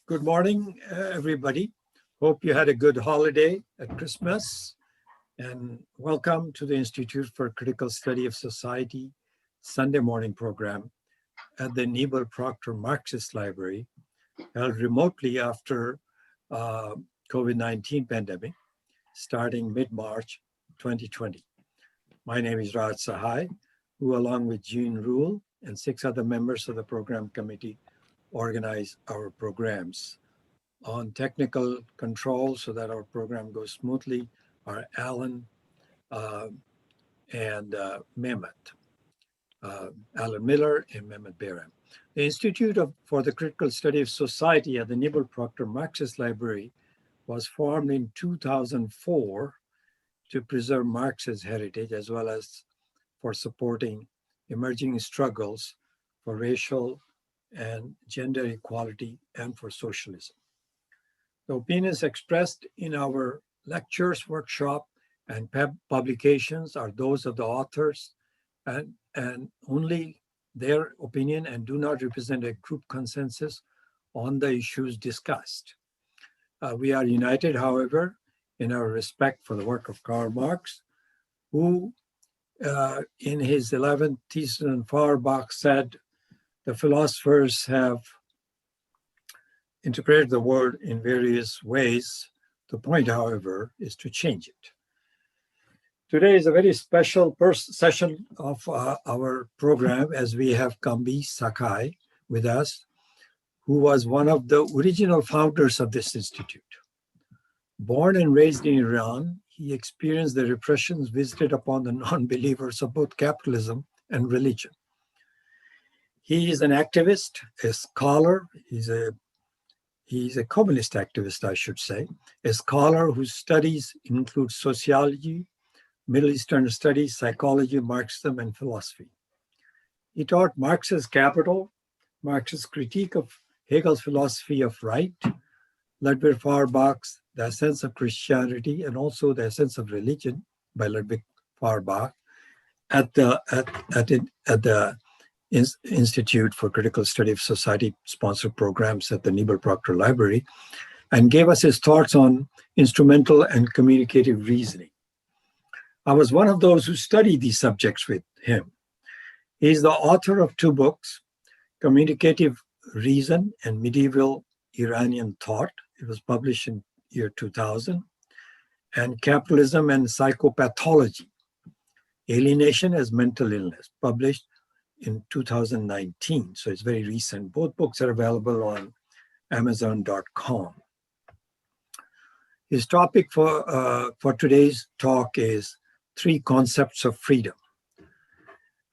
Good morning, everybody. Hope you had a good holiday at Christmas, and welcome to the Institute for Critical Study of Society Sunday morning program at the Niebel Proctor Marxist Library, held remotely after COVID-19 pandemic, starting mid-March 2020. My name is Raj Sahai, who along with Jean Rule and 6 other members of the program committee organize our programs. On technical control so that our program goes smoothly are Alan and Mehmet, Alan Miller and Mehmet Behram. The Institute for the Critical Study of Society at the Niebel Proctor Marxist Library was formed in 2004 to preserve Marx's heritage as well as for supporting emerging struggles for racial and gender equality and for socialism. The opinions expressed in our lectures, workshop, and publications are those of the authors and only their opinion and do not represent a group consensus on the issues discussed. We are united, however, in our respect for the work of Karl Marx, who in his 11th Thesis on Feuerbach said, the philosophers have interpreted the world in various ways. The point, however, is to change it. Today is a very special session of our program as we have Kambiz Sakhai with us, who was one of the original founders of this institute. Born and raised in Iran, he experienced the repressions visited upon the non-believers of both capitalism and religion. He is an activist, a scholar. He's a communist activist, I should say, a scholar whose studies include sociology, Middle Eastern studies, psychology, Marxism, and philosophy. He taught Marx's Capital, Marx's critique of Hegel's philosophy of right, Ludwig Feuerbach's The Essence of Christianity, and also The Essence of Religion by Ludwig Feuerbach at the Institute for Critical Study of Society sponsored programs at the Niebel Proctor Library, and gave us his thoughts on instrumental and communicative reasoning. I was one of those who studied these subjects with him. He's the author of 2 books, Communicative Reason and Medieval Iranian Thought. It was published in year 2000, and Capitalism and Psychopathology, Alienation as Mental Illness, published in 2019, so it's very recent. Both books are available on Amazon.com. His topic for today's talk is 3 concepts of freedom.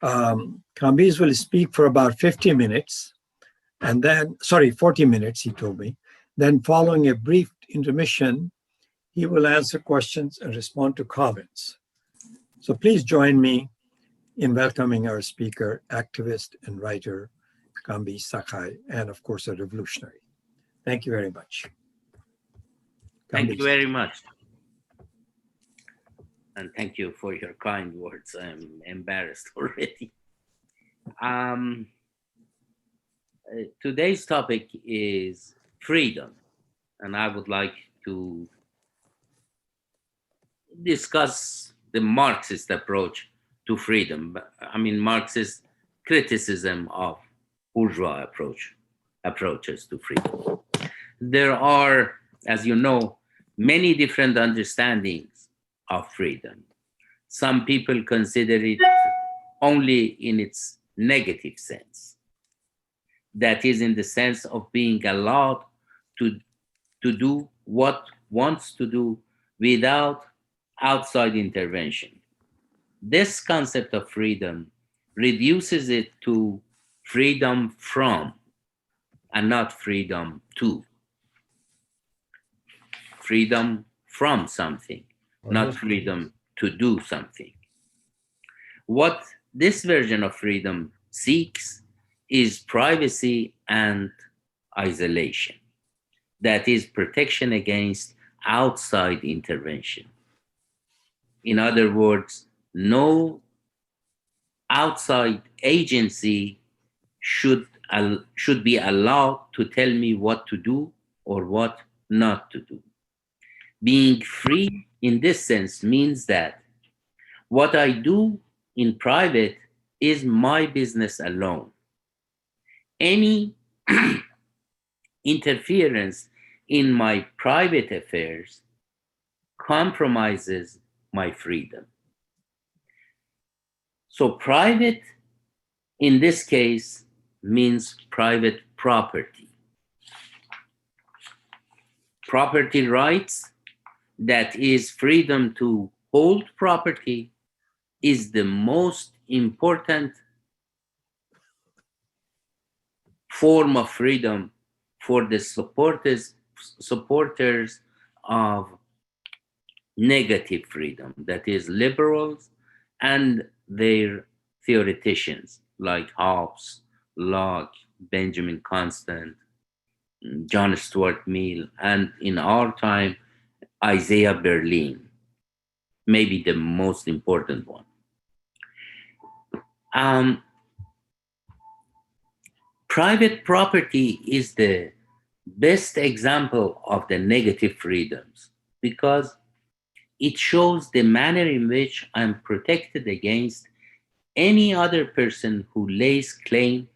Kambiz will speak for about 50 minutes, and then, 40 minutes, he told me. Then following a brief intermission, he will answer questions and respond to comments. So please join me in welcoming our speaker, activist and writer, Kambiz Sakhai, and of course, a revolutionary. Thank you very much. Thank you very much. And thank you for your kind words. I'm embarrassed already. Today's topic is freedom, and I would like to discuss the Marxist approach to freedom. I mean, Marxist criticism of bourgeois approaches to freedom. There are, as you know, many different understandings of freedom. Some people consider it only in its negative sense. That is, in the sense of being allowed to do what wants to do without outside intervention. This concept of freedom reduces it to freedom from and not freedom to. Freedom from something, not freedom to do something. What this version of freedom seeks is privacy and isolation. That is, protection against outside intervention. In other words, no outside agency should be allowed to tell me what to do or what not to do. Being free in this sense means that what I do in private is my business alone. Any interference in my private affairs compromises my freedom. So, private in this case means private property. Property rights, that is freedom to hold property, is the most important form of freedom for the supporters of negative freedom, that is liberals and their theoreticians like Hobbes, Locke, Benjamin Constant, John Stuart Mill, and in our time, Isaiah Berlin, maybe the most important one. Private property is the best example of the negative freedoms because it shows the manner in which I'm protected against any other person who lays claim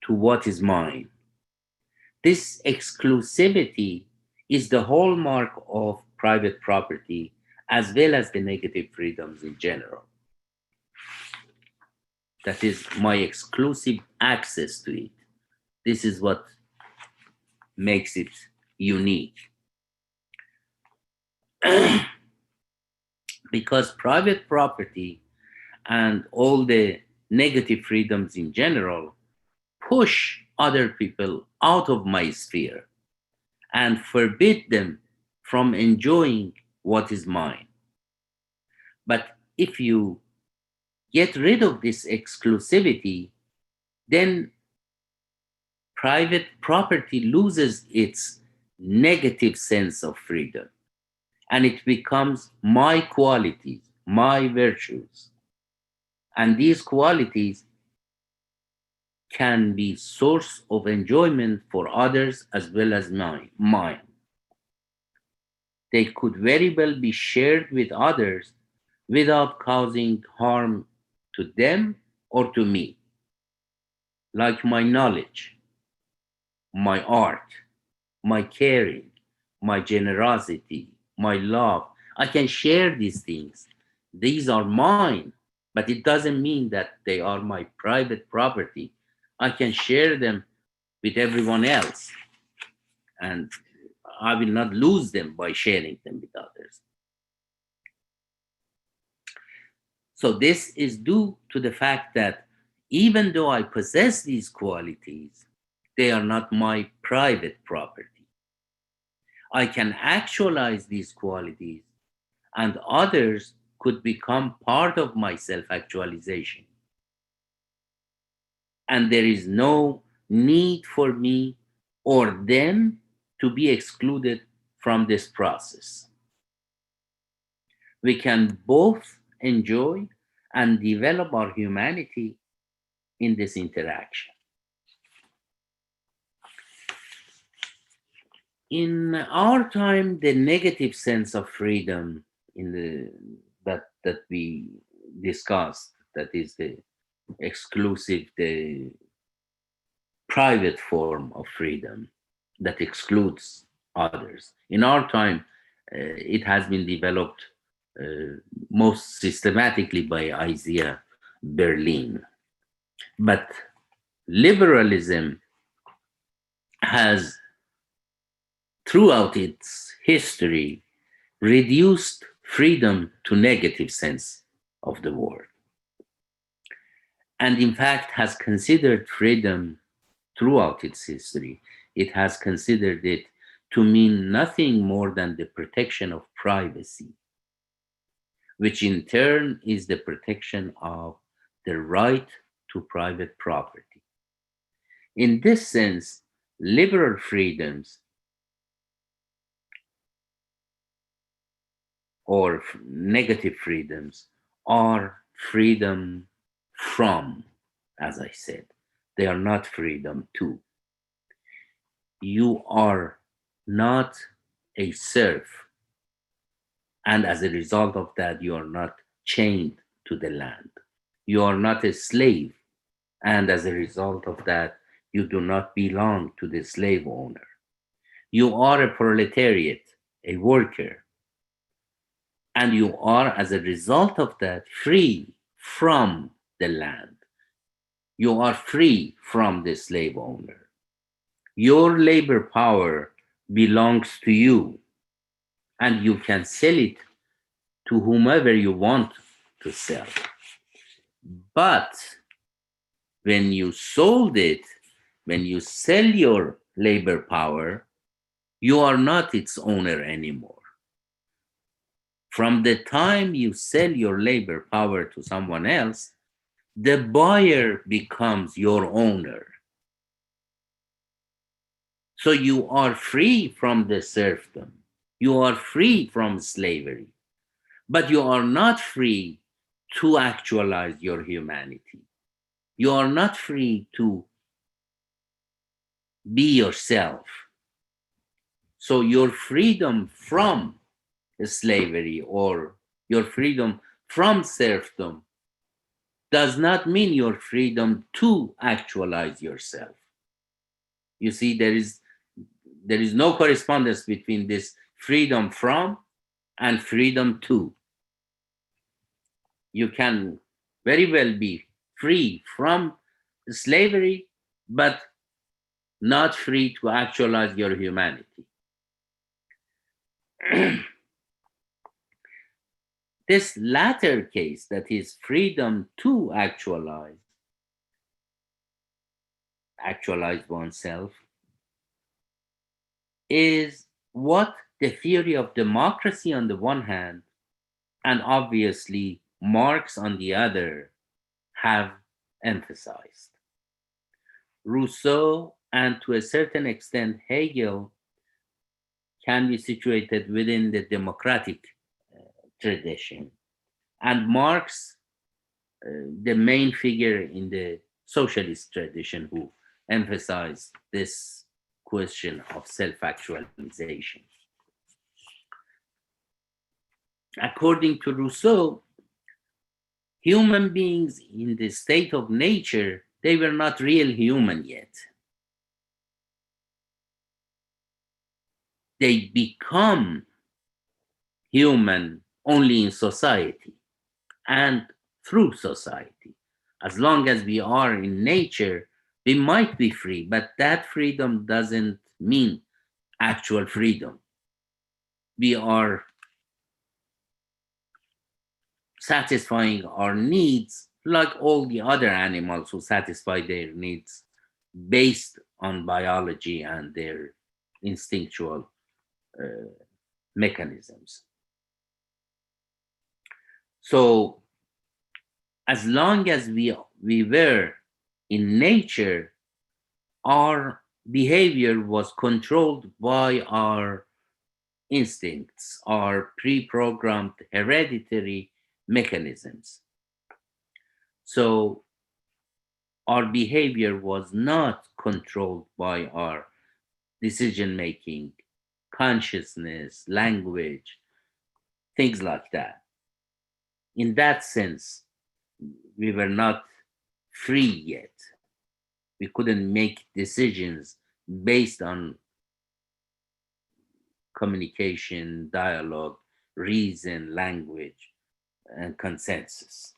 to what is mine. This exclusivity is the hallmark of private property as well as the negative freedoms in general. That is my exclusive access to it. This is what makes it unique. Because private property and all the negative freedoms in general push other people out of my sphere and forbid them from enjoying what is mine. But if you get rid of this exclusivity, then private property loses its negative sense of freedom and it becomes my qualities, my virtues. And these qualities can be source of enjoyment for others as well as mine. They could very well be shared with others without causing harm to them or to me, like my knowledge, my art, my caring, my generosity, my love. I can share these things. These are mine, but it doesn't mean that they are my private property. I can share them with everyone else, and I will not lose them by sharing them with others. So this is due to the fact that even though I possess these qualities, they are not my private property. I can actualize these qualities, and others could become part of my self-actualization. And there is no need for me or them to be excluded from this process. We can both enjoy and develop our humanity in this interaction. In our time, the negative sense of freedom that we discussed, that is the exclusive, the private form of freedom that excludes others. In our time, it has been developed most systematically by Isaiah Berlin. But liberalism has, throughout its history, reduced freedom to negative sense of the word. And in fact has considered freedom throughout its history. It has considered it to mean nothing more than the protection of privacy, which in turn is the protection of the right to private property. In this sense, liberal freedoms or negative freedoms are freedom from, as I said. They are not freedom to. You are not a serf. And as a result of that, you are not chained to the land. You are not a slave. And as a result of that, you do not belong to the slave owner. You are a proletariat, a worker. And you are, as a result of that, free from the land. You are free from the slave owner. Your labor power belongs to you, and you can sell it to whomever you want to sell. But when you sold it, when you sell your labor power, you are not its owner anymore. From the time you sell your labor power to someone else, the buyer becomes your owner. So you are free from the serfdom. You are free from slavery, but you are not free to actualize your humanity. You are not free to be yourself. So your freedom from slavery or your freedom from serfdom does not mean your freedom to actualize yourself. You see, there is no correspondence between this freedom from and freedom to. You can very well be free from slavery, but not free to actualize your humanity. This latter case, that is freedom to actualize oneself, is what the theory of democracy on the one hand, and obviously Marx on the other, have emphasized. Rousseau and to a certain extent Hegel can be situated within the democratic tradition, and Marx, the main figure in the socialist tradition who emphasized this question of self-actualization. According to Rousseau, human beings in the state of nature, they were not real human yet. They become human only in society and through society. As long as we are in nature, we might be free, but that freedom doesn't mean actual freedom. We are satisfying our needs like all the other animals who satisfy their needs based on biology and their instinctual mechanisms. So as long as we were in nature, our behavior was controlled by our instincts, our pre-programmed hereditary mechanisms. So our behavior was not controlled by our decision-making, consciousness, language, things like that. In that sense, we were not free yet. We couldn't make decisions based on communication, dialogue, reason, language, and consensus.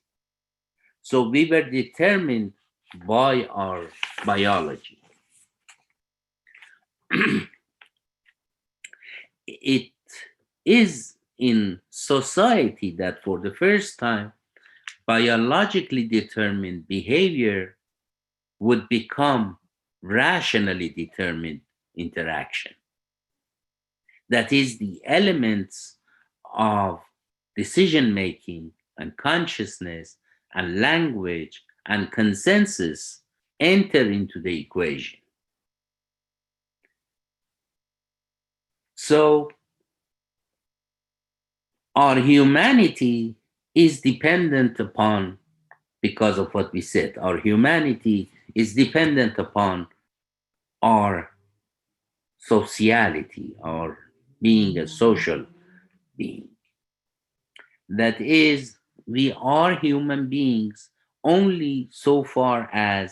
So we were determined by our biology. It is in society that for the first time, biologically determined behavior would become rationally determined interaction. That is, the elements of decision making and consciousness and language and consensus enter into the equation. So our humanity is dependent upon, because of what we said, our humanity is dependent upon our sociality or being a social being. That is, we are human beings only so far as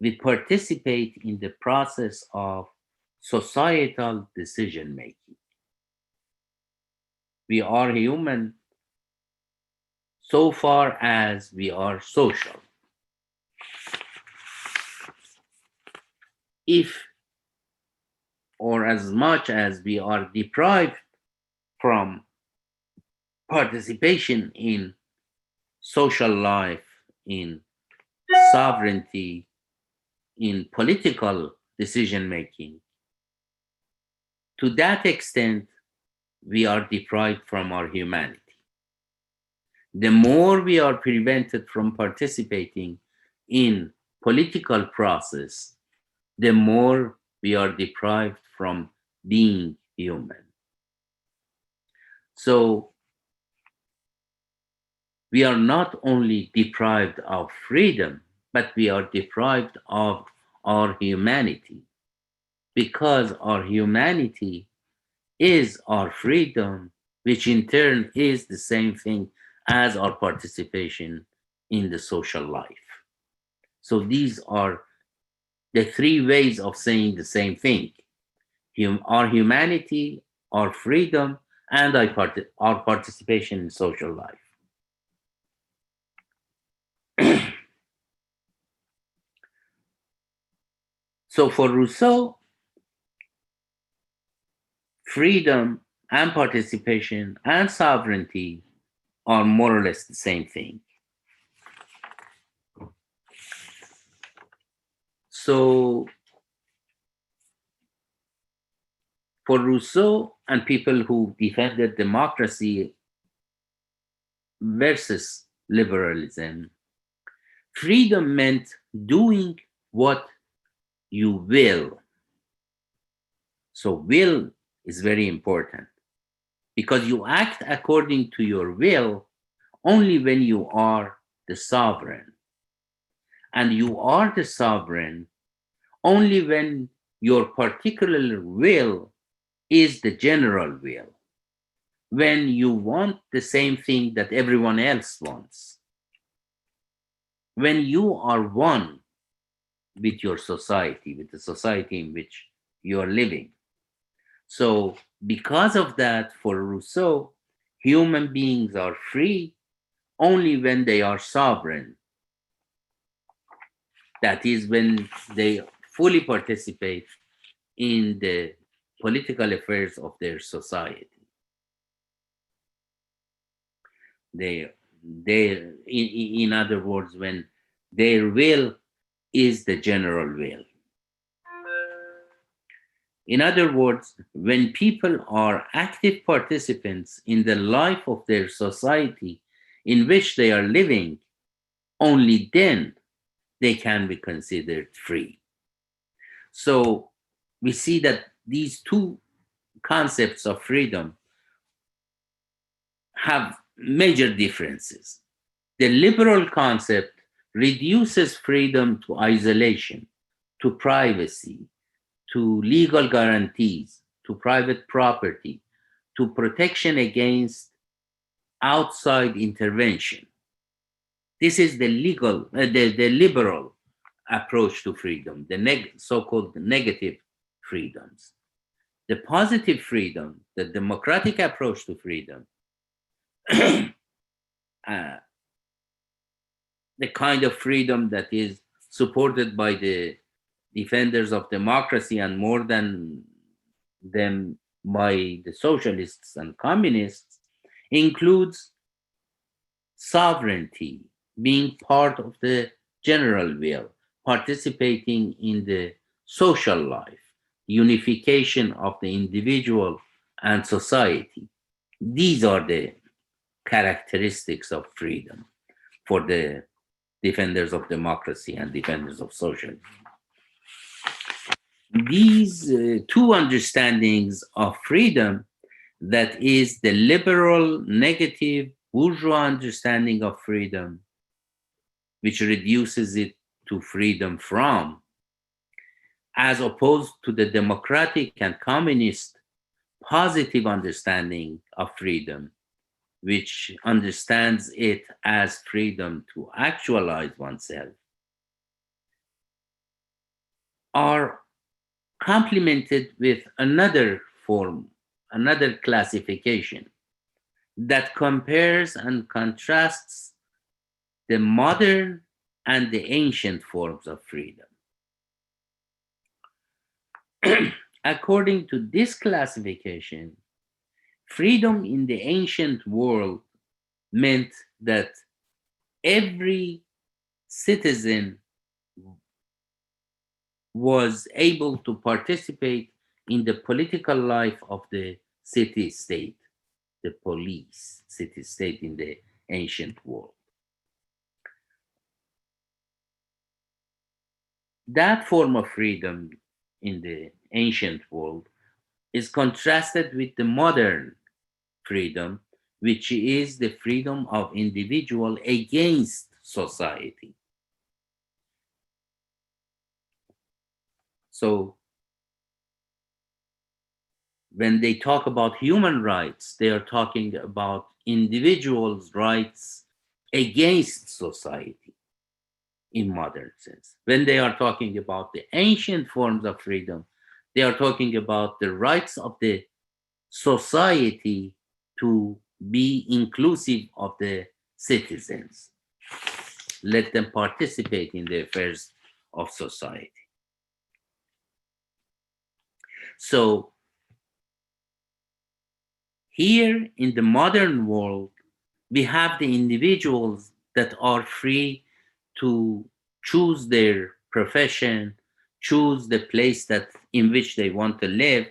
we participate in the process of societal decision making. We are human so far as we are social. If or as much as we are deprived from participation in social life, in sovereignty, in political decision making, to that extent, we are deprived from our humanity. The more we are prevented from participating in political process, the more we are deprived from being human. So we are not only deprived of freedom, but we are deprived of our humanity, because our humanity is our freedom, which in turn is the same thing as our participation in the social life. So these are the three ways of saying the same thing: our humanity, our freedom, and our participation in social life. So for Rousseau, freedom and participation and sovereignty are more or less the same thing. So for Rousseau and people who defended democracy versus liberalism, freedom meant doing what you will. So will is very important, because you act according to your will only when you are the sovereign. And you are the sovereign only when your particular will is the general will, when you want the same thing that everyone else wants, when you are one with your society, with the society in which you are living. So because of that, for Rousseau, human beings are free only when they are sovereign. That is, when they fully participate in the political affairs of their society. In other words, when their will is the general will. In other words, when people are active participants in the life of their society in which they are living, only then they can be considered free. So we see that these two concepts of freedom have major differences. The liberal concept reduces freedom to isolation, to privacy, to legal guarantees, to private property, to protection against outside intervention. This is the liberal approach to freedom, the so-called negative freedoms. The positive freedom, the democratic approach to freedom, the kind of freedom that is supported by the defenders of democracy, and more than them by the socialists and communists, includes sovereignty, being part of the general will, participating in the social life, unification of the individual and society. These are the characteristics of freedom for the defenders of democracy and defenders of socialism. These two understandings of freedom, that is the liberal negative bourgeois understanding of freedom, which reduces it to freedom from, as opposed to the democratic and communist positive understanding of freedom, which understands it as freedom to actualize oneself, are complemented with another form, another classification that compares and contrasts the modern and the ancient forms of freedom. According to this classification, freedom in the ancient world meant that every citizen was able to participate in the political life of the city-state, the police city-state in the ancient world. That form of freedom in the ancient world is contrasted with the modern freedom, which is the freedom of individual against society. So when they talk about human rights, they are talking about individuals' rights against society in modern sense. When they are talking about the ancient forms of freedom, they are talking about the rights of the society to be inclusive of the citizens. Let them participate in the affairs of society. So here in the modern world, we have the individuals that are free to choose their profession, choose the place that in which they want to live,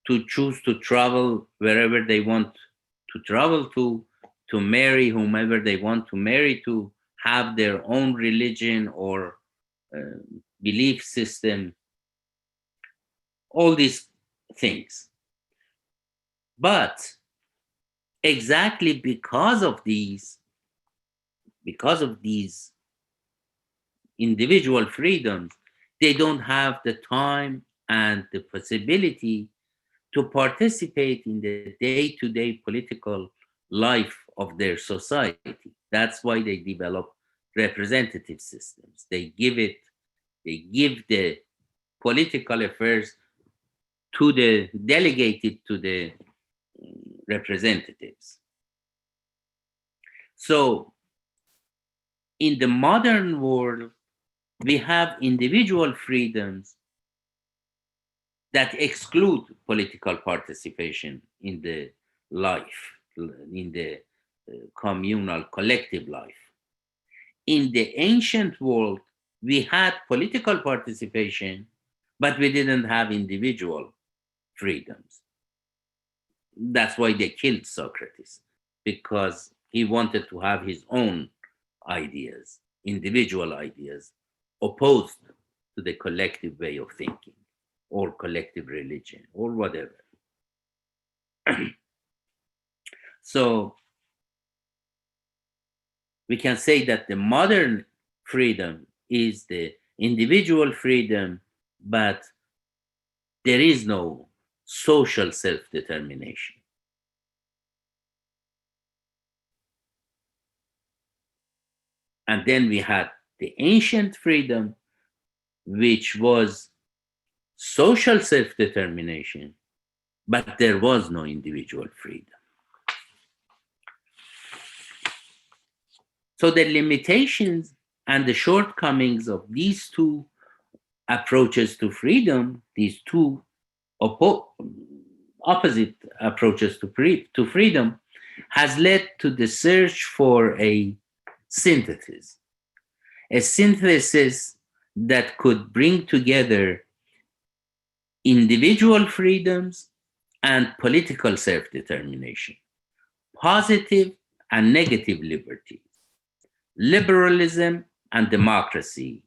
to choose to travel wherever they want to travel to marry whomever they want to marry, to have their own religion or belief system, all these things. But exactly because of these individual freedoms, they don't have the time and the possibility to participate in the day-to-day political life of their society. That's why they develop representative systems. They give the political affairs to the delegated to the representatives. So in the modern world, we have individual freedoms that exclude political participation in the life, in the communal, collective life. In the ancient world, we had political participation, but we didn't have individual freedoms. That's why they killed Socrates, because he wanted to have his own ideas, individual ideas, opposed to the collective way of thinking or collective religion or whatever. So we can say that the modern freedom is the individual freedom, but there is no social self-determination. And then we had the ancient freedom, which was social self-determination, but there was no individual freedom. So the limitations and the shortcomings of these two approaches to freedom, these two opposite approaches to freedom, has led to the search for a synthesis that could bring together individual freedoms and political self-determination, positive and negative liberties, liberalism and democracy,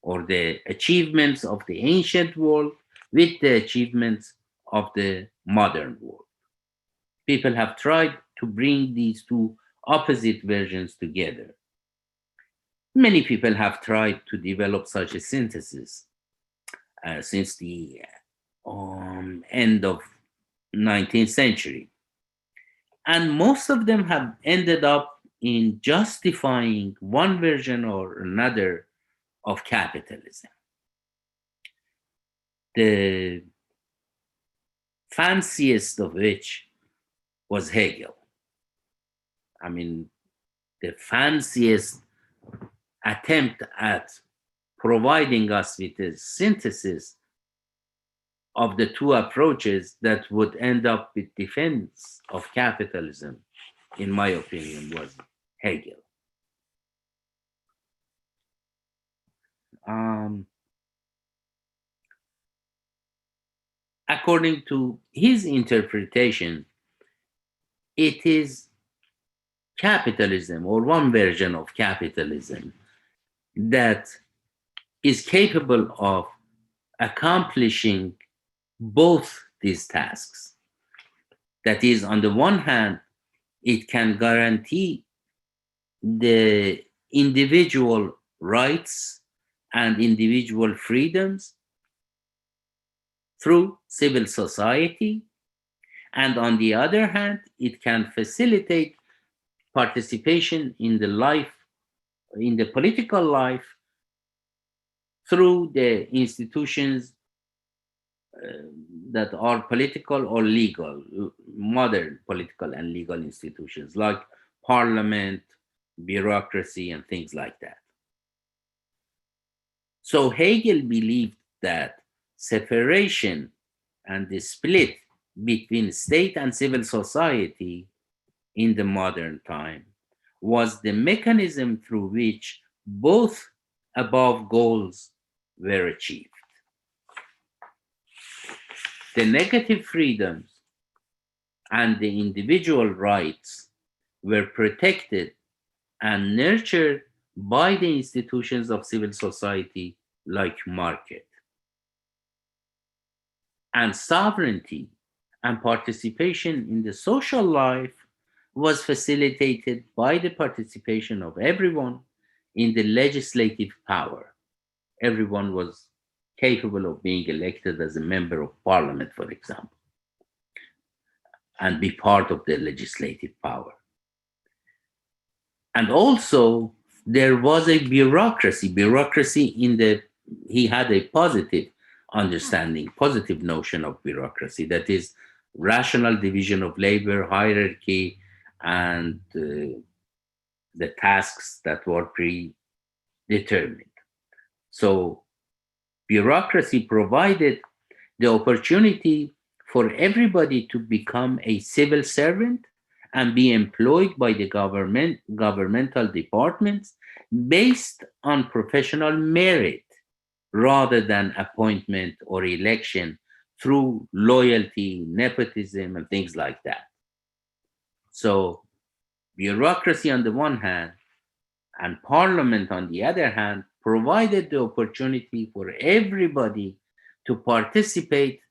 or the achievements of the ancient world with the achievements of the modern world. People have tried to bring these two opposite versions together. Many people have tried to develop such a synthesis since the end of 19th century. And most of them have ended up in justifying one version or another of capitalism. The fanciest of which was Hegel. I mean, the fanciest attempt at providing us with a synthesis of the two approaches that would end up with defense of capitalism, in my opinion, was Hegel. According to his interpretation, it is capitalism, or one version of capitalism, that is capable of accomplishing both these tasks. That is, on the one hand, it can guarantee the individual rights and individual freedoms through civil society, and on the other hand, it can facilitate participation in the life, in the political life, through the institutions that are political or legal, modern political and legal institutions like parliament, bureaucracy, and things like that. So Hegel believed that separation and the split between state and civil society in the modern time was the mechanism through which both above goals were achieved. The negative freedoms and the individual rights were protected and nurtured by the institutions of civil society like market. And sovereignty and participation in the social life was facilitated by the participation of everyone in the legislative power. Everyone was capable of being elected as a member of parliament, for example, and be part of the legislative power. And also, there was a bureaucracy. He had a positive understanding, positive notion of bureaucracy, that is rational division of labor, hierarchy, and the tasks that were predetermined. So bureaucracy provided the opportunity for everybody to become a civil servant and be employed by the governmental departments based on professional merit rather than appointment or election through loyalty, nepotism, and things like that. So bureaucracy on the one hand and parliament on the other hand provided the opportunity for everybody to participate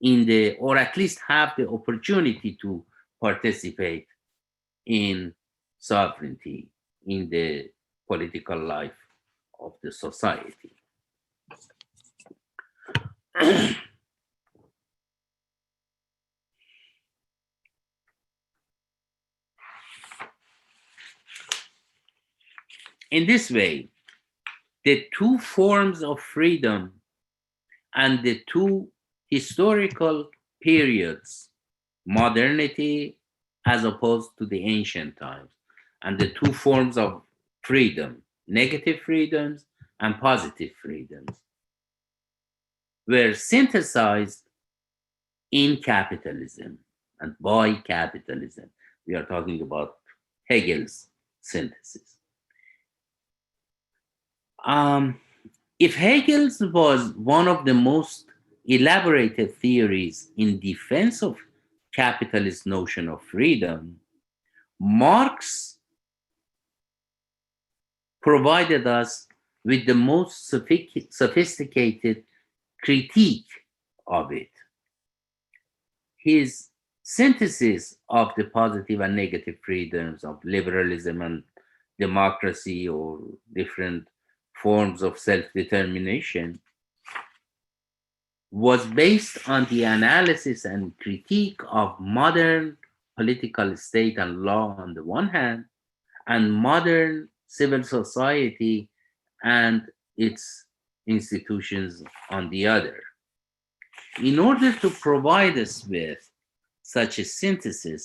in the, or at least have the opportunity to participate in sovereignty, in the political life of the society. In this way, the two forms of freedom and the two historical periods, modernity as opposed to the ancient times, and the two forms of freedom, negative freedoms and positive freedoms, were synthesized in capitalism and by capitalism. We are talking about Hegel's synthesis. If Hegel's was one of the most elaborated theories in defense of capitalist notion of freedom, Marx provided us with the most sophisticated critique of it. His synthesis of the positive and negative freedoms of liberalism and democracy or different forms of self-determination was based on the analysis and critique of modern political state and law on the one hand, and modern civil society and its institutions on the other. In order to provide us with such a synthesis,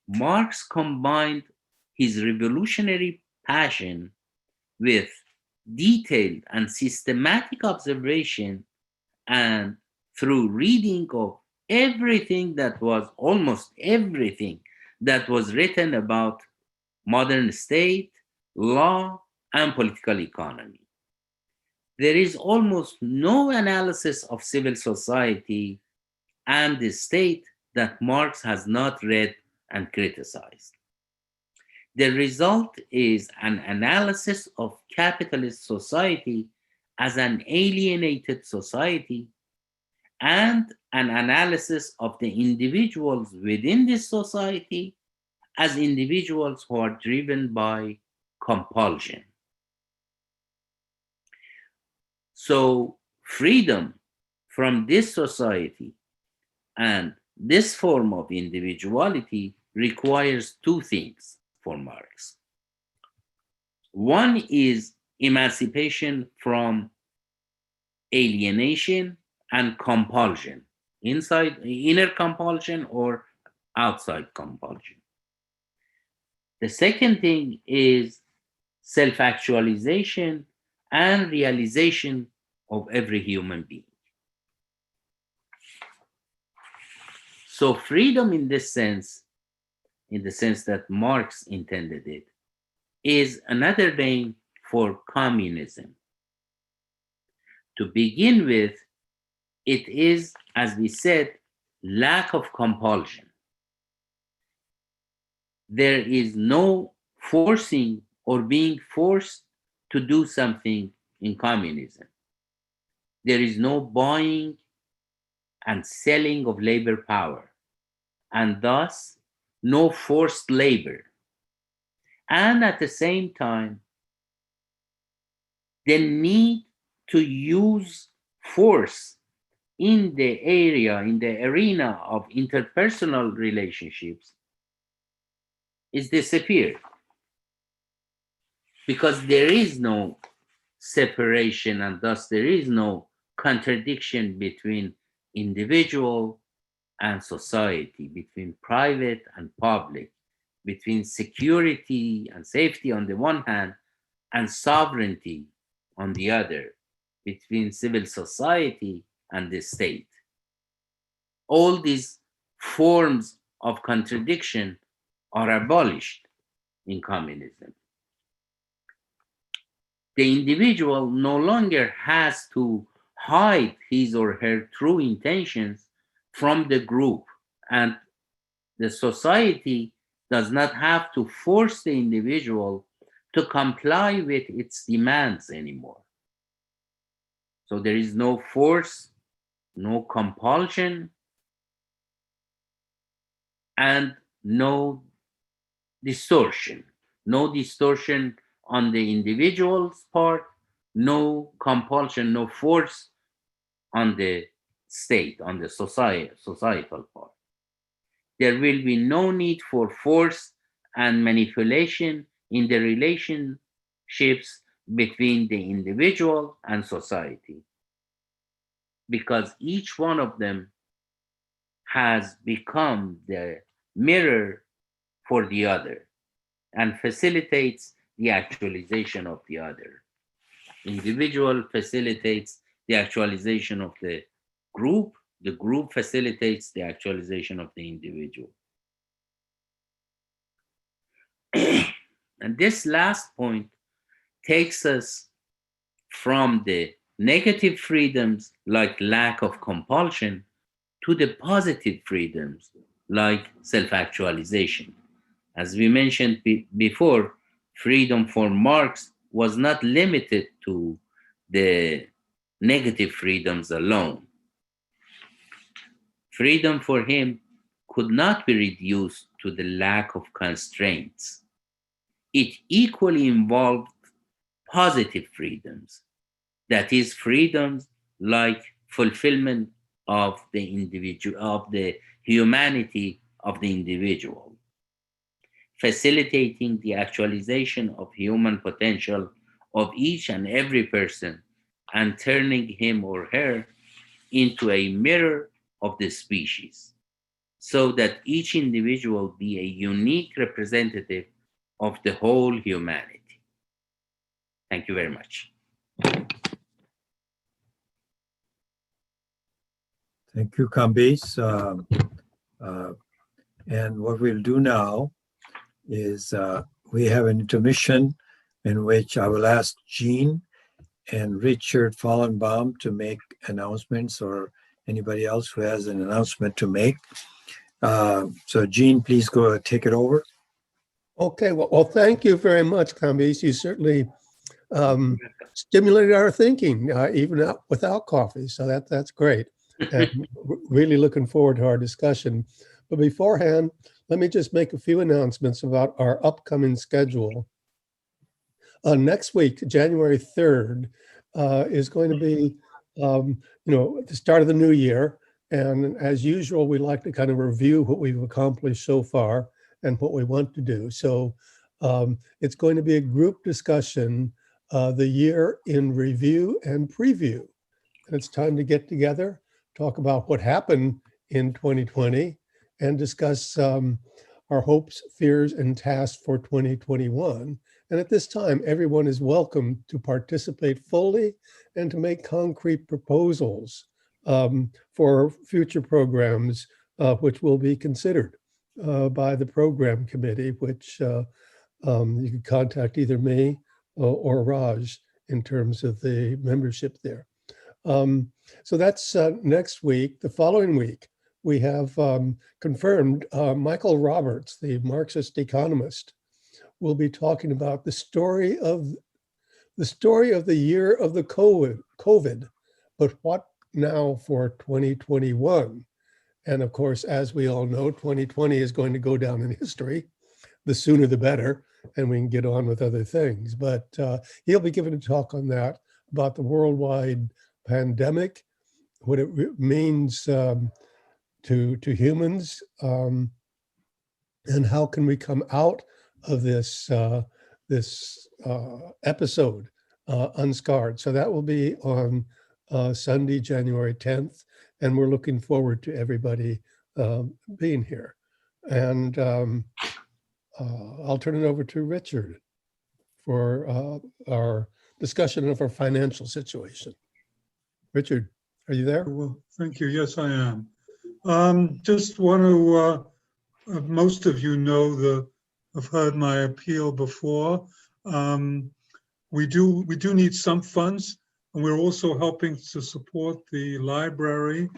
Marx combined his revolutionary passion with detailed and systematic observation, and through reading of almost everything that was written about modern state, law, and political economy. There is almost no analysis of civil society and the state that Marx has not read and criticized. The result is an analysis of capitalist society as an alienated society and an analysis of the individuals within this society as individuals who are driven by compulsion. So freedom from this society and this form of individuality requires two things for Marx. One is emancipation from alienation and compulsion, inner compulsion or outside compulsion. The second thing is self-actualization and realization of every human being. So freedom in this sense, in the sense that Marx intended it, is another name for communism. To begin with, it is, as we said, lack of compulsion. There is no forcing or being forced to do something in communism. There is no buying and selling of labor power, and thus no forced labor. And at the same time, the need to use force in the arena of interpersonal relationships is disappeared, because there is no separation and thus there is no contradiction between individual and society, between private and public, between security and safety on the one hand and sovereignty on the other, between civil society and the state. All these forms of contradiction are abolished in communism. The individual no longer has to hide his or her true intentions from the group, and the society does not have to force the individual to comply with its demands anymore. So there is no force, no compulsion, and no distortion. No distortion on the individual's part, no compulsion, no force on the state, on the societal part. There will be no need for force and manipulation in the relationships between the individual and society, because each one of them has become the mirror for the other and facilitates the actualization of the other. Individual facilitates the actualization of the group facilitates the actualization of the individual. And this last point takes us from the negative freedoms like lack of compulsion to the positive freedoms like self-actualization. As we mentioned before, freedom for Marx was not limited to the negative freedoms alone. Freedom for him could not be reduced to the lack of constraints. it equally involved positive freedoms, that is, freedoms like fulfillment of the individual, of the humanity of the individual, facilitating the actualization of human potential of each and every person, and turning him or her into a mirror of the species, so that each individual be a unique representative of the whole humanity. Thank you very much. Thank you, Kambiz. And what we'll do now is we have an intermission in which I will ask Jean and Richard Fallenbaum to make announcements, or anybody else who has an announcement to make. So Jean, please go take it over. Okay, well, thank you very much, Kambiz. You certainly stimulated our thinking, even without coffee. So that's great. And really looking forward to our discussion. But beforehand, let me just make a few announcements about our upcoming schedule. Next week, January 3rd, is going to be, the start of the new year. And as usual, we like to kind of review what we've accomplished so far and what we want to do. So it's going to be a group discussion, the year in review and preview. And it's time to get together, talk about what happened in 2020, and discuss our hopes, fears, and tasks for 2021. And at this time, everyone is welcome to participate fully and to make concrete proposals for future programs, which will be considered by the program committee, which you can contact either me or Raj in terms of the membership there. So that's next week. The following week, we have confirmed Michael Roberts, the Marxist economist, will be talking about the story of the year of the COVID, but what now for 2021? And of course, as we all know, 2020 is going to go down in history. The sooner the better, and we can get on with other things. But he'll be giving a talk on that, about the worldwide pandemic, what it means to humans, and how can we come out of this episode unscarred. So that will be on Sunday, January 10th, and we're looking forward to everybody being here. And I'll turn it over to Richard for our discussion of our financial situation. Richard, are you there? Well, thank you. Yes, I am. Just want to, most of you know have heard my appeal before. We do need some funds, and we're also helping to support the library.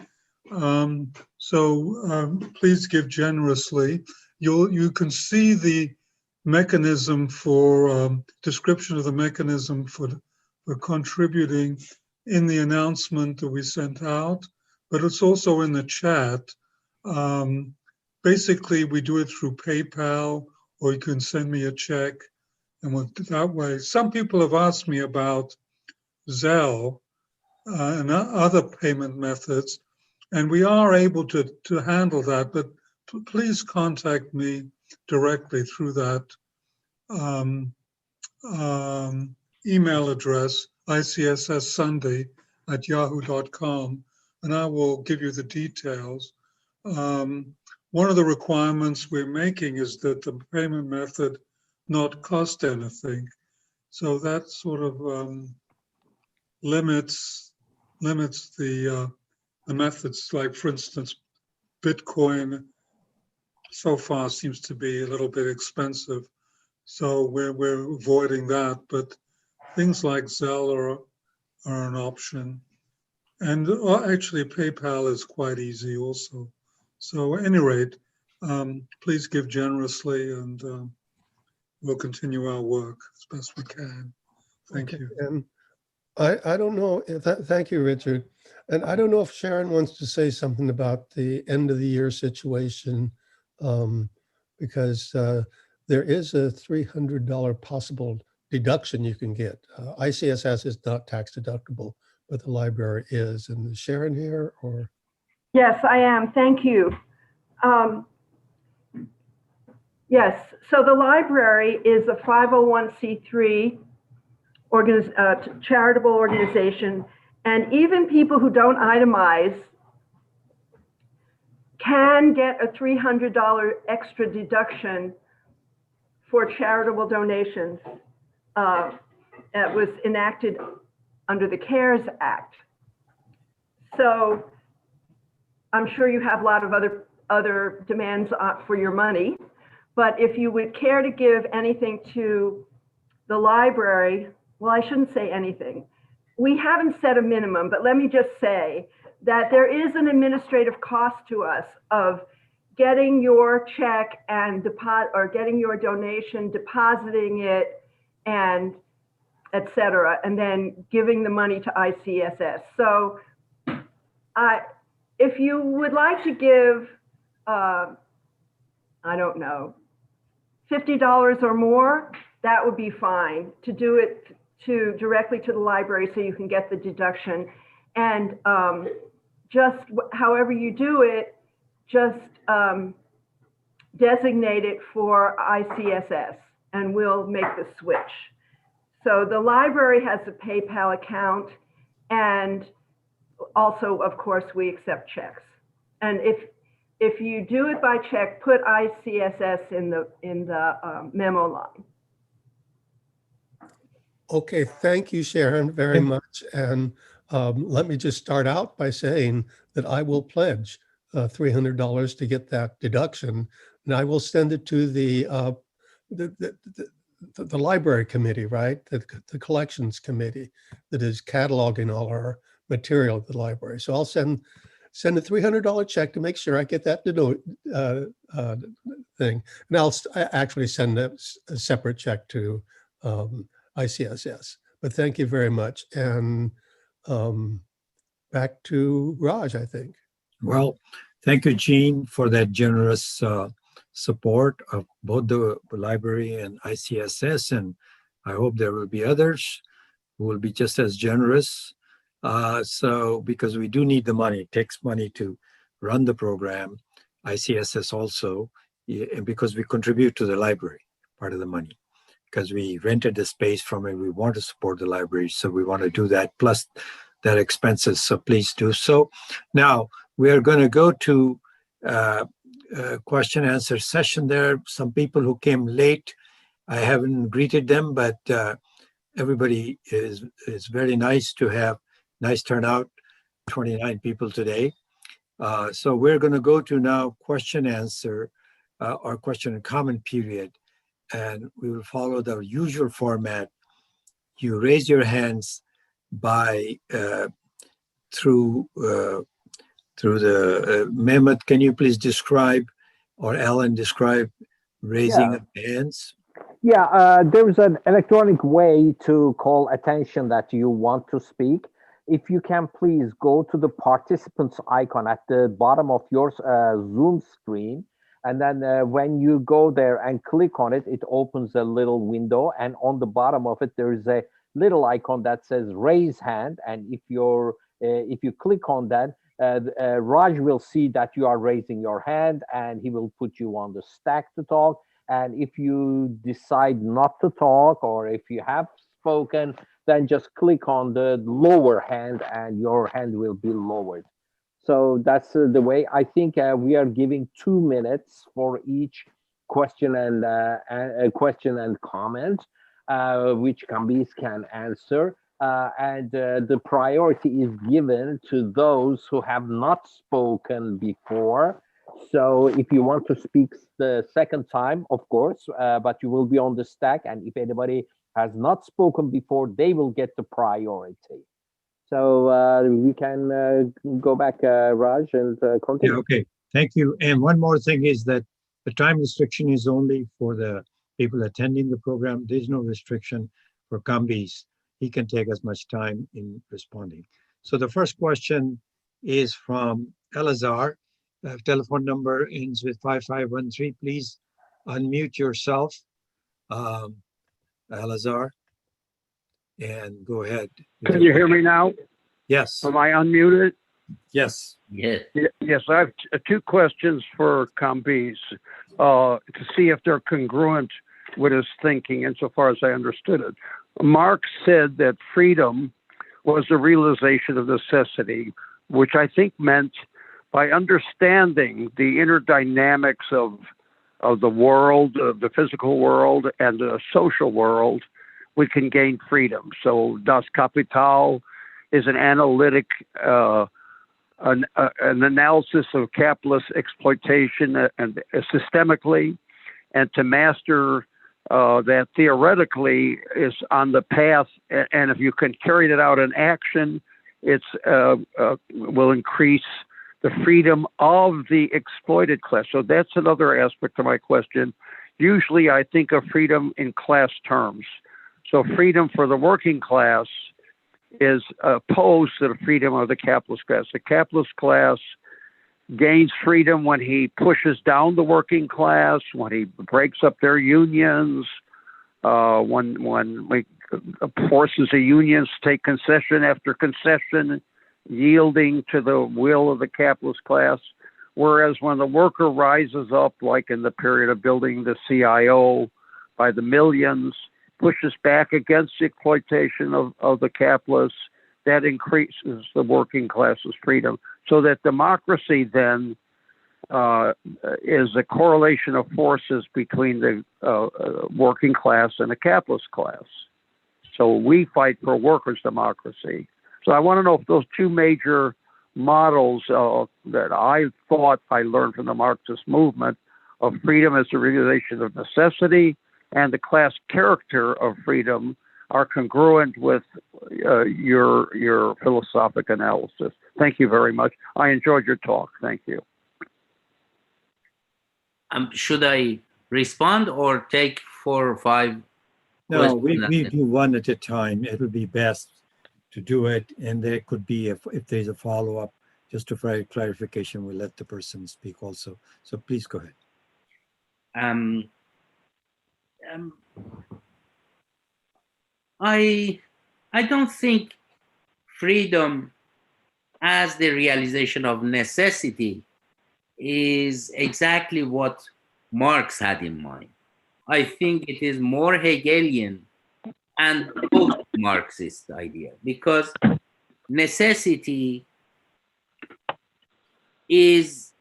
So please give generously. You can see the mechanism for description of the mechanism for contributing in the announcement that we sent out, but it's also in the chat. Basically, we do it through PayPal, or you can send me a check, and we'll do that way. Some people have asked me about Zelle and other payment methods, and we are able to handle that, but please contact me directly through that email address, ICSSsunday@yahoo.com, and I will give you the details. One of the requirements we're making is that the payment method not cost anything. So that sort of limits the methods. Like, for instance, Bitcoin so far seems to be a little bit expensive, so we're avoiding that. But things like Zelle are an option, and actually PayPal is quite easy also. So at any rate, please give generously, and we'll continue our work as best we can. Thank you. And I don't know if thank you, Richard. And I don't know if Sharon wants to say something about the end of the year situation, because there is a $300 possible deduction you can get. ICSS is not tax deductible, but the library is. And is Sharon here or? Yes, I am. Thank you. Yes, so the library is a 501c3 charitable organization, and even people who don't itemize can get a $300 extra deduction for charitable donations. That was enacted under the CARES Act. So I'm sure you have a lot of other demands for your money, but if you would care to give anything to the library, well, I shouldn't say anything. We haven't set a minimum, but let me just say that there is an administrative cost to us of getting your check and getting your donation, depositing it, and et cetera, and then giving the money to ICSS. So if you would like to give, I don't know, $50 or more, that would be fine, to do it directly to the library so you can get the deduction. And just however you do it, just designate it for ICSS and we'll make the switch. So the library has a PayPal account, and also, of course, we accept checks. And if you do it by check, put ICSS in the memo line. Okay, thank you, Sharon, very much. And let me just start out by saying that I will pledge $300 to get that deduction, and I will send it to the library committee, right? The collections committee that is cataloging all our material at the library. So I'll send a $300 check to make sure I get that thing. And I'll actually send a separate check to ICSS. But thank you very much. And back to Raj, I think. Well, thank you, Gene, for that generous support of both the library and ICSS. And I hope there will be others who will be just as generous. So because we do need the money, it takes money to run the program, ICSS also, and because we contribute to the library, part of the money, because we rented the space from it. We want to support the library, so we want to do that, plus that expenses, so please do so. Now, we are going to go to question and answer session. There are some people who came late. I haven't greeted them, but everybody is very nice to have. Nice turnout, 29 people today. So we're going to go to now question answer or question and comment period. And we will follow the usual format. You raise your hands by through the Mehmet, can you please describe, or Alan describe raising of hands? Yeah, there is an electronic way to call attention that you want to speak. If you can please go to the participants icon at the bottom of your Zoom screen, and then when you go there and click on it, it opens a little window, and on the bottom of it there is a little icon that says raise hand, and if you click on that, Raj will see that you are raising your hand, and he will put you on the stack to talk. And if you decide not to talk, or if you have spoken, then just click on the lower hand and your hand will be lowered. So that's the way. I think we are giving 2 minutes for each question and comment, which Kambiz can answer. And the priority is given to those who have not spoken before. So if you want to speak the second time, of course, but you will be on the stack. And if anybody has not spoken before, they will get the priority. So we can go back, Raj, and continue. Yeah, okay, thank you. And one more thing is that the time restriction is only for the people attending the program. There's no restriction for Kambiz. He can take as much time in responding. So the first question is from Elazar. Telephone number ends with 5513. Please unmute yourself, Alazar, and go ahead. Can you hear me now? Yes. Am I unmuted? Yes. Yes. Yes, I have two questions for Kambiz to see if they're congruent with his thinking insofar as I understood it. Marx said that freedom was the realization of necessity, which I think meant by understanding the inner dynamics of the world, the physical world, and the social world, we can gain freedom. So Das Kapital is an analytic, an analysis of capitalist exploitation and systemically, and to master that theoretically is on the path. And if you can carry that out in action, it's will increase the freedom of the exploited class. So that's another aspect of my question. Usually I think of freedom in class terms. So freedom for the working class is opposed to the freedom of the capitalist class. The capitalist class gains freedom when he pushes down the working class, when he breaks up their unions, when he forces the unions to take concession after concession, yielding to the will of the capitalist class. Whereas when the worker rises up, like in the period of building the CIO by the millions, pushes back against the exploitation of the capitalists, that increases the working class's freedom. So that democracy then is a correlation of forces between the working class and the capitalist class. So we fight for workers' democracy. So I want to know if those two major models that I thought I learned from the Marxist movement of freedom as the realization of necessity and the class character of freedom are congruent with your philosophic analysis. Thank you very much. I enjoyed your talk. Thank you. Should I respond or take 4 or 5? No, we do one at a time. It would be best to do it, and there could be, if there's a follow-up, just to for clarification, we'll let the person speak also. So please go ahead. I don't think freedom as the realization of necessity is exactly what Marx had in mind. I think it is more Hegelian and post-Marxist idea, because necessity is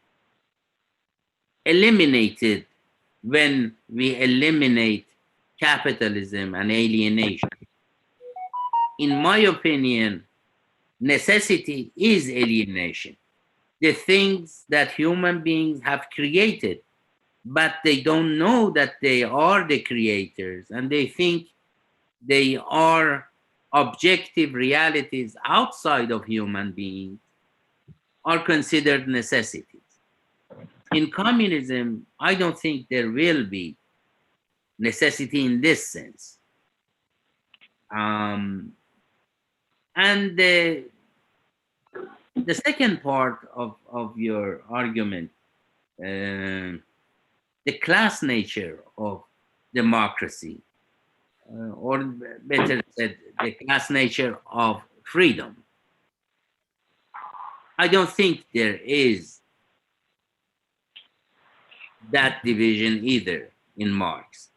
eliminated when we eliminate capitalism and alienation. In my opinion, necessity is alienation. The things that human beings have created, but they don't know that they are the creators, and they think they are objective realities outside of human beings, are considered necessities. In communism, I don't think there will be necessity in this sense. And the second part of your argument, the class nature of democracy, or better said, the class nature of freedom. I don't think there is that division either in Marx.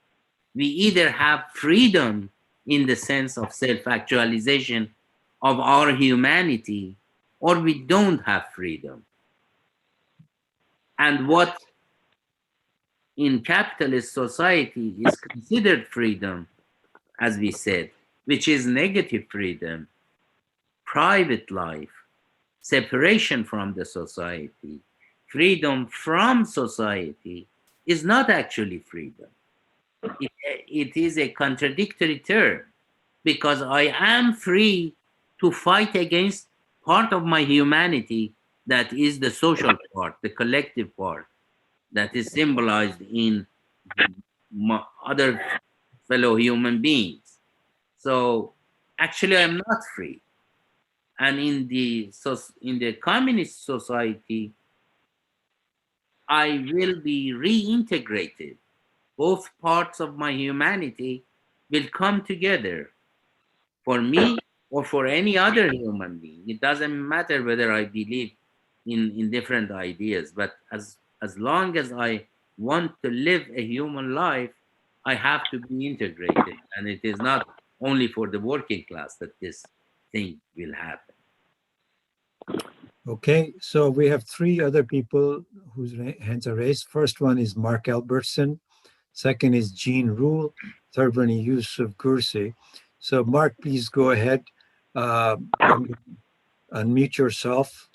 We either have freedom in the sense of self-actualization of our humanity, or we don't have freedom. And what in capitalist society is considered freedom, as we said, which is negative freedom, private life, separation from the society, freedom from society, is not actually freedom. It is a contradictory term, because I am free to fight against part of my humanity that is the social part, the collective part, that is symbolized in other fellow human beings. So actually I'm not free. And in the communist society, I will be reintegrated both parts of my humanity will come together for me or for any other human being. It doesn't matter whether I believe in different ideas, but as long as I want to live a human life, I have to be integrated. And it is not only for the working class that this thing will happen. Okay, so we have three other people whose hands are raised. First one is Mark Albertson. Second is Jean Rule. Third one is Yusuf Gursi. So Mark, please go ahead, unmute yourself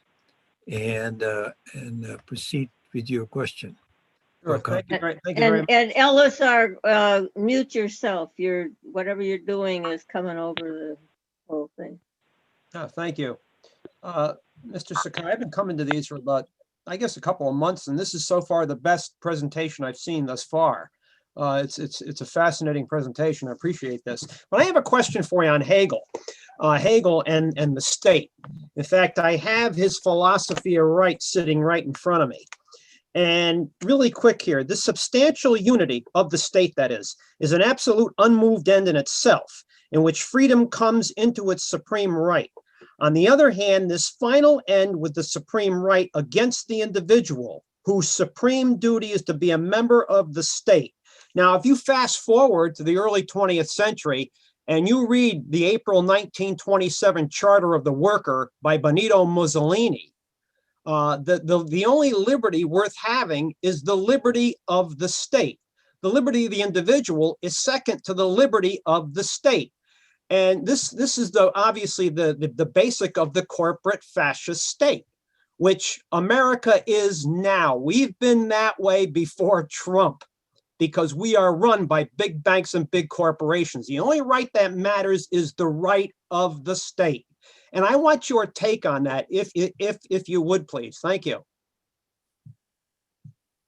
and proceed with your question. Sure, thank you very much. And Ellis, mute yourself. Whatever you're doing is coming over the whole thing. Oh, thank you. Mr. Sakhai, I've been coming to these for about, I guess, a couple of months, and this is so far the best presentation I've seen thus far. It's a fascinating presentation. I appreciate this. But I have a question for you on Hegel. Hegel and the state. In fact, I have his philosophy of right sitting right in front of me. And really quick here, this substantial unity of the state, that is an absolute unmoved end in itself, in which freedom comes into its supreme right. On the other hand, this final end with the supreme right against the individual, whose supreme duty is to be a member of the state. Now, if you fast forward to the early 20th century and you read the April 1927 Charter of the Worker by Benito Mussolini, the only liberty worth having is the liberty of the state. The liberty of the individual is second to the liberty of the state. And this is obviously the basic of the corporate fascist state, which America is now. We've been that way before Trump, because we are run by big banks and big corporations. The only right that matters is the right of the state. And I want your take on that, if you would, please. Thank you.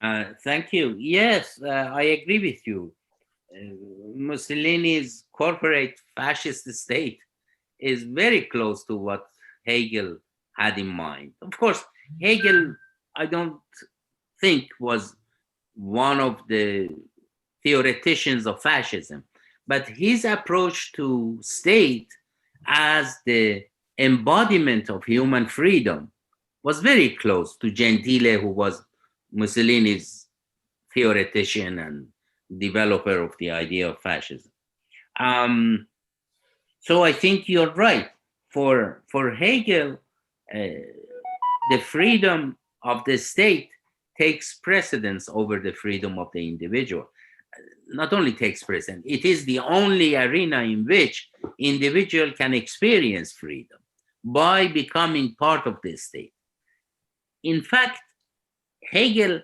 Thank you. Yes, I agree with you. Mussolini's corporate fascist state is very close to what Hegel had in mind. Of course, Hegel, I don't think, was one of the theoreticians of fascism, but his approach to state as the embodiment of human freedom was very close to Gentile, who was Mussolini's theoretician and developer of the idea of fascism. So I think you're right. For Hegel, the freedom of the state takes precedence over the freedom of the individual. Not only takes precedence, it is the only arena in which individual can experience freedom by becoming part of the state. In fact, Hegel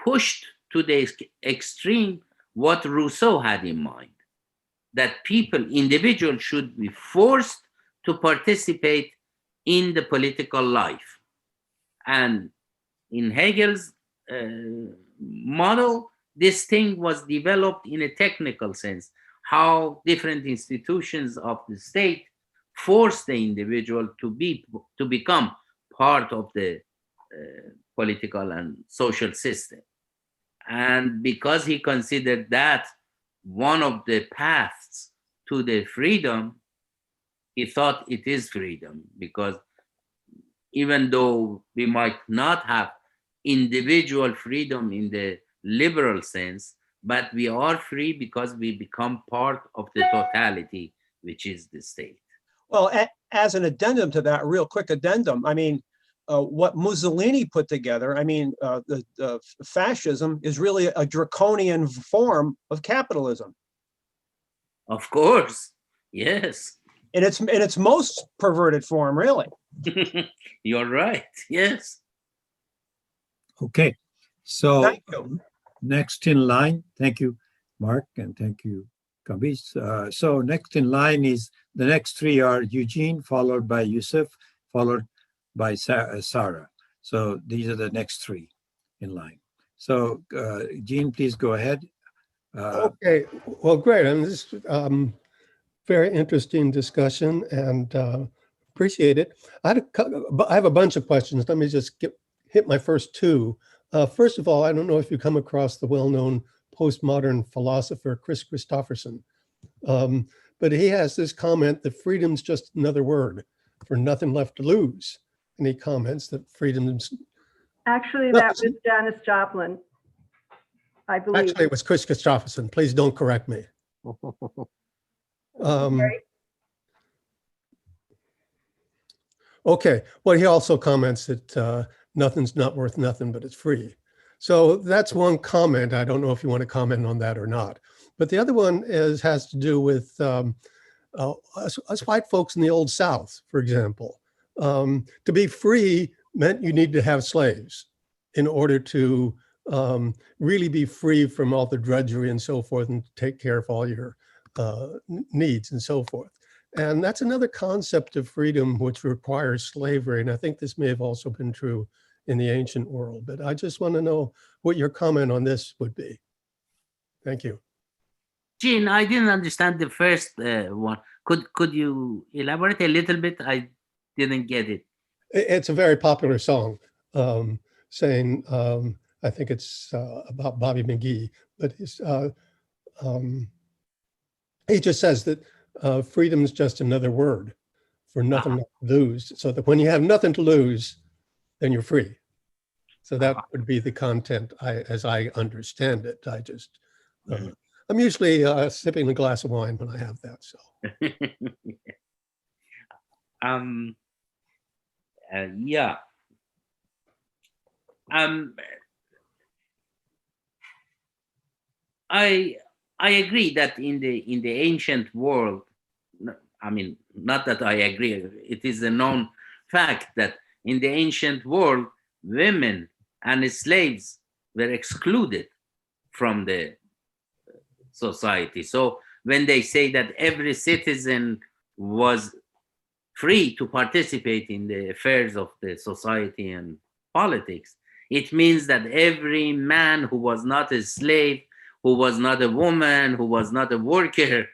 pushed to the extreme what Rousseau had in mind, that individuals should be forced to participate in the political life. And in Hegel's model, this thing was developed in a technical sense, how different institutions of the state force the individual to become part of the political and social system. And because he considered that one of the paths to the freedom, he thought it is freedom, because even though we might not have individual freedom in the liberal sense, but we are free because we become part of the totality, which is the state. Well, as an addendum to that, real quick addendum, I mean, what Mussolini put together, I mean, the fascism is really a draconian form of capitalism. Of course, yes. In its most perverted form, really. You're right, yes. Okay, so Thank you. Next in line, thank you, Mark, and thank you, Kambiz. So next in line is, the next three are Eugene, followed by Yusuf, followed by Sarah. So these are the next three in line. So Gene, please go ahead. Okay, well, great. And this very interesting discussion, and appreciate it. I have a bunch of questions. Let me just hit my first two. First of all, I don't know if you come across the well-known postmodern philosopher, Chris Christopherson. But he has this comment that freedom's just another word for nothing left to lose. And he comments that freedom's... Actually, that was Janis Joplin, I believe. Actually, it was Chris Christopherson. Please don't correct me. Okay, well, he also comments that nothing's not worth nothing, but it's free. So that's one comment. I don't know if you want to comment on that or not. But the other one has to do with us white folks in the Old South, for example. To be free meant you need to have slaves in order to really be free from all the drudgery and so forth and take care of all your needs and so forth. And that's another concept of freedom which requires slavery. And I think this may have also been true in the ancient world. But I just want to know what your comment on this would be. Thank you. Gene, I didn't understand the first one. Could you elaborate a little bit? I didn't get it. It's a very popular song saying, I think it's about Bobby McGee, but he just says that freedom is just another word for nothing to lose. So that when you have nothing to lose, then you're free. So that would be the content as I understand it. I just, I'm usually sipping a glass of wine when I have that, so. Yeah. I agree that in the ancient world, I mean, not that I agree, it is a known fact that in the ancient world, women and slaves were excluded from the society. So when they say that every citizen was free to participate in the affairs of the society and politics, it means that every man who was not a slave, who was not a woman, who was not a worker,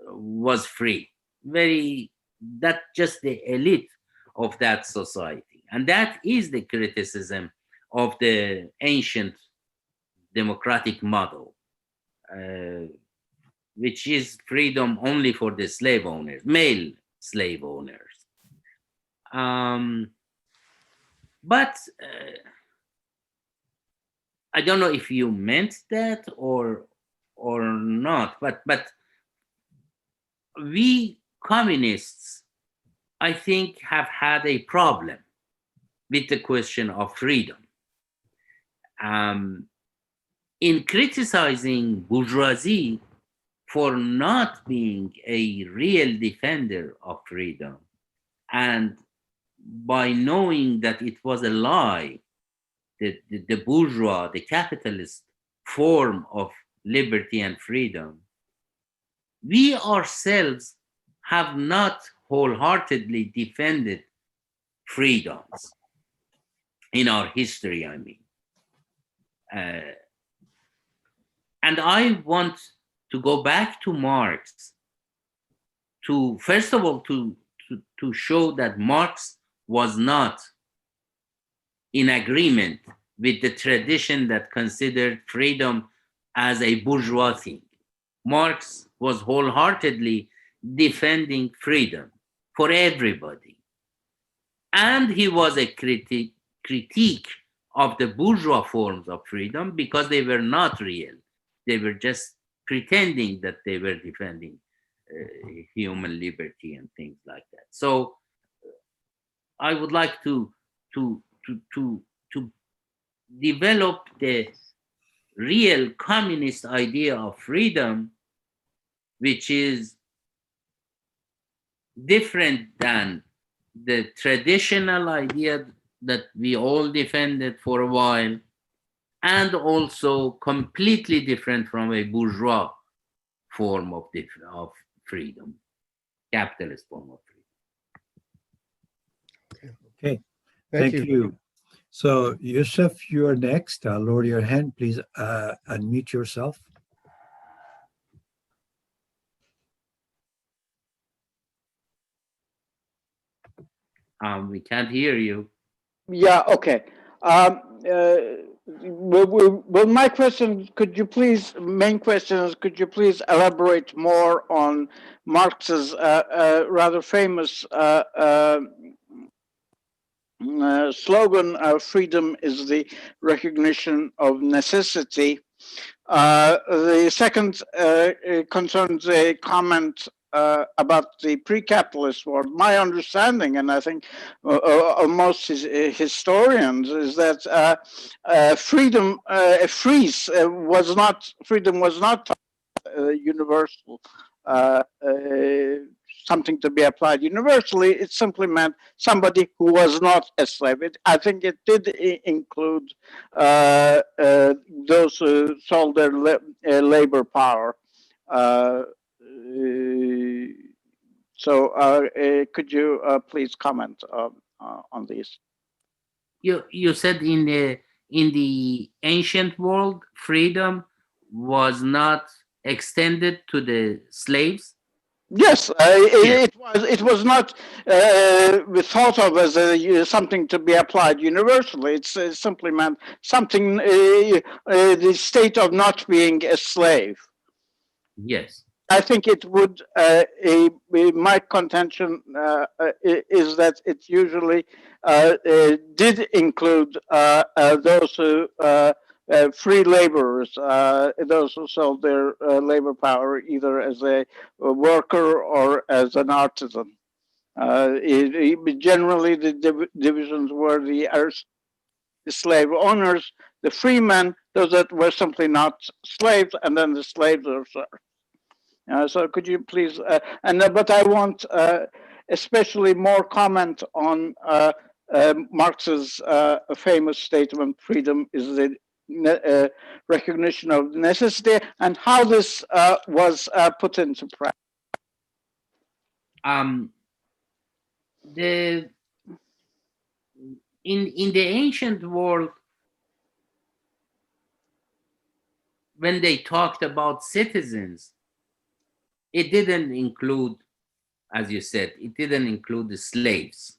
was free. That's just the elite of that society. And that is the criticism of the ancient democratic model, which is freedom only for the slave owners, male slave owners. But I don't know if you meant that or not, but we communists, I think, have had a problem with the question of freedom. In criticizing bourgeoisie for not being a real defender of freedom, and by knowing that it was a lie, the bourgeois, the capitalist form of liberty and freedom, we ourselves have not wholeheartedly defended freedoms in our history, I mean. And I want to go back to Marx to, first of all, to show that Marx was not in agreement with the tradition that considered freedom as a bourgeois thing. Marx was wholeheartedly defending freedom for everybody. And he was a critique of the bourgeois forms of freedom because they were not real. They were just pretending that they were defending human liberty and things like that. So I would like to develop the real communist idea of freedom, which is different than the traditional idea that we all defended for a while, and also completely different from a bourgeois form of freedom, capitalist form of freedom. Okay, thank you. So Yusuf, you are next. Lower your hand, please unmute yourself. We can't hear you. Yeah, okay. Well, my question, main question is, could you please elaborate more on Marx's rather famous slogan, freedom is the recognition of necessity. The second concerns a comment about the pre-capitalist world. My understanding, and I think of most historians, is that freedom was not universal, something to be applied universally. It simply meant somebody who was not a slave. I think it did include those who sold their labor power. Could you please comment on this? You said in the ancient world, freedom was not extended to the slaves. Yes, it was not thought of as something to be applied universally. It simply meant something, the state of not being a slave. Yes. I think it would, my contention is that it usually did include those who, free laborers, those who sold their labor power either as a worker or as an artisan. Generally, the divisions were the slave owners, the free men, those that were simply not slaves, and then the slaves or serfs. So could you please, but I want especially more comment on Marx's famous statement, freedom is the recognition of necessity, and how this was put into practice. In the ancient world, when they talked about citizens, it didn't include, as you said, it didn't include the slaves.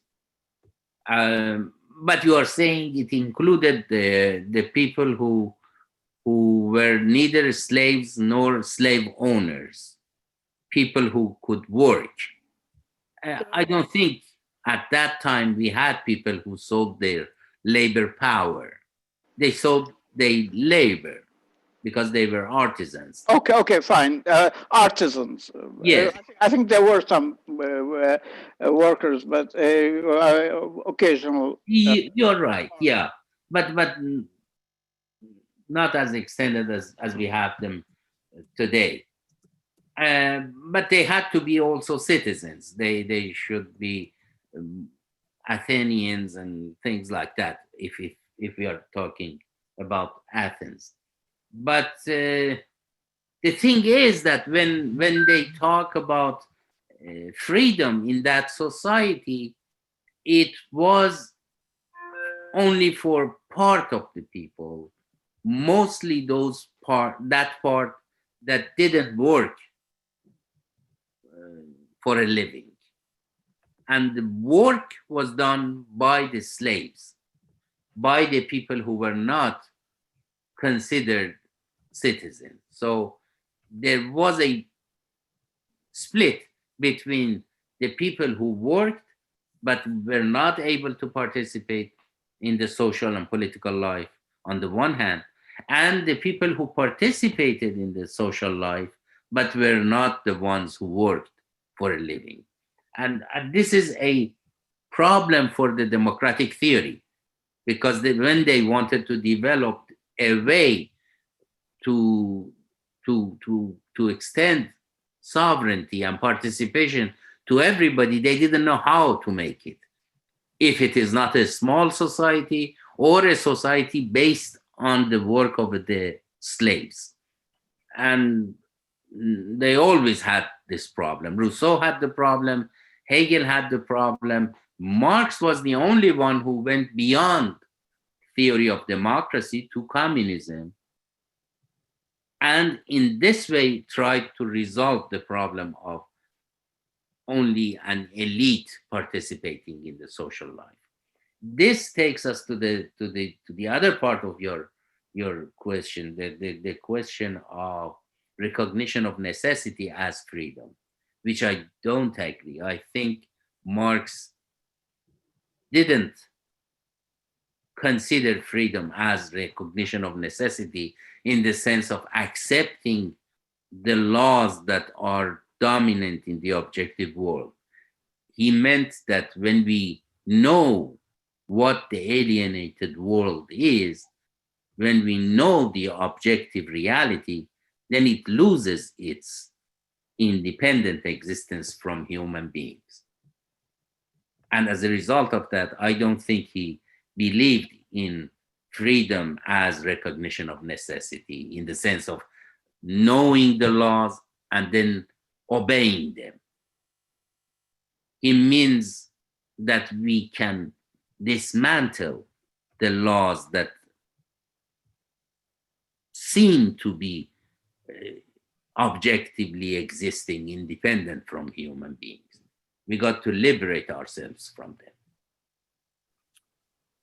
But you are saying it included the people who were neither slaves nor slave owners, people who could work. I don't think at that time we had people who sold their labor power. They sold their labor because they were artisans. Okay, fine. Artisans. Yes. I think there were some workers, but occasional. You're right, yeah. But not as extended as we have them today. But they had to be also citizens. They should be Athenians and things like that, if we are talking about Athens. But the thing is that when they talk about freedom in that society, it was only for part of the people, mostly that part that didn't work for a living. And the work was done by the slaves, by the people who were not considered citizens. So there was a split between the people who worked but were not able to participate in the social and political life on the one hand, and the people who participated in the social life but were not the ones who worked for a living. And this is a problem for the democratic theory, because when they wanted to develop a way to extend sovereignty and participation to everybody, they didn't know how to make it. If it is not a small society or a society based on the work of the slaves. And they always had this problem. Rousseau had the problem, Hegel had the problem. Marx was the only one who went beyond theory of democracy to communism, and in this way tried to resolve the problem of only an elite participating in the social life. This takes us to the other part of your your question, the question of recognition of necessity as freedom, which I don't agree. I think Marx didn't consider freedom as recognition of necessity in the sense of accepting the laws that are dominant in the objective world. He meant that when we know what the alienated world is, when we know the objective reality, then it loses its independent existence from human beings. And as a result of that, I don't think he believed in freedom as recognition of necessity in the sense of knowing the laws and then obeying them. It means that we can dismantle the laws that seem to be objectively existing independent from human beings. We got to liberate ourselves from them.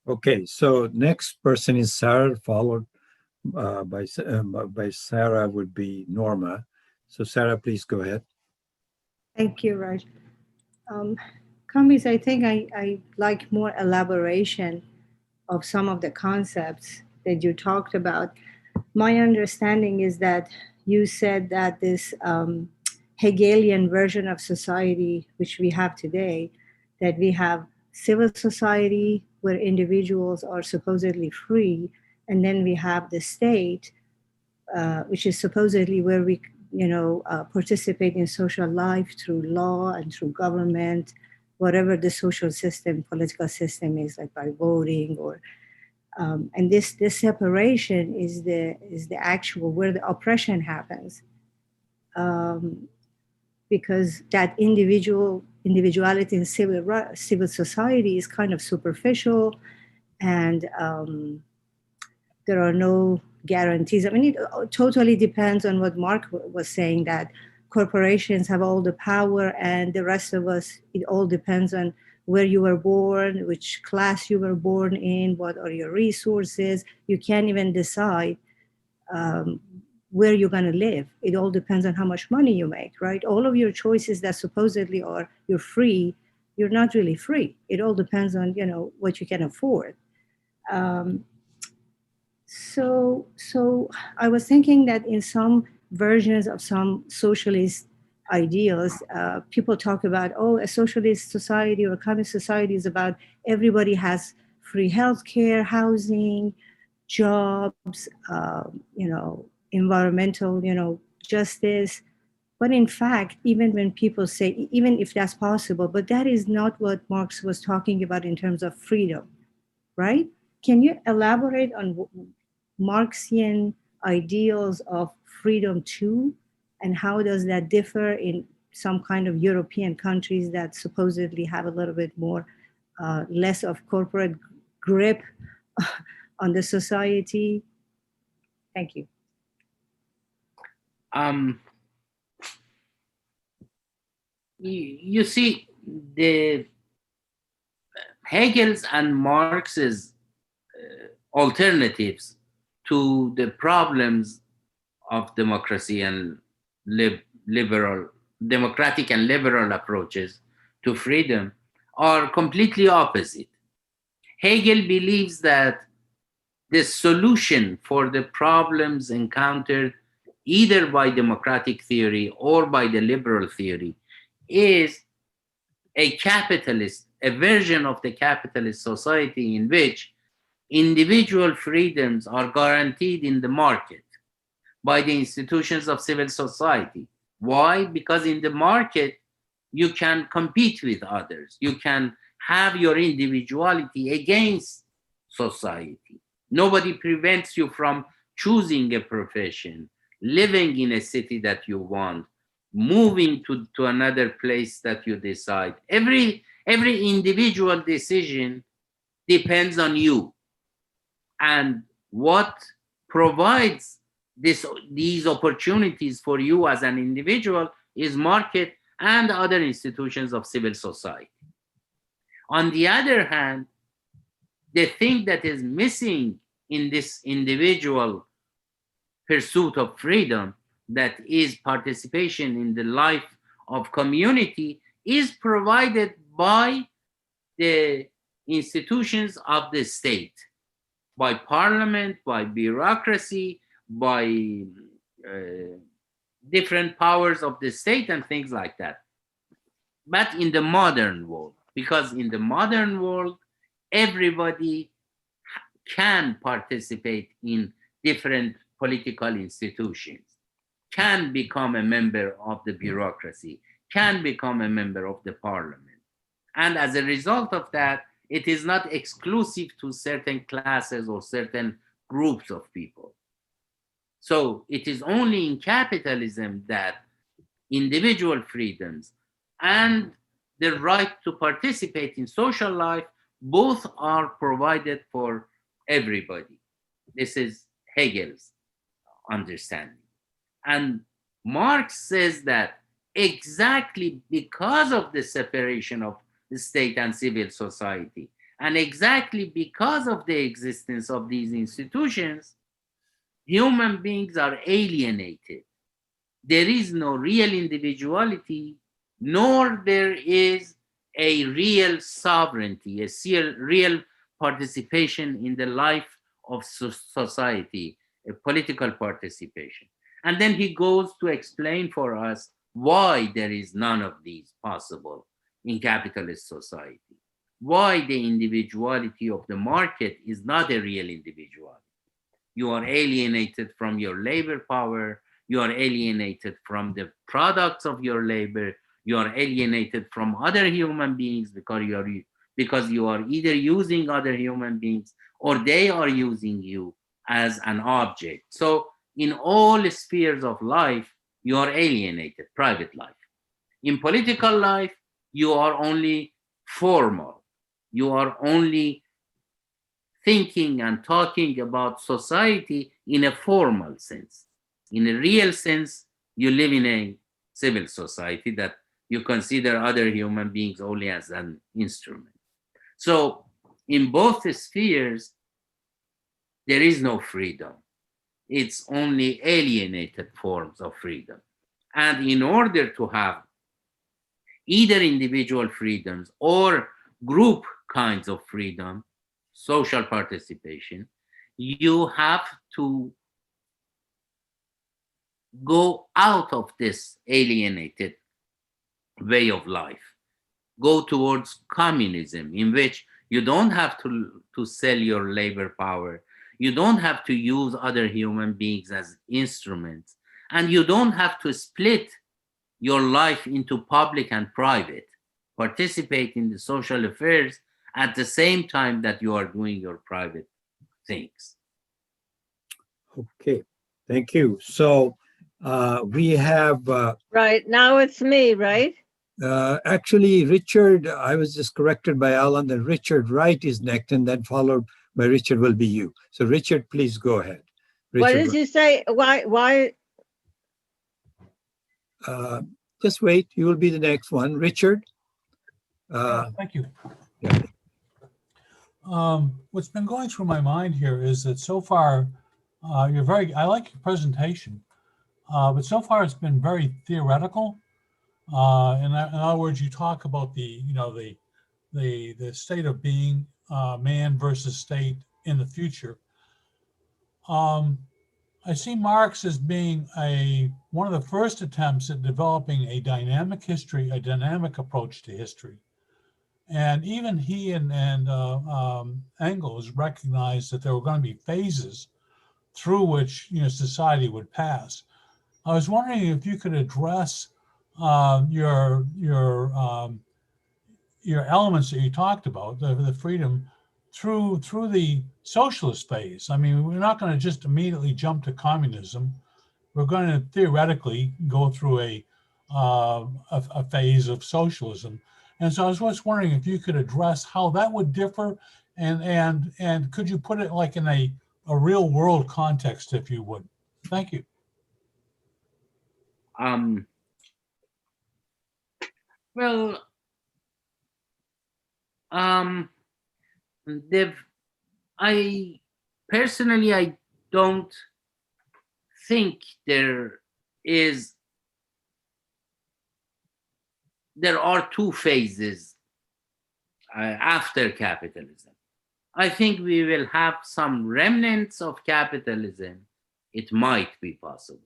Okay, so next person is Sarah, followed by Sarah would be Norma. So Sarah, please go ahead. Thank you, Raj. Kambiz, I think I like more elaboration of some of the concepts that you talked about. My understanding is that you said that this Hegelian version of society, which we have today, that we have civil society where individuals are supposedly free, and then we have the state, which is supposedly where we participate in social life through law and through government, whatever the social system, political system is, like by voting or and this separation is the actual where the oppression happens, because that individuality in civil society is kind of superficial, and there are no guarantees. I mean, it totally depends on what Mark was saying, that corporations have all the power, and the rest of us, it all depends on where you were born, which class you were born in, what are your resources. You can't even decide where you're going to live. It all depends on how much money you make, right? All of your choices that supposedly are you're free, you're not really free. It all depends on what you can afford. So I was thinking that in some versions of some socialist ideals, people talk about, a socialist society or a communist society is about everybody has free healthcare, housing, jobs, environmental, justice. But in fact, even when people say, even if that's possible, but that is not what Marx was talking about in terms of freedom, right? Can you elaborate on Marxian ideals of freedom too? And how does that differ in some kind of European countries that supposedly have a little bit more, less of corporate grip on the society? Thank you. You see, the Hegel's and Marx's alternatives to the problems of democracy and democratic and liberal approaches to freedom are completely opposite. Hegel believes that the solution for the problems encountered either by democratic theory or by the liberal theory is a version of the capitalist society in which individual freedoms are guaranteed in the market by the institutions of civil society. Why? Because in the market, you can compete with others. You can have your individuality against society. Nobody prevents you from choosing a profession, living in a city that you want, moving to another place that you decide. Every individual decision depends on you. And what provides these opportunities for you as an individual is market and other institutions of civil society. On the other hand, the thing that is missing in this individual pursuit of freedom, that is participation in the life of community, is provided by the institutions of the state, by parliament, by bureaucracy, by different powers of the state and things like that. But in the modern world, because in the modern world, everybody can participate in different political institutions, can become a member of the bureaucracy, can become a member of the parliament. And as a result of that, it is not exclusive to certain classes or certain groups of people. So it is only in capitalism that individual freedoms and the right to participate in social life both are provided for everybody. This is Hegel's understanding. And Marx says that exactly because of the separation of the state and civil society, and exactly because of the existence of these institutions, human beings are alienated. There is no real individuality, nor there is a real sovereignty, a real participation in the life of society, a political participation. And then he goes to explain for us why there is none of these possible in capitalist society, why the individuality of the market is not a real individuality. You are alienated from your labor power, you are alienated from the products of your labor, you are alienated from other human beings because you are either using other human beings or they are using you as an object. So in all spheres of life, you are alienated, private life. In political life, you are only formal. You are only thinking and talking about society in a formal sense. In a real sense, you live in a civil society that you consider other human beings only as an instrument. So in both spheres, there is no freedom. It's only alienated forms of freedom. And in order to have either individual freedoms or group kinds of freedom, social participation, you have to go out of this alienated way of life, go towards communism, in which you don't have to sell your labor power, you don't have to use other human beings as instruments, and you don't have to split your life into public and private, participate in the social affairs at the same time that you are doing your private things. Okay, thank you. So we have... right, now it's me, right? Actually, Richard, I was just corrected by Alan that Richard Wright is next, and then followed by Richard will be you. So Richard, please go ahead. Richard, what did you say? Why? Just wait, you will be the next one. Richard? Thank you. Yeah. What's been going through my mind here is that so far, I like your presentation, but so far it's been very theoretical. In other words, you talk about the state of being, man versus state in the future. I see Marx as being one of the first attempts at developing a dynamic history, a dynamic approach to history. And even he and Engels recognized that there were going to be phases through which society would pass. I was wondering if you could address your elements that you talked about, the freedom through the socialist phase. I mean, we're not going to just immediately jump to communism. We're going to theoretically go through a phase of socialism. And so I was just wondering if you could address how that would differ, and could you put it like in a real world context, if you would. Thank you. Well, personally, I don't think there are two phases after capitalism. I think we will have some remnants of capitalism. It might be possible.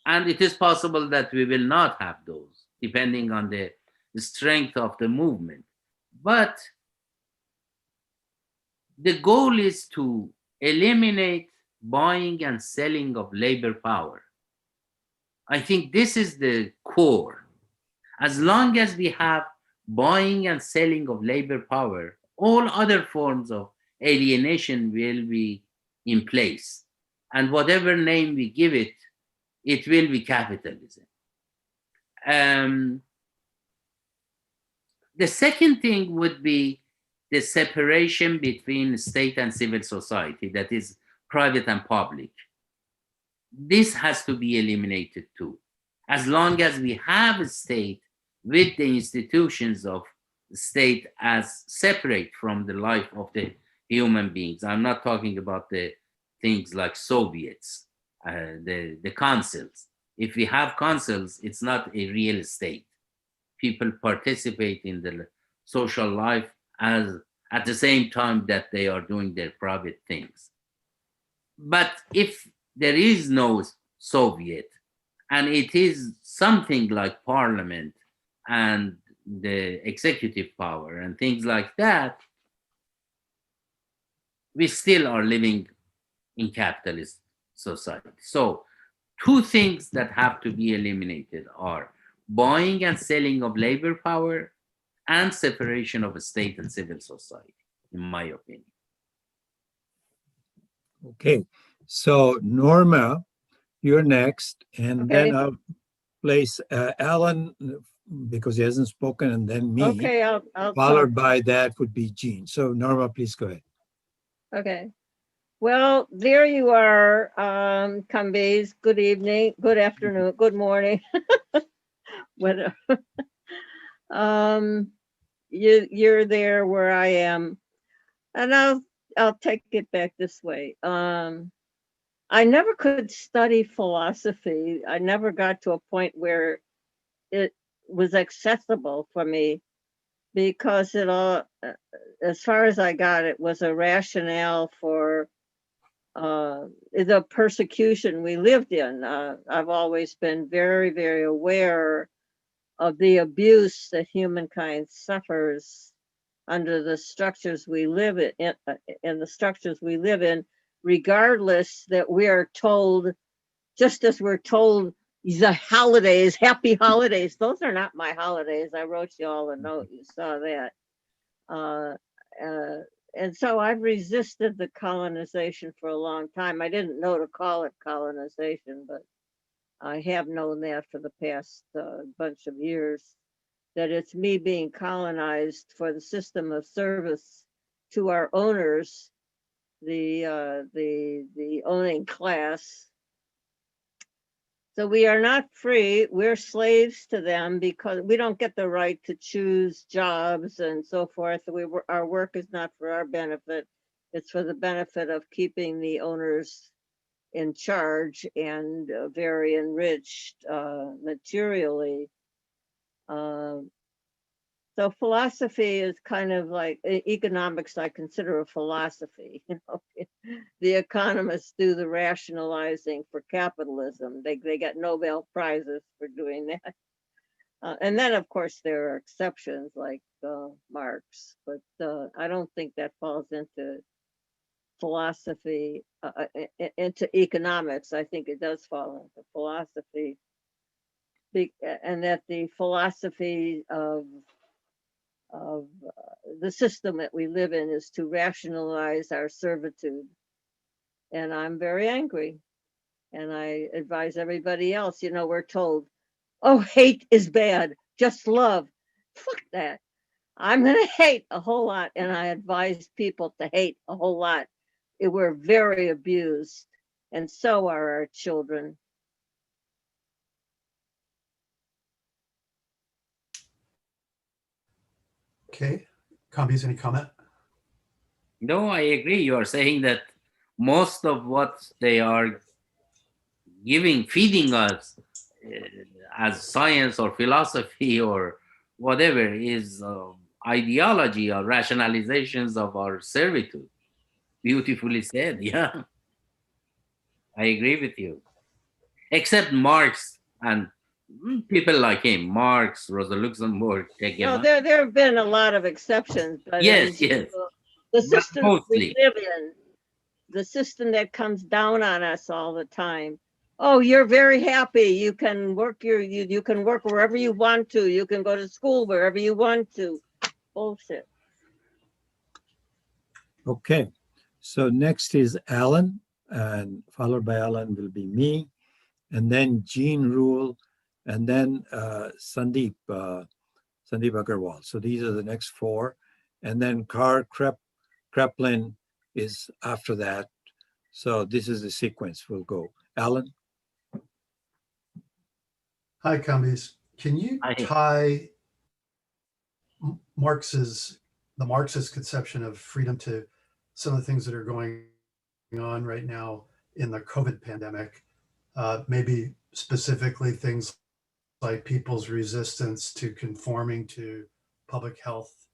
And it is possible that we will not have those, depending on the strength of the movement. But the goal is to eliminate buying and selling of labor power. I think this is the core. As long as we have buying and selling of labor power, all other forms of alienation will be in place. And whatever name we give it, it will be capitalism. The second thing would be the separation between state and civil society, that is private and public. This has to be eliminated too. As long as we have a state with the institutions of the state as separate from the life of the human beings. I'm not talking about the things like Soviets, the councils. If we have councils, it's not a real state. People participate in the social life as at the same time that they are doing their private things. But if there is no Soviet, and it is something like parliament and the executive power and things like that, we still are living in capitalist society. So two things that have to be eliminated are buying and selling of labor power and separation of state and civil society, in my opinion. Okay, so Norma, you're next, and then I'll place Alan, because he hasn't spoken, and then me. Okay, I'll followed talk. by that would be Jean. So Norma, please go ahead. Okay. Well, there you are, Kambiz. Good evening, good afternoon, good morning. Whatever. You're there where I am, and I'll take it back this way. I never could study philosophy. I never got to a point where it was accessible for me, because it all, as far as I got, it was a rationale for the persecution we lived in. I've always been very, very aware of the abuse that humankind suffers under the structures we live in the structures we live in, regardless that we are told, just as we're told the holidays, happy holidays. Those are not my holidays. I wrote you all a note. You saw that. And so I've resisted the colonization for a long time. I didn't know to call it colonization, but I have known that for the past bunch of years, that it's me being colonized for the system of service to our owners, the owning class. So we are not free. We're slaves to them because we don't get the right to choose jobs and so forth. Our work is not for our benefit. It's for the benefit of keeping the owners in charge and very enriched materially. So philosophy is kind of like economics. I consider a philosophy. You know, the economists do the rationalizing for capitalism. They get Nobel Prizes for doing that. And then, of course, there are exceptions like Marx, but I don't think that falls into philosophy, into economics. I think it does fall into philosophy, and that the philosophy of the system that we live in is to rationalize our servitude. And I'm very angry. And I advise everybody else, you know, we're told, oh, hate is bad, just love. Fuck that. I'm going to hate a whole lot. And I advise people to hate a whole lot. We're very abused. And so are our children. Okay. Kambiz, any comment? No, I agree. You are saying that most of what they are feeding us as science or philosophy or whatever is ideology or rationalizations of our servitude. Beautifully said. Yeah, I agree with you. Except Marx and people like him, Marx, Rosa Luxemburg, Che No, Guevara. there have been a lot of exceptions, but in Yes, yes, general, the but system we mostly. live in, the system that comes down on us all the time. Oh, you're very happy. You can work you can work wherever you want to. You can go to school wherever you want to. Bullshit. Okay, so next is Alan, and followed by Alan will be me, and then Jean Rule, and then Sandeep Agarwal. So these are the next four, and then Kreplin is after that. So this is the sequence we'll go. Alan? Hi, Kambiz. Can you tie the Marxist conception of freedom to some of the things that are going on right now in the COVID pandemic? Maybe specifically things like people's resistance to conforming to public health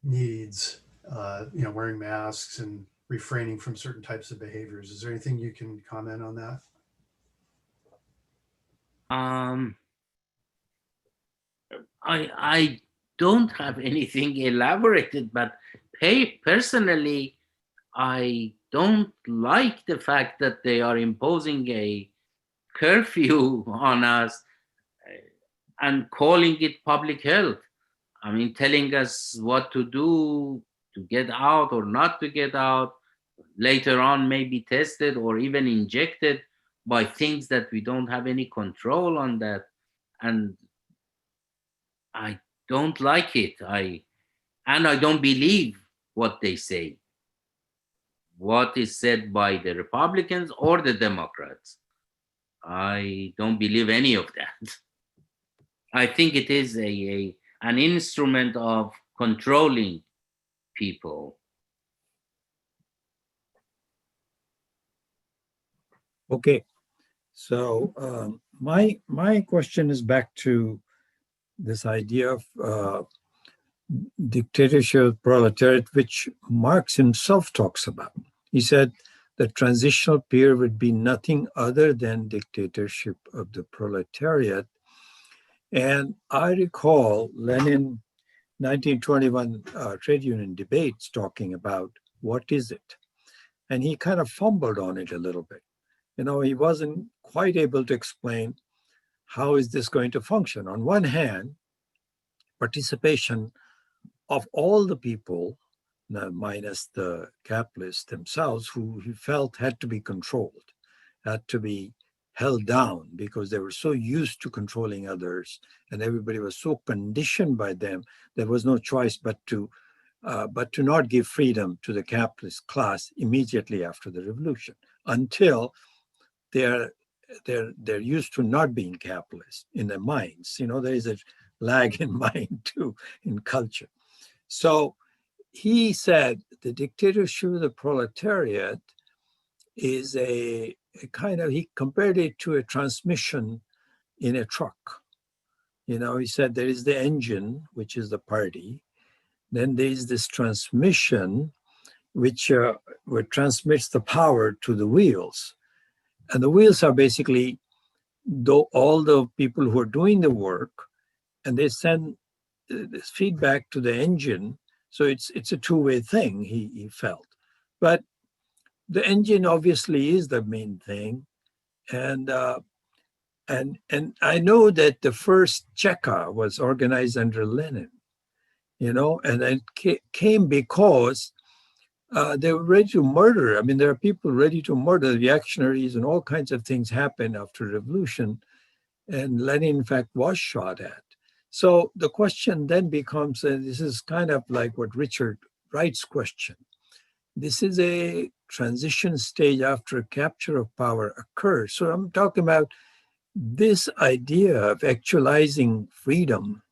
needs, wearing masks and refraining from certain types of behaviors. Is there anything you can comment on that? I don't have anything elaborated, but personally, I don't like the fact that they are imposing a curfew on us and calling it public health. I mean, telling us what to do to get out or not to get out, later on may be tested or even injected by things that we don't have any control on that. And I don't like it. I don't believe what they say, what is said by the Republicans or the Democrats. I don't believe any of that. I think it is an instrument of controlling people. Okay, so my question is back to this idea of dictatorship, proletariat, which Marx himself talks about. He said the transitional period would be nothing other than dictatorship of the proletariat. And I recall Lenin 1921 trade union debates talking about what is it? And he kind of fumbled on it a little bit. He wasn't quite able to explain how is this going to function. On one hand, participation of all the people, minus the capitalists themselves, who he felt had to be controlled, had to be held down because they were so used to controlling others and everybody was so conditioned by them, there was no choice but to not give freedom to the capitalist class immediately after the revolution, until they're used to not being capitalist in their minds. There is a lag in mind too, in culture. So he said the dictatorship of the proletariat is a kind of, he compared it to a transmission in a truck. He said there is the engine, which is the party. Then there is this transmission, which transmits the power to the wheels. And the wheels are basically all the people who are doing the work, and they send this feedback to the engine. So it's a two-way thing, he felt. But the engine obviously is the main thing. And I know that the first Cheka was organized under Lenin, and it came because they were ready to murder. I mean, there are people ready to murder, reactionaries, and all kinds of things happen after revolution. And Lenin, in fact, was shot at. So the question then becomes, this is kind of like what Richard Wright's question. This is a transition stage after capture of power occurs. So I'm talking about this idea of actualizing freedom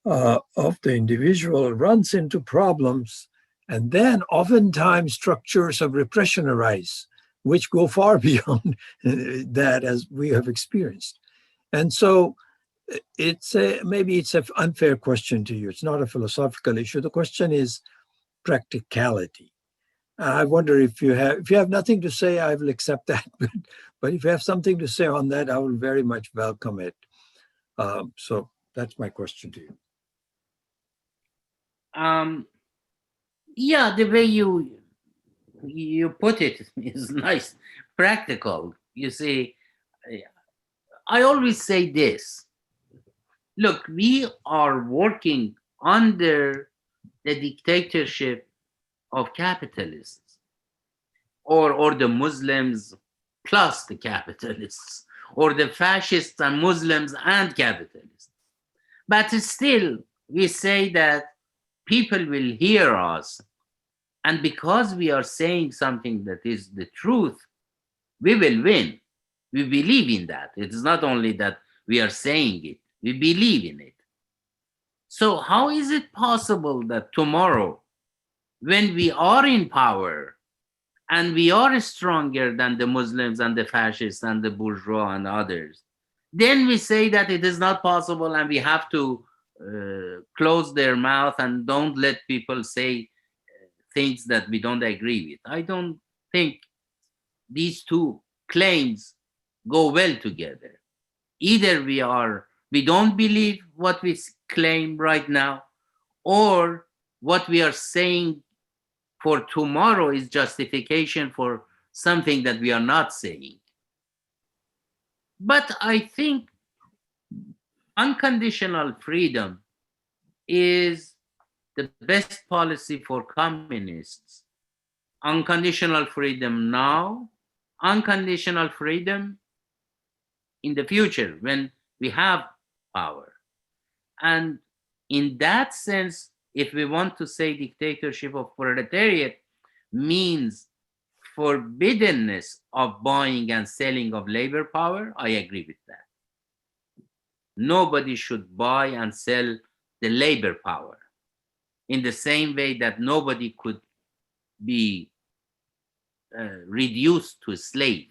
of the individual runs into problems, and then oftentimes structures of repression arise, which go far beyond that, as we have experienced. And so maybe it's an unfair question to you. It's not a philosophical issue. The question is practicality. I wonder if you have nothing to say, I will accept that. But if you have something to say on that, I will very much welcome it. So that's my question to you. Yeah, the way you put it is nice, practical. You see, I always say this. Look, we are working under the dictatorship of capitalists, or the Muslims plus the capitalists, or the fascists and Muslims and capitalists. But still, we say that people will hear us. And because we are saying something that is the truth, we will win. We believe in that. It is not only that we are saying it, we believe in it. So how is it possible that tomorrow, when we are in power and we are stronger than the Muslims and the fascists and the bourgeois and others, then we say that it is not possible and we have to close their mouth and don't let people say things that we don't agree with? I don't think these two claims go well together. Either we don't believe what we claim right now, or what we are saying for tomorrow is justification for something that we are not saying. But I think unconditional freedom is the best policy for communists. Unconditional freedom now, unconditional freedom in the future when we have power. And in that sense, if we want to say dictatorship of proletariat means forbiddenness of buying and selling of labor power, I agree with that. Nobody should buy and sell the labor power, in the same way that nobody could be reduced to a slave.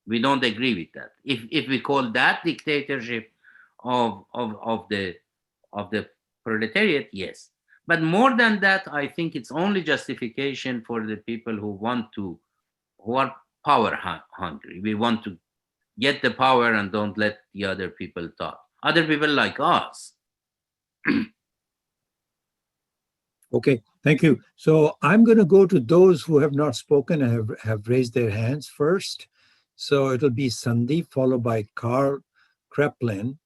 We don't agree with that. If we call that dictatorship of the proletariat, yes. But more than that, I think it's only justification for the people who are power hungry. We want to get the power and don't let the other people talk. Other people like us. Okay, thank you. So I'm going to go to those who have not spoken and have raised their hands first. So it'll be Sandeep, followed by Carl Kreplin,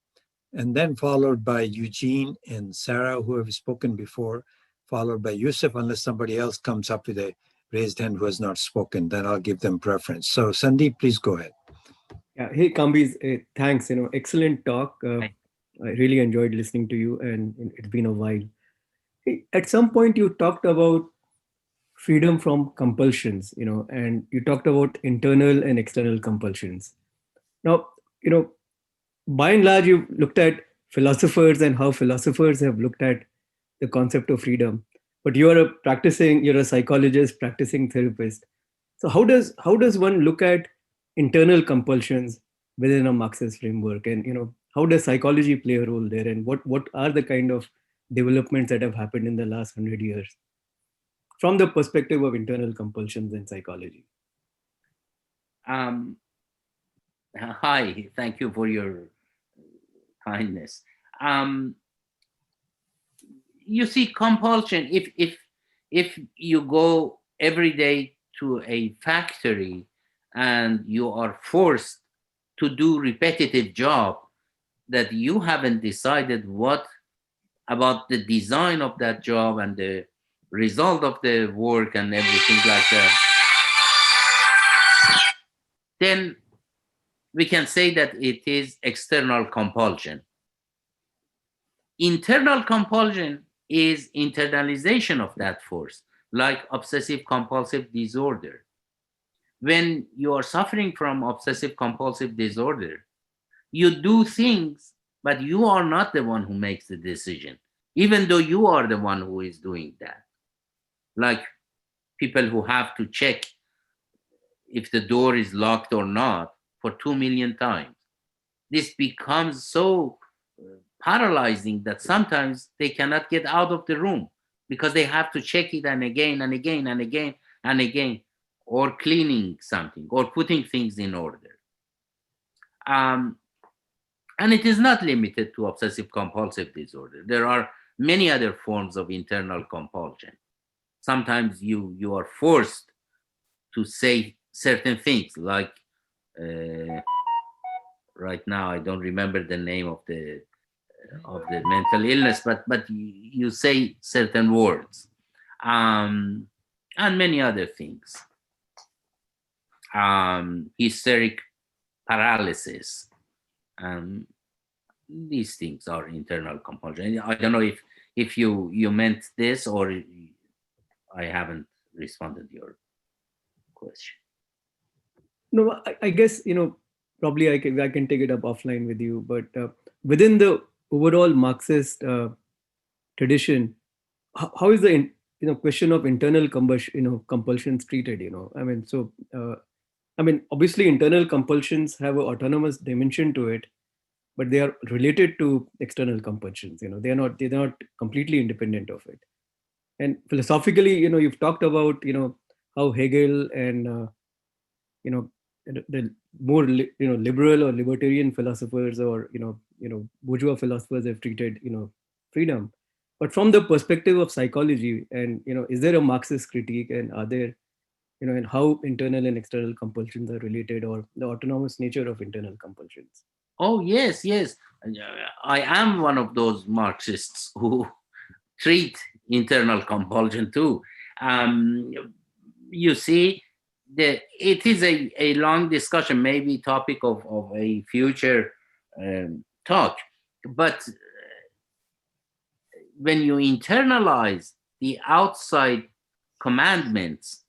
and then followed by Eugene and Sarah, who have spoken before, followed by Yusuf, unless somebody else comes up with a raised hand who has not spoken, then I'll give them preference. So Sandeep, please go ahead. Yeah. Hey, Kambiz, thanks. Excellent talk. I really enjoyed listening to you, and it's been a while. At some point, you talked about freedom from compulsions, and you talked about internal and external compulsions. Now, by and large, you've looked at philosophers and how philosophers have looked at the concept of freedom. But you're a psychologist, practicing therapist. So how does one look at internal compulsions within a Marxist framework? And how does psychology play a role there? And what are the kind of developments that have happened in the last 100 years from the perspective of internal compulsions in psychology? Hi, thank you for your kindness. You see, compulsion, if you go every day to a factory and you are forced to do repetitive job that you haven't decided what about the design of that job and the result of the work and everything like that, then we can say that it is external compulsion. Internal compulsion is internalization of that force, like obsessive compulsive disorder. When you are suffering from obsessive compulsive disorder, you do things but you are not the one who makes the decision, even though you are the one who is doing that. Like people who have to check if the door is locked or not for 2 million times. This becomes so paralyzing that sometimes they cannot get out of the room because they have to check it and again and again and again and again, or cleaning something or putting things in order. And it is not limited to obsessive compulsive disorder. There are many other forms of internal compulsion. Sometimes you are forced to say certain things, like right now I don't remember the name of the mental illness, but you say certain words, and many other things. Hysteric paralysis. These things are internal compulsion. I don't know if you meant this, or I haven't responded to your question. No, I guess, probably I can take it up offline with you, but within the overall Marxist tradition, how is the question of internal compulsions treated? Obviously internal compulsions have an autonomous dimension to it, but they are related to external compulsions. They're not completely independent of it. And philosophically, you've talked about how Hegel and the more liberal or libertarian philosophers, or bourgeois philosophers have treated freedom. But from the perspective of psychology, and is there a Marxist critique, and are there and how internal and external compulsions are related, or the autonomous nature of internal compulsions? Oh, yes. I am one of those Marxists who treat internal compulsion too. You see, it is a long discussion, maybe topic of a future talk. But when you internalize the outside commandments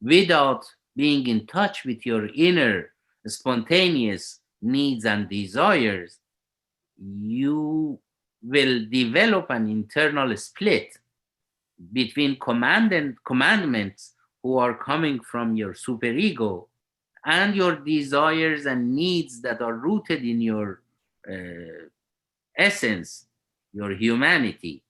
without being in touch with your inner spontaneous needs and desires, you will develop an internal split between commandments who are coming from your superego and your desires and needs that are rooted in your essence, your humanity,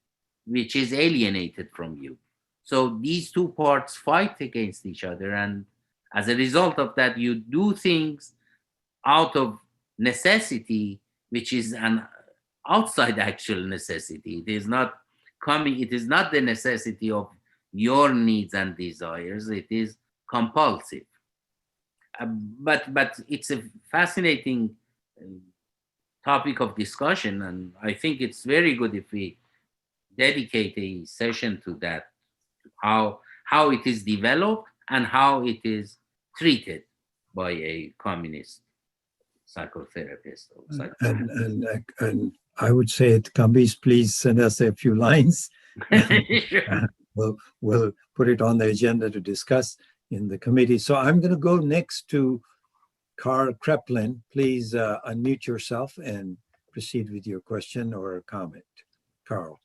which is alienated from you. So these two parts fight against each other, and as a result of that, you do things out of necessity, which is an outside actual necessity. It is not the necessity of your needs and desires. It is compulsive. But it's a fascinating topic of discussion, and I think it's very good if we dedicate a session to that, how it is developed and how it is treated by a communist psychotherapist. And I would say, Kambiz, please send us a few lines. We'll put it on the agenda to discuss in the committee. So I'm going to go next to Carl Kreplin. Please unmute yourself and proceed with your question or comment. Carl.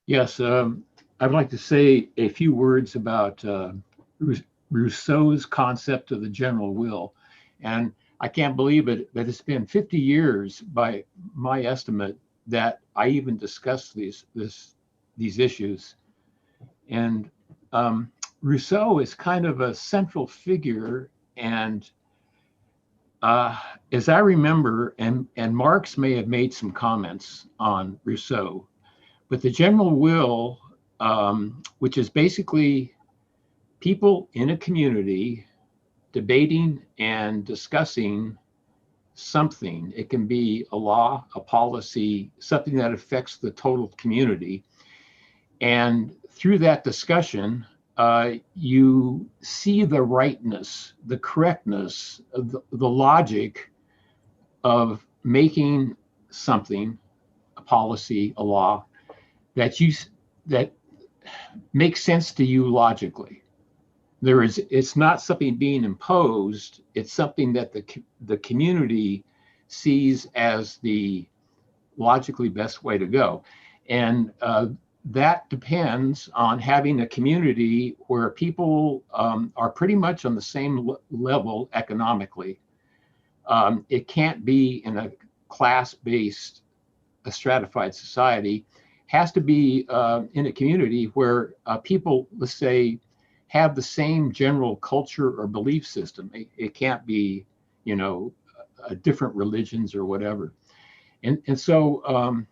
Yes, I'd like to say a few words about Rousseau's concept of the general will. And I can't believe it, but it's been 50 years by my estimate that I even discussed these issues. And Rousseau is kind of a central figure, and as I remember, and Marx may have made some comments on Rousseau, but the general will, which is basically people in a community debating and discussing something. It can be a law, a policy, something that affects the total community. And through that discussion, you see the rightness, the correctness, of the logic of making something, a policy, a law, that makes sense to you logically. It's not something being imposed. It's something that the community sees as the logically best way to go. And that depends on having a community where people are pretty much on the same level economically. It can't be in a class-based, a stratified society. Has to be in a community where people, let's say, have the same general culture or belief system. It can't be, you know, different religions or whatever. And so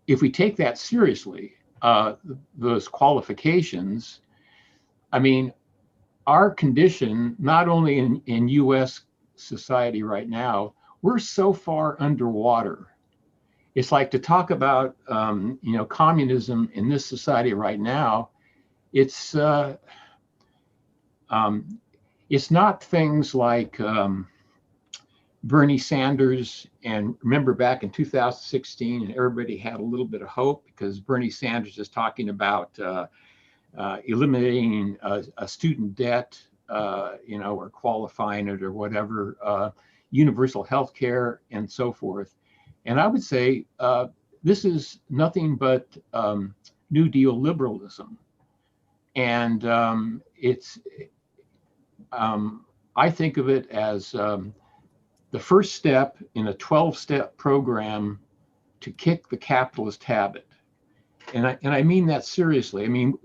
if we take that seriously, those qualifications, I mean, our condition, not only in US society right now, we're so far underwater. It's like to talk about, you know, communism in this society right now. It's not things like Bernie Sanders, and remember back in 2016, and everybody had a little bit of hope because Bernie Sanders is talking about eliminating a student debt, you know, or qualifying it or whatever, universal health care and so forth. And I would say this is nothing but New Deal liberalism. And I think of it as the first step in a 12-step program to kick the capitalist habit. And I mean that seriously. I mean,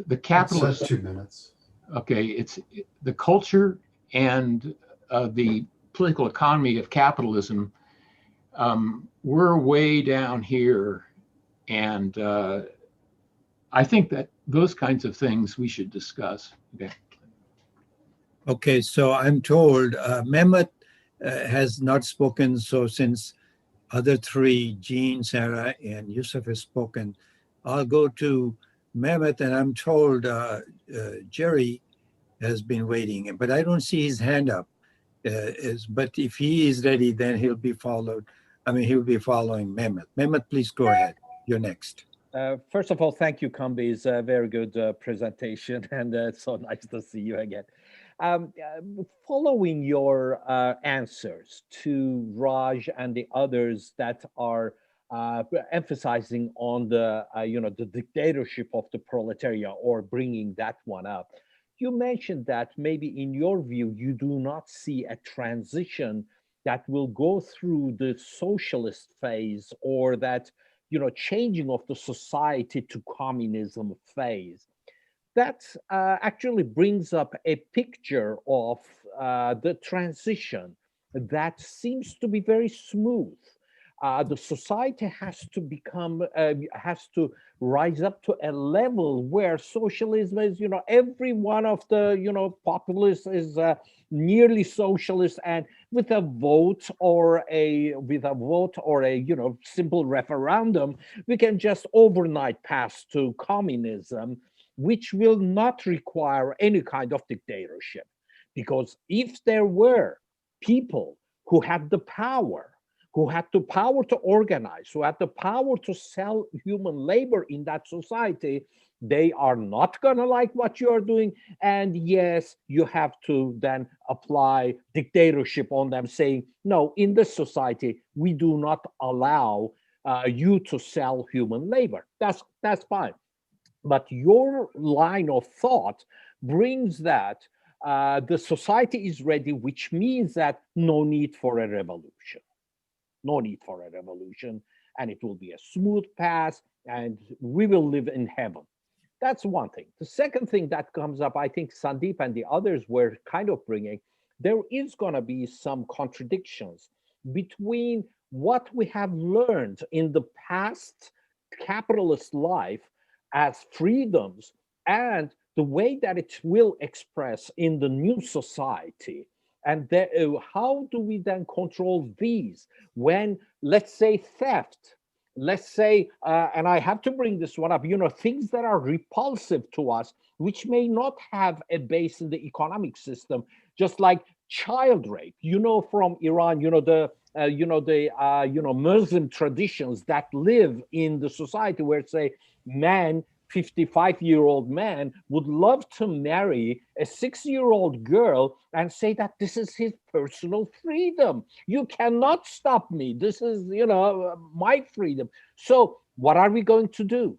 the capitalist— 2 minutes. Okay, it's the culture and the political economy of capitalism. We're way down here, and I think that those kinds of things we should discuss. Okay. Okay, so I'm told Mehmet has not spoken. So since other three, Jean, Sarah, and Yusuf has spoken, I'll go to Mehmet, and I'm told Jerry has been waiting, but I don't see his hand up. But if he is ready, then he'll be followed. I mean, he'll be following Mehmet. Mehmet, please go ahead. You're next. First of all, thank you, Kambiz. Very good presentation, and it's so nice to see you again. Following your answers to Raj and the others that are emphasizing on the the dictatorship of the proletariat, or bringing that one up, you mentioned that maybe in your view you do not see a transition that will go through the socialist phase, or that changing of the society to communism phase. That actually brings up a picture of the transition that seems to be very smooth. The society has to rise up to a level where socialism is, every one of the, populists is nearly socialist, and with a vote or a simple referendum, we can just overnight pass to communism, which will not require any kind of dictatorship. Because if there were people who had the power to organize, who had the power to sell human labor in that society, they are not gonna like what you are doing. And yes, you have to then apply dictatorship on them, saying, no, in this society, we do not allow you to sell human labor. That's fine. But your line of thought brings that the society is ready, which means that no need for a revolution. No need for a revolution, and it will be a smooth path, and we will live in heaven. That's one thing. The second thing that comes up, I think Sandeep and the others were kind of bringing, there is going to be some contradictions between what we have learned in the past capitalist life as freedoms and the way that it will express in the new society. And how do we then control these when, let's say, theft, let's say, and I have to bring this one up, things that are repulsive to us, which may not have a base in the economic system, just like child rape, from Iran, the Muslim traditions that live in the society where, say, men 55-year-old man would love to marry a 6-year-old girl and say that this is his personal freedom. You cannot stop me. This is, my freedom. So what are we going to do?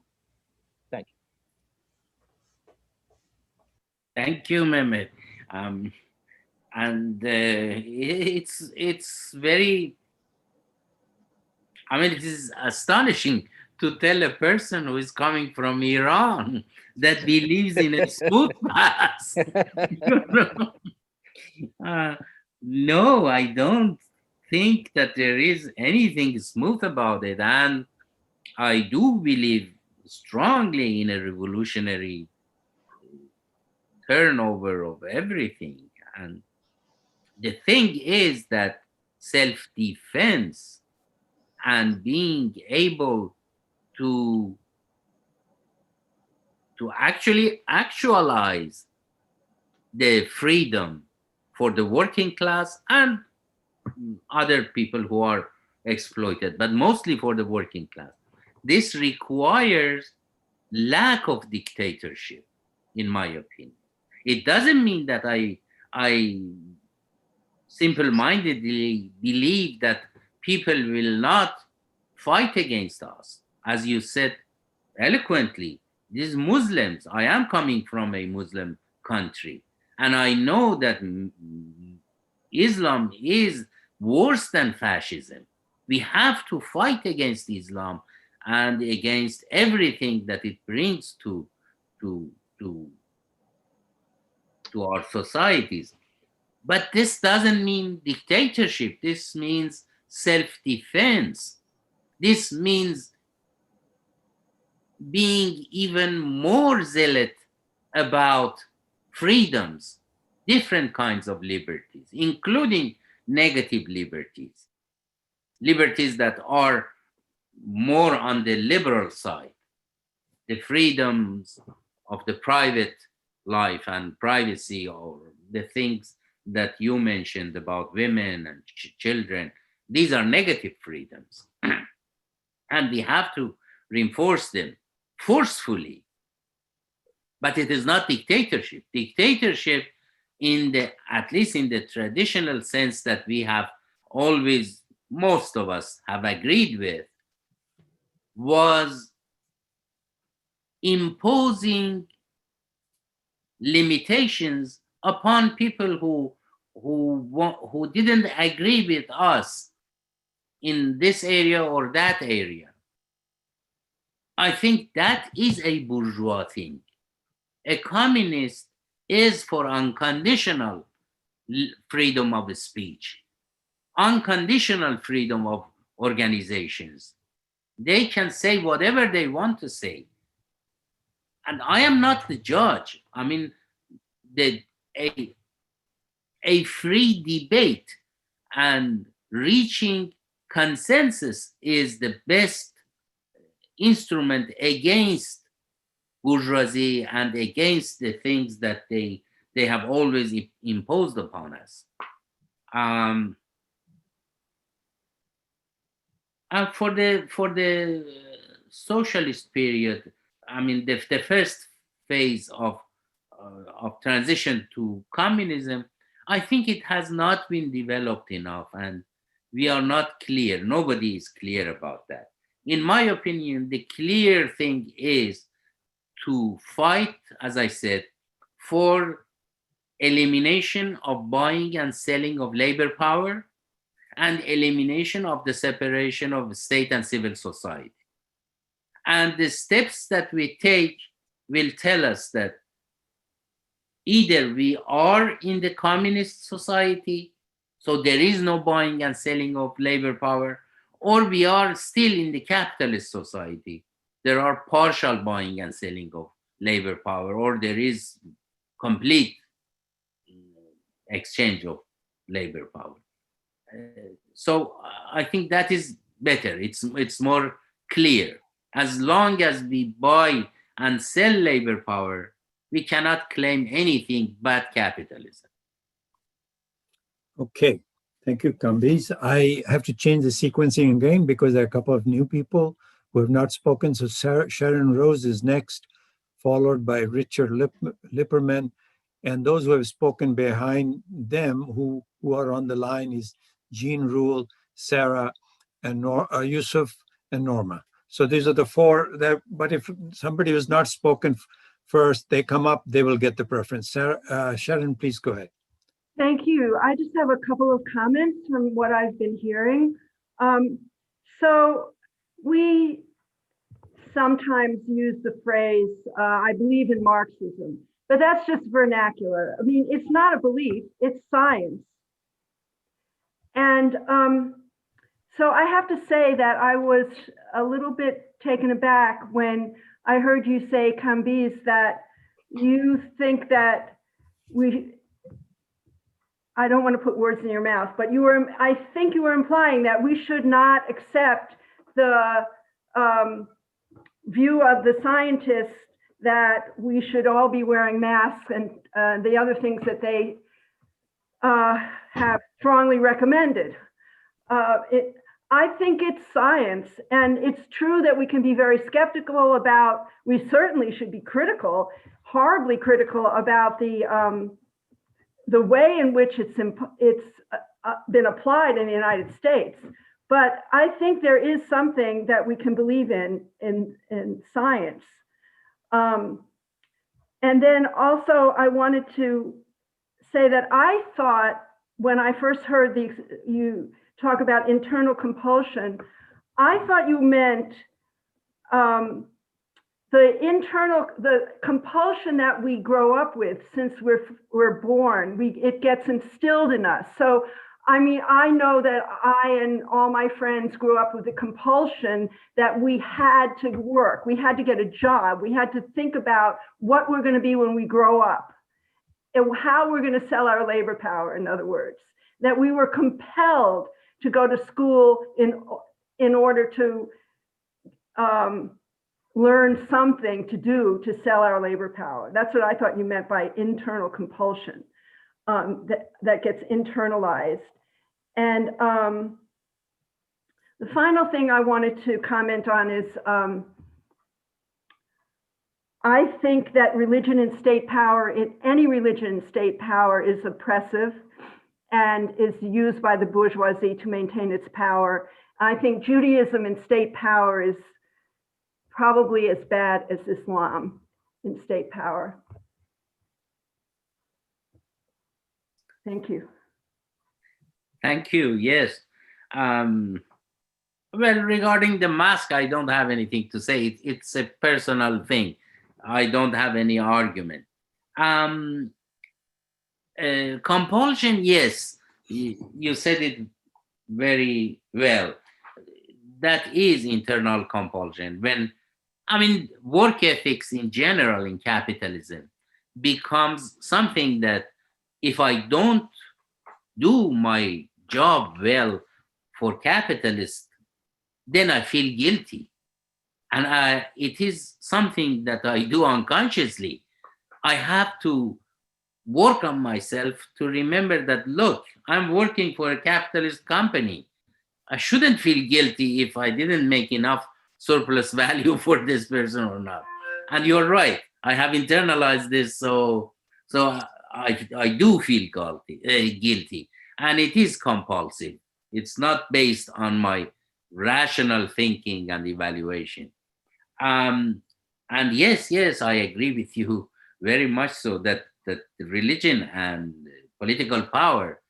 Thank you. Thank you, Mehmet. And it's very, it is astonishing to tell a person who is coming from Iran that believes in a smooth path. No, I don't think that there is anything smooth about it. And I do believe strongly in a revolutionary turnover of everything. And the thing is that self-defense and being able to actually actualize the freedom for the working class and other people who are exploited, but mostly for the working class. This requires lack of dictatorship, in my opinion. It doesn't mean that I simple-mindedly believe that people will not fight against us. As you said eloquently, these Muslims, I am coming from a Muslim country, and I know that Islam is worse than fascism. We have to fight against Islam and against everything that it brings to our societies. But this doesn't mean dictatorship. This means self-defense. This means being even more zealot about freedoms, different kinds of liberties, including negative liberties, liberties that are more on the liberal side, the freedoms of the private life and privacy, or the things that you mentioned about women and children. These are negative freedoms. And we have to reinforce them forcefully. But it is not dictatorship. Dictatorship, at least in the traditional sense that we have always, most of us have agreed with, was imposing limitations upon people who didn't agree with us in this area or that area. I think that is a bourgeois thing. A communist is for unconditional freedom of speech, unconditional freedom of organizations. They can say whatever they want to say. And I am not the judge. I mean, a free debate and reaching consensus is the best instrument against bourgeoisie and against the things that they have always imposed upon us. And for the socialist period, I mean, the first phase of transition to communism, I think it has not been developed enough, and we are not clear. Nobody is clear about that. In my opinion, the clear thing is to fight, as I said, for elimination of buying and selling of labor power and elimination of the separation of state and civil society. And the steps that we take will tell us that either we are in the communist society, so there is no buying and selling of labor power, or we are still in the capitalist society. There are partial buying and selling of labor power, or there is complete exchange of labor power. So I think that is better. It's more clear. As long as we buy and sell labor power, we cannot claim anything but capitalism. Okay, thank you, Kambiz. I have to change the sequencing again because there are a couple of new people who have not spoken. So Sharon Rose is next, followed by Richard Lipperman. And those who have spoken behind them, who are on the line, is Jean Rule, Sarah, and Yusuf, and Norma. So these are the four that, but if somebody who's not spoken first, they come up, they will get the preference. Sarah, Sharon, please go ahead. Thank you. I just have a couple of comments from what I've been hearing. So we sometimes use the phrase, I believe in Marxism, but that's just vernacular. I mean, it's not a belief, it's science. And so I have to say that I was a little bit taken aback when I heard you say, Kambiz, that you think that I don't want to put words in your mouth, but I think you were implying that we should not accept the view of the scientists that we should all be wearing masks and the other things that they have strongly recommended. I think it's science, and it's true that we can be very skeptical about, we certainly should be critical, horribly critical about the way in which it's been applied in the United States. But I think there is something that we can believe in science. And then also I wanted to say that I thought when I first heard you talk about internal compulsion, I thought you meant the compulsion that we grow up with since we're born. It gets instilled in us. So I mean, I know that I and all my friends grew up with the compulsion that we had to work, we had to get a job, we had to think about what we're going to be when we grow up, and how we're going to sell our labor power, in other words, that we were compelled to go to school in order to learn something to do to sell our labor power. That's what I thought you meant by internal compulsion. That gets internalized. And the final thing I wanted to comment on is I think that religion and state power, any religion and state power, is oppressive and is used by the bourgeoisie to maintain its power. I think Judaism and state power is probably as bad as Islam in state power. Thank you. Thank you. Yes. Well, regarding the mask, I don't have anything to say. It's a personal thing. I don't have any argument. Compulsion, yes, you said it very well. That is internal compulsion. Work ethics in general in capitalism becomes something that if I don't do my job well for capitalists, then I feel guilty. And it is something that I do unconsciously. I have to work on myself to remember that, look, I'm working for a capitalist company. I shouldn't feel guilty if I didn't make enough surplus value for this person or not. And you're right, I have internalized this, so I do feel guilty, and it is compulsive. It's not based on my rational thinking and evaluation. And yes, I agree with you very much so that religion and political power,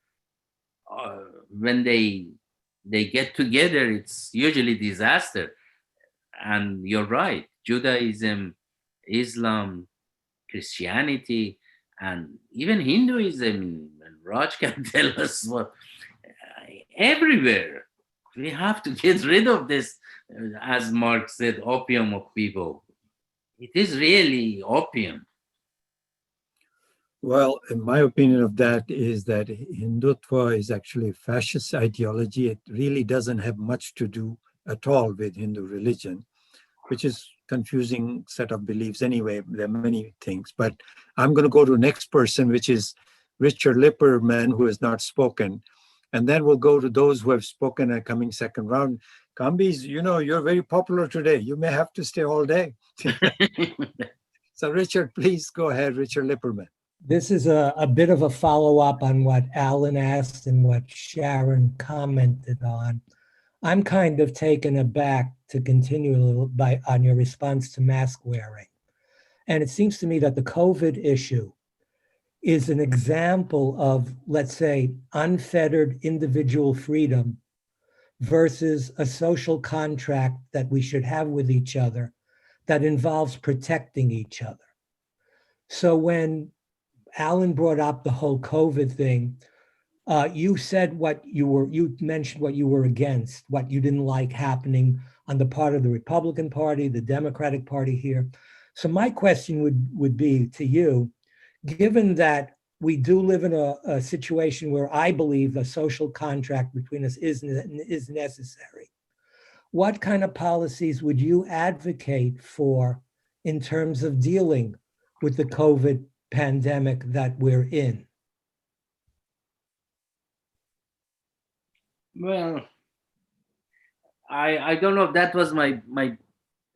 when they get together, it's usually disaster. And you're right, Judaism, Islam, Christianity, and even Hinduism, and Raj can tell us what, everywhere. We have to get rid of this, as Marx said, opium of people. It is really opium. Well, my opinion of that is that Hindutva is actually a fascist ideology. It really doesn't have much to do at all with Hindu religion, which is confusing set of beliefs anyway. There are many things, but I'm going to go to the next person, which is Richard Lipperman, who has not spoken. And then we'll go to those who have spoken in a coming second round. Kambiz, you're very popular today. You may have to stay all day. So Richard, please go ahead, Richard Lipperman. This is a bit of a follow-up on what Alan asked and what Sharon commented on. I'm kind of taken aback, to continue a little on your response to mask wearing. And it seems to me that the COVID issue is an example of, let's say, unfettered individual freedom versus a social contract that we should have with each other that involves protecting each other. So when Alan brought up the whole COVID thing, you said you mentioned what you were against, what you didn't like happening on the part of the Republican Party, the Democratic Party here. So my question would be to you, given that we do live in a situation where I believe a social contract between us is necessary, what kind of policies would you advocate for in terms of dealing with the COVID pandemic that we're in? Well, I don't know if that was my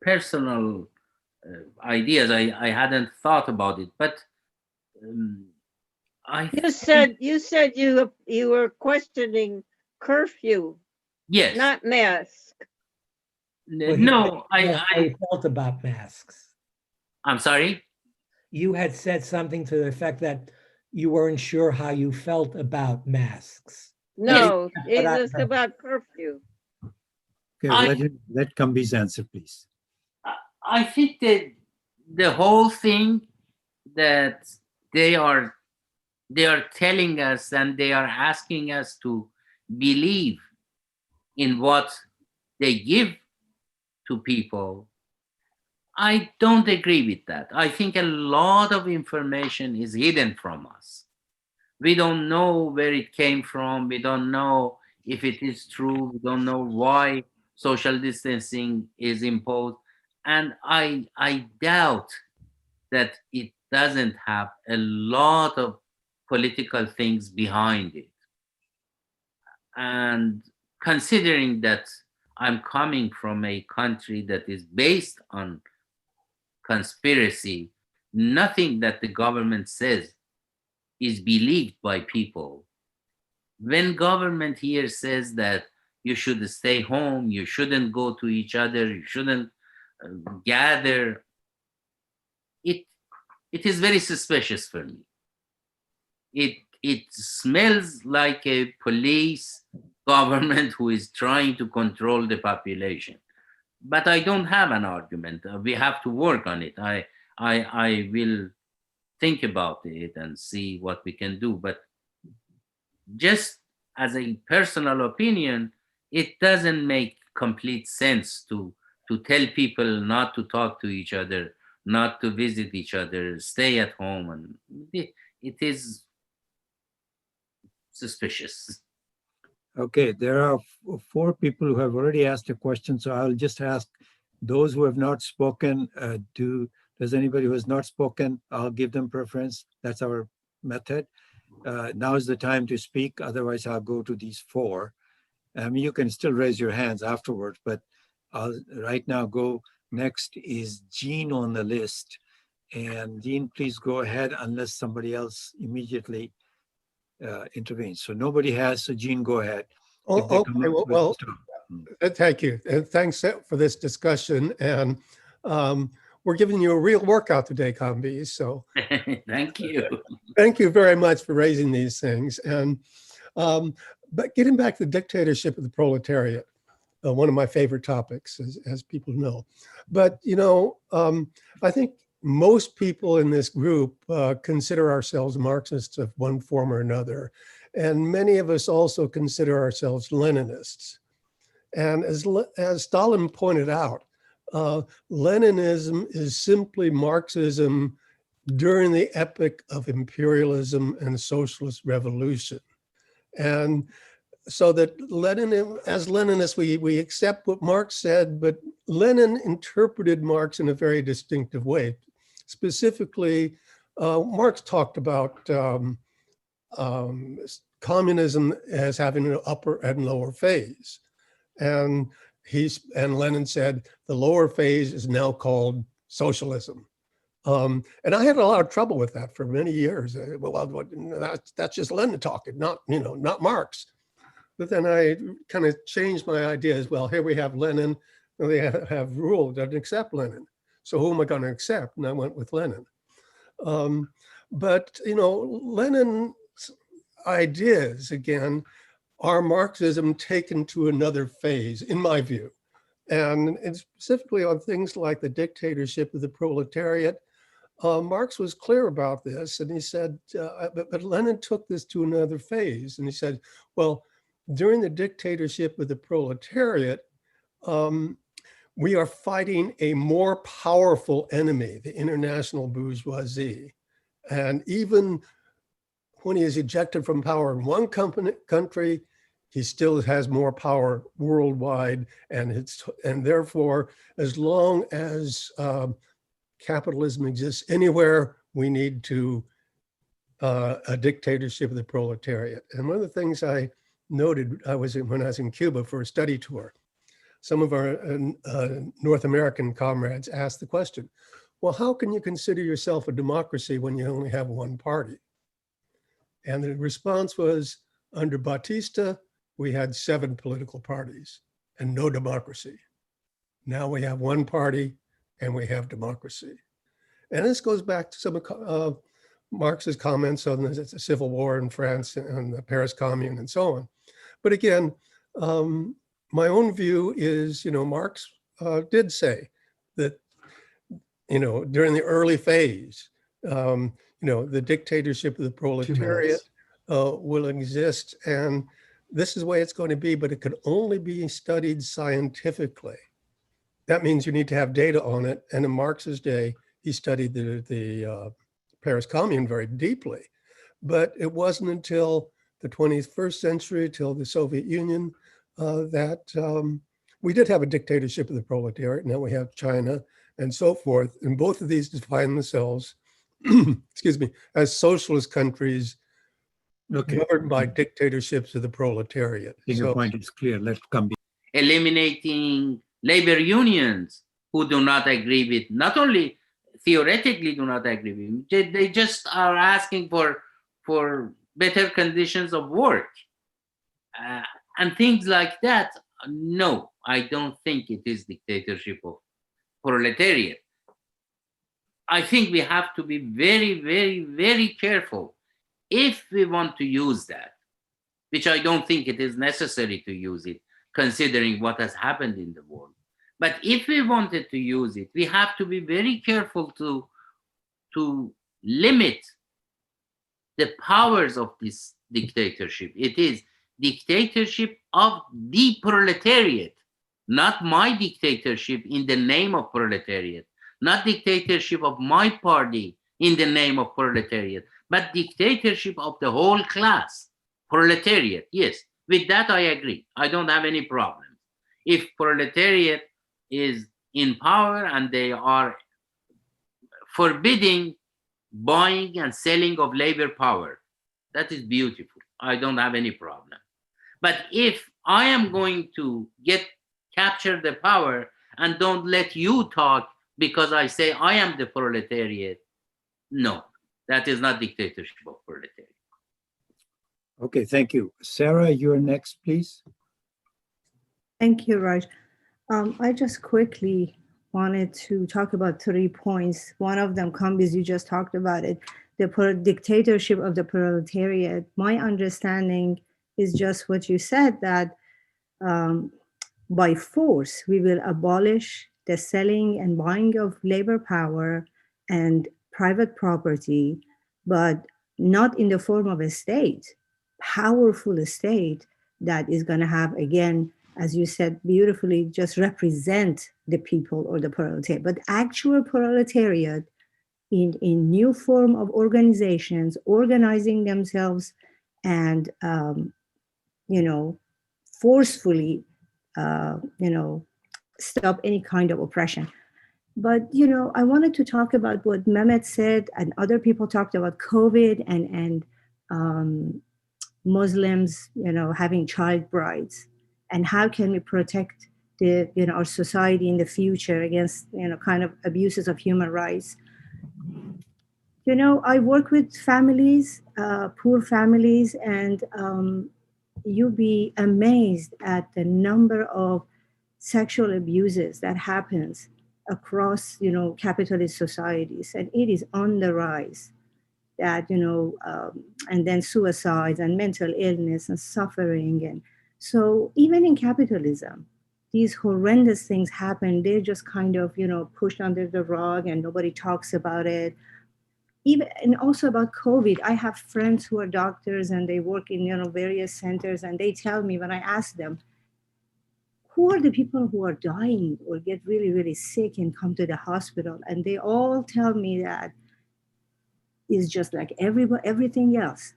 personal ideas. I hadn't thought about it, but You said you were questioning curfew. Yes. Not mask. No, how you felt about masks. I'm sorry? You had said something to the effect that you weren't sure how you felt about masks. No, it was about curfew. Okay, let Kambiz answer, please. I think that the whole thing that they are telling us and they are asking us to believe in what they give to people, I don't agree with that. I think a lot of information is hidden from us. We don't know where it came from. We don't know if it is true. We don't know why social distancing is imposed. And I doubt that it doesn't have a lot of political things behind it. And considering that I'm coming from a country that is based on conspiracy, nothing that the government says is believed by people. When government here says that you should stay home, you shouldn't go to each other, you shouldn't gather, it is very suspicious for me. It smells like a police government who is trying to control the population. But I don't have an argument. We have to work on it. I will think about it and see what we can do. But just as a personal opinion, it doesn't make complete sense to tell people not to talk to each other, not to visit each other, stay at home. And it is suspicious. Okay, there are 4 people who have already asked a question, so I'll just ask those who have not spoken, does anybody who has not spoken, I'll give them preference. That's our method. Now is the time to speak, otherwise I'll go to these 4. I mean, you can still raise your hands afterwards, but I'll right now go. Next is Jean on the list. And Jean, please go ahead unless somebody else immediately intervenes. So nobody has, so Jean, go ahead. Okay, well, thank you. And thanks for this discussion. And we're giving you a real workout today, Kambiz. So thank you. Thank you very much for raising these things. And but getting back to the dictatorship of the proletariat, one of my favorite topics, as people know. But, you know, I think most people in this group consider ourselves Marxists of one form or another. And many of us also consider ourselves Leninists. And as Stalin pointed out, Leninism is simply Marxism during the epoch of imperialism and socialist revolution. And so that as Leninists, we accept what Marx said, but Lenin interpreted Marx in a very distinctive way. Specifically, Marx talked about communism as having an upper and lower phase. And Lenin said the lower phase is now called socialism. And I had a lot of trouble with that for many years. That's just Lenin talking, not Marx. But then I kind of changed my ideas. Well, here we have Lenin, and they have rule that accept Lenin. So who am I going to accept? And I went with Lenin. But Lenin's ideas, again, are Marxism taken to another phase, in my view. And specifically on things like the dictatorship of the proletariat, Marx was clear about this, and he said, but Lenin took this to another phase, and he said, well, during the dictatorship of the proletariat, we are fighting a more powerful enemy, the international bourgeoisie. And even when he is ejected from power in one country, he still has more power worldwide. And therefore, as long as capitalism exists anywhere, we need a dictatorship of the proletariat. And one of the things I noted when I was in Cuba for a study tour, some of our North American comrades asked the question, well, how can you consider yourself a democracy when you only have one party? And the response was, under Batista, we had 7 political parties and no democracy. Now we have one party and we have democracy. And this goes back to some of Marx's comments on the civil war in France and the Paris Commune and so on. But again, my own view is, Marx did say that, during the early phase, the dictatorship of the proletariat will exist. And this is the way it's going to be, but it can only be studied scientifically. That means you need to have data on it. And in Marx's day, he studied the Paris Commune very deeply. But it wasn't until the 21st century, till the Soviet Union, that we did have a dictatorship of the proletariat. Now we have China and so forth. And both of these define themselves, excuse me, as socialist countries governed by dictatorships of the proletariat. I think your point is clear. Let's come. Eliminating labor unions who do not agree with, not only theoretically do not agree with, they just are asking for better conditions of work. And things like that. No, I don't think it is dictatorship of proletariat. I think we have to be very, very, very careful if we want to use that, which I don't think it is necessary to use it, considering what has happened in the world. But if we wanted to use it, we have to be very careful to limit the powers of this dictatorship. It is dictatorship of the proletariat, not my dictatorship in the name of proletariat, not dictatorship of my party in the name of proletariat, but dictatorship of the whole class, proletariat. Yes, with that I agree. I don't have any problem. If proletariat is in power and they are forbidding buying and selling of labor power, that is beautiful. I don't have any problem. But if I am going to capture the power and don't let you talk because I say I am the proletariat, no, that is not dictatorship of proletariat. Okay, thank you. Sarah, you're next, please. Thank you, Raj. I just quickly wanted to talk about 3 points. One of them, Kambiz, you just talked about it, the dictatorship of the proletariat. My understanding is just what you said, that by force, we will abolish the selling and buying of labor power and private property, but not in the form of a state, powerful state that is going to have, again, as you said beautifully, just represent the people or the proletariat, but actual proletariat in new form of organizations, organizing themselves and, forcefully, stop any kind of oppression. But, I wanted to talk about what Mehmet said and other people talked about COVID and Muslims, having child brides, and how can we protect our society in the future against, kind of abuses of human rights. You know, I work with families, poor families, and you'll be amazed at the number of sexual abuses that happens across, you know, capitalist societies, and it is on the rise. That, you know, and then suicides and mental illness and suffering, and so even in capitalism, these horrendous things happen. They're just kind of, you know, pushed under the rug and nobody talks about it. Even, and also about COVID, I have friends who are doctors and they work in, you know, various centers, and they tell me when I ask them, who are the people who are dying or get really, really sick and come to the hospital? And they all tell me that is just like everything else.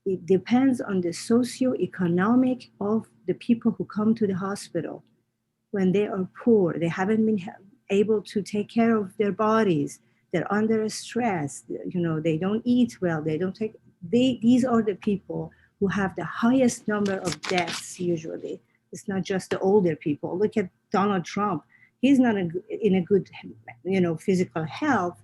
It depends on the socio-economic of the people who come to the hospital. When they are poor, they haven't been able to take care of their bodies, they're under stress, you know, they don't eat well, these are the people who have the highest number of deaths usually. It's not just the older people. Look at Donald Trump. He's not in a good, you know, physical health,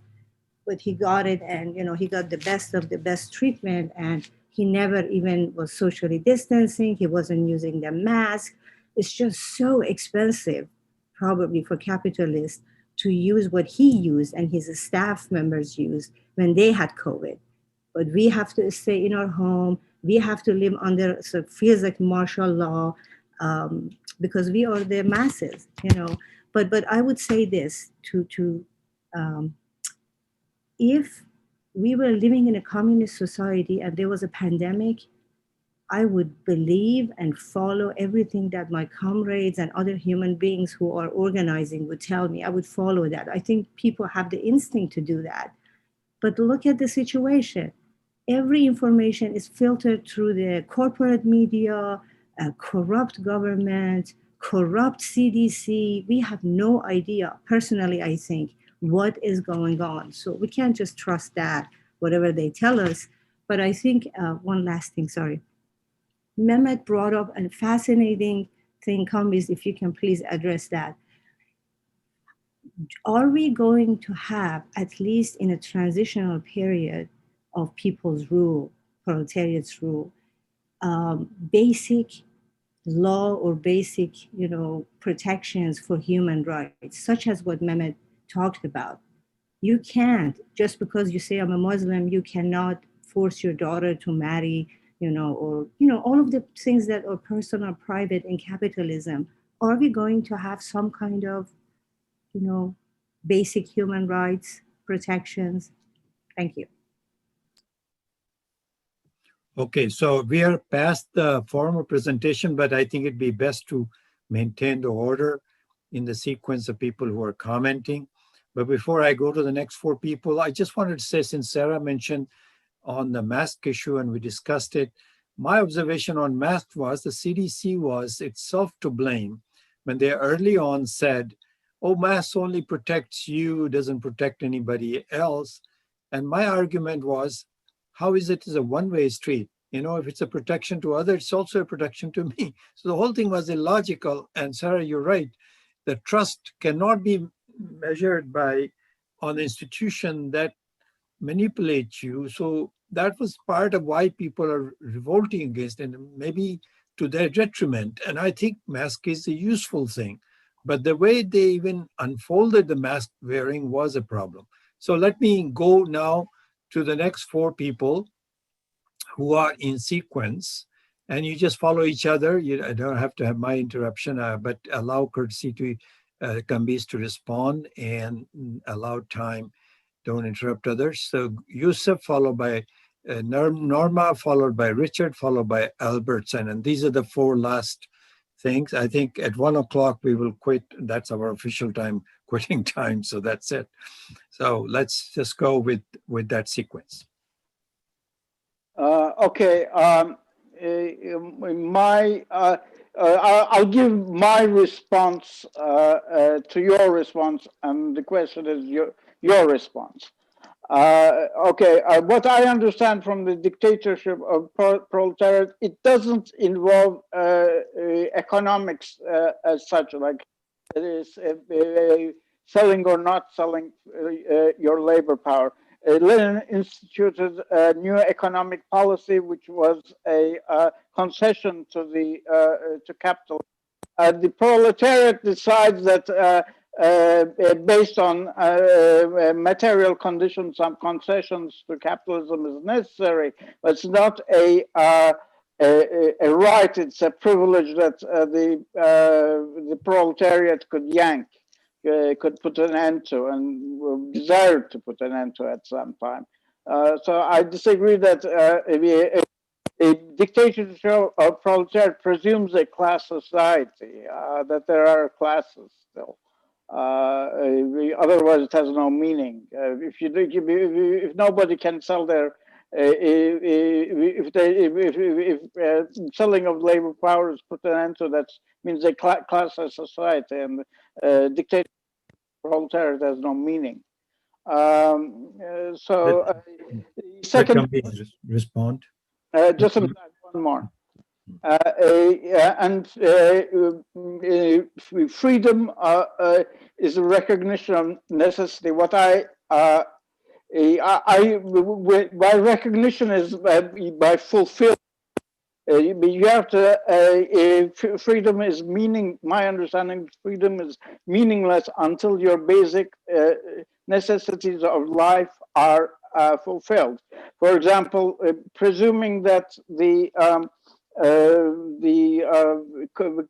but he got it, and, you know, he got the best of the best treatment, and he never even was socially distancing. He wasn't using the mask. It's just so expensive, probably for capitalists, to use what he used and his staff members used when they had COVID. But we have to stay in our home. We have to live under, so it feels like martial law, because we are the masses, you know. But I would say this if we were living in a communist society and there was a pandemic, I would believe and follow everything that my comrades and other human beings who are organizing would tell me. I would follow that. I think people have the instinct to do that. But look at the situation. Every information is filtered through the corporate media, corrupt government, corrupt CDC. We have no idea, personally, I think, what is going on. So we can't just trust that, whatever they tell us. But I think one last thing, sorry. Mehmet brought up a fascinating thing, Kambiz, if you can please address that. Are we going to have, at least in a transitional period of people's rule, proletariat's rule, basic law or basic, you know, protections for human rights, such as what Mehmet talked about? You can't, just because you say I'm a Muslim, you cannot force your daughter to marry, you know, or, you know, all of the things that are personal, private in capitalism. Are we going to have some kind of, you know, basic human rights protections? Thank you. Okay, so we are past the formal presentation, but I think it'd be best to maintain the order in the sequence of people who are commenting. But before I go to the next four people, I just wanted to say, since Sarah mentioned on the mask issue and we discussed it, my observation on masks was the CDC was itself to blame when they early on said, oh, masks only protects you, doesn't protect anybody else. And my argument was, how is it a one-way street? You know, if it's a protection to others, it's also a protection to me. So the whole thing was illogical. And Sarah, you're right. The trust cannot be measured by on the institution that manipulates you. So that was part of why people are revolting against it, and maybe to their detriment. And I think mask is a useful thing. But the way they even unfolded the mask wearing was a problem. So let me go now to the next four people who are in sequence, and you just follow each other. I don't have to have my interruption, but allow courtesy to Kambiz to respond and allow time. Don't interrupt others. So Yusuf, followed by Norma, followed by Richard, followed by Albertson. And these are the four last things. I think at 1 o'clock we will quit. That's our official time, quitting time. So that's it. So let's just go with that sequence. Okay. I'll give my response to your response, and the question is your response. Okay, what I understand from the dictatorship of proletariat, it doesn't involve economics as such, like it is selling or not selling your labor power. Lenin instituted a new economic policy, which was a concession to the to capital. The proletariat decides that based on material conditions, some concessions to capitalism is necessary, but it's not a right, it's a privilege that the proletariat could yank, could put an end to, and desired to put an end to at some time. So I disagree that a dictatorship of proletariat presumes a class society, that there are classes still. Otherwise, it has no meaning. If nobody can sell their, if selling of labor power is put an end to, that means a class society, and dictatorship of proletariat has no meaning. Second, respond. Just one more. Freedom is a recognition of necessity. What by recognition is by fulfilling. You have to, freedom is my understanding, freedom is meaningless until your basic necessities of life are fulfilled. For example, presuming that the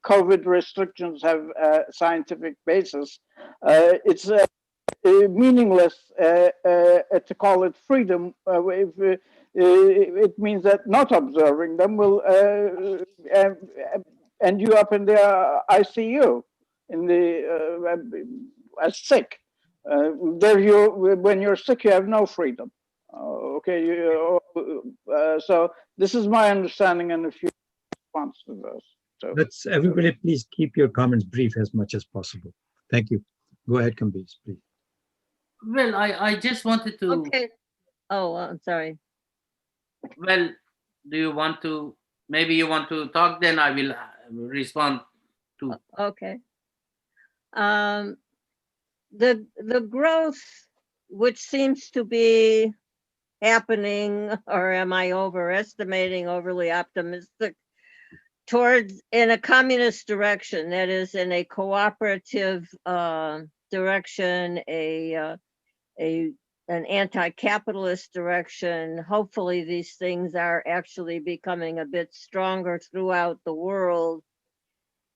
COVID restrictions have a scientific basis, it's meaningless to call it freedom if it means that not observing them will end you up in the ICU, in the as sick. There, when you're sick, you have no freedom. Okay, so this is my understanding, and a few response to those. So let's everybody please keep your comments brief as much as possible. Thank you. Go ahead, Kambiz, please. Well, I just wanted to. Okay. Oh, I'm sorry. Well, do you want to? Maybe you want to talk. Then I will respond to. Okay. The growth, which seems to be happening, or am I overestimating, overly optimistic, towards in a communist direction, that is in a cooperative direction, an anti-capitalist direction. Hopefully these things are actually becoming a bit stronger throughout the world.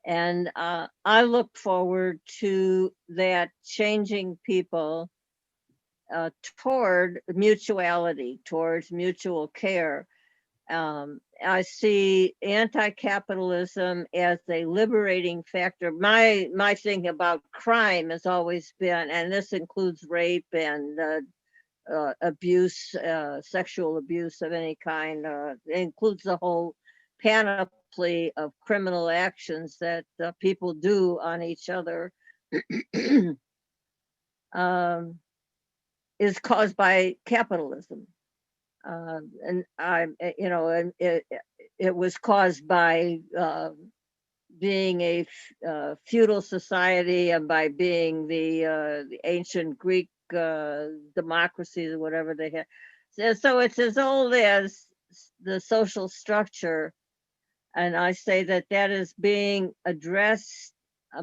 And I look forward to that changing people toward mutuality, towards mutual care. I see anti-capitalism as a liberating factor. My thing about crime has always been, and this includes rape and abuse, sexual abuse of any kind. It includes the whole panoply of criminal actions that people do on each other. Is caused by capitalism. And it was caused by being a feudal society, and by being the ancient Greek democracies or whatever they had. So it's as old as the social structure. And I say that that is being addressed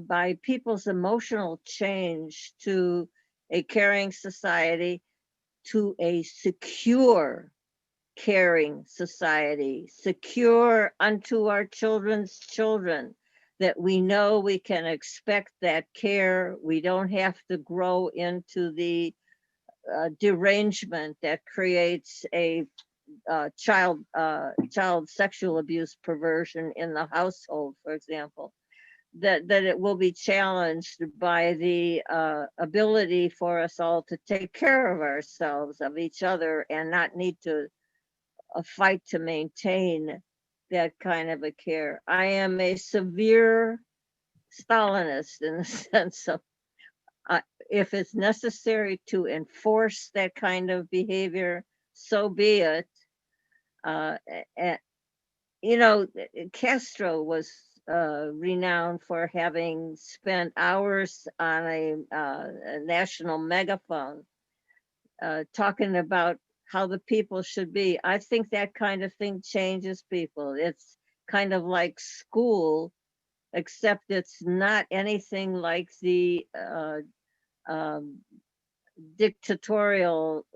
by people's emotional change to a caring society, to a secure, caring society, secure unto our children's children, that we know we can expect that care. We don't have to grow into the derangement that creates a child sexual abuse perversion in the household, for example. That it will be challenged by the ability for us all to take care of ourselves, of each other, and not need to fight to maintain that kind of a care. I am a severe Stalinist in the sense of if it's necessary to enforce that kind of behavior, so be it. Castro was renowned for having spent hours on a national megaphone talking about how the people should be. I think that kind of thing changes people. It's kind of like school, except it's not anything like the dictatorial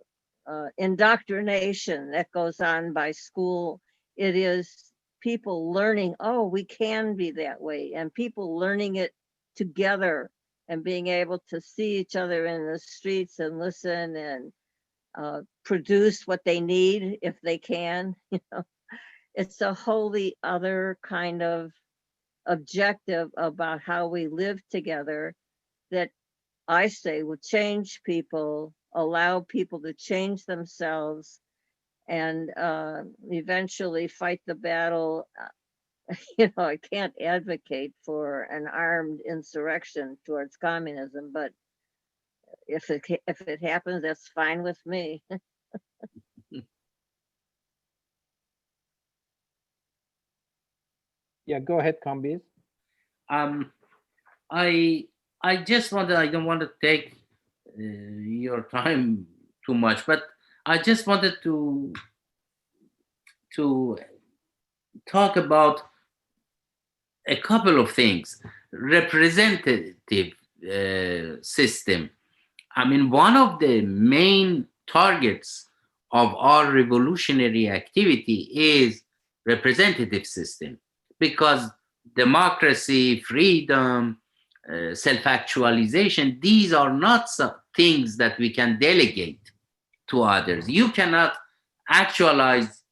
indoctrination that goes on by school. It is people learning, oh, we can be that way, and people learning it together and being able to see each other in the streets and listen and produce what they need if they can. You know, it's a wholly other kind of objective about how we live together that I say will change people, allow people to change themselves, and eventually fight the battle. You know, I can't advocate for an armed insurrection towards communism, but if it happens, that's fine with me. Yeah, go ahead, Kambiz. I just wanted, I don't want to take your time too much, but I just wanted to talk about a couple of things. Representative system. I mean, one of the main targets of our revolutionary activity is representative system, because democracy, freedom, self-actualization, these are not things that we can delegate to others. You cannot actualize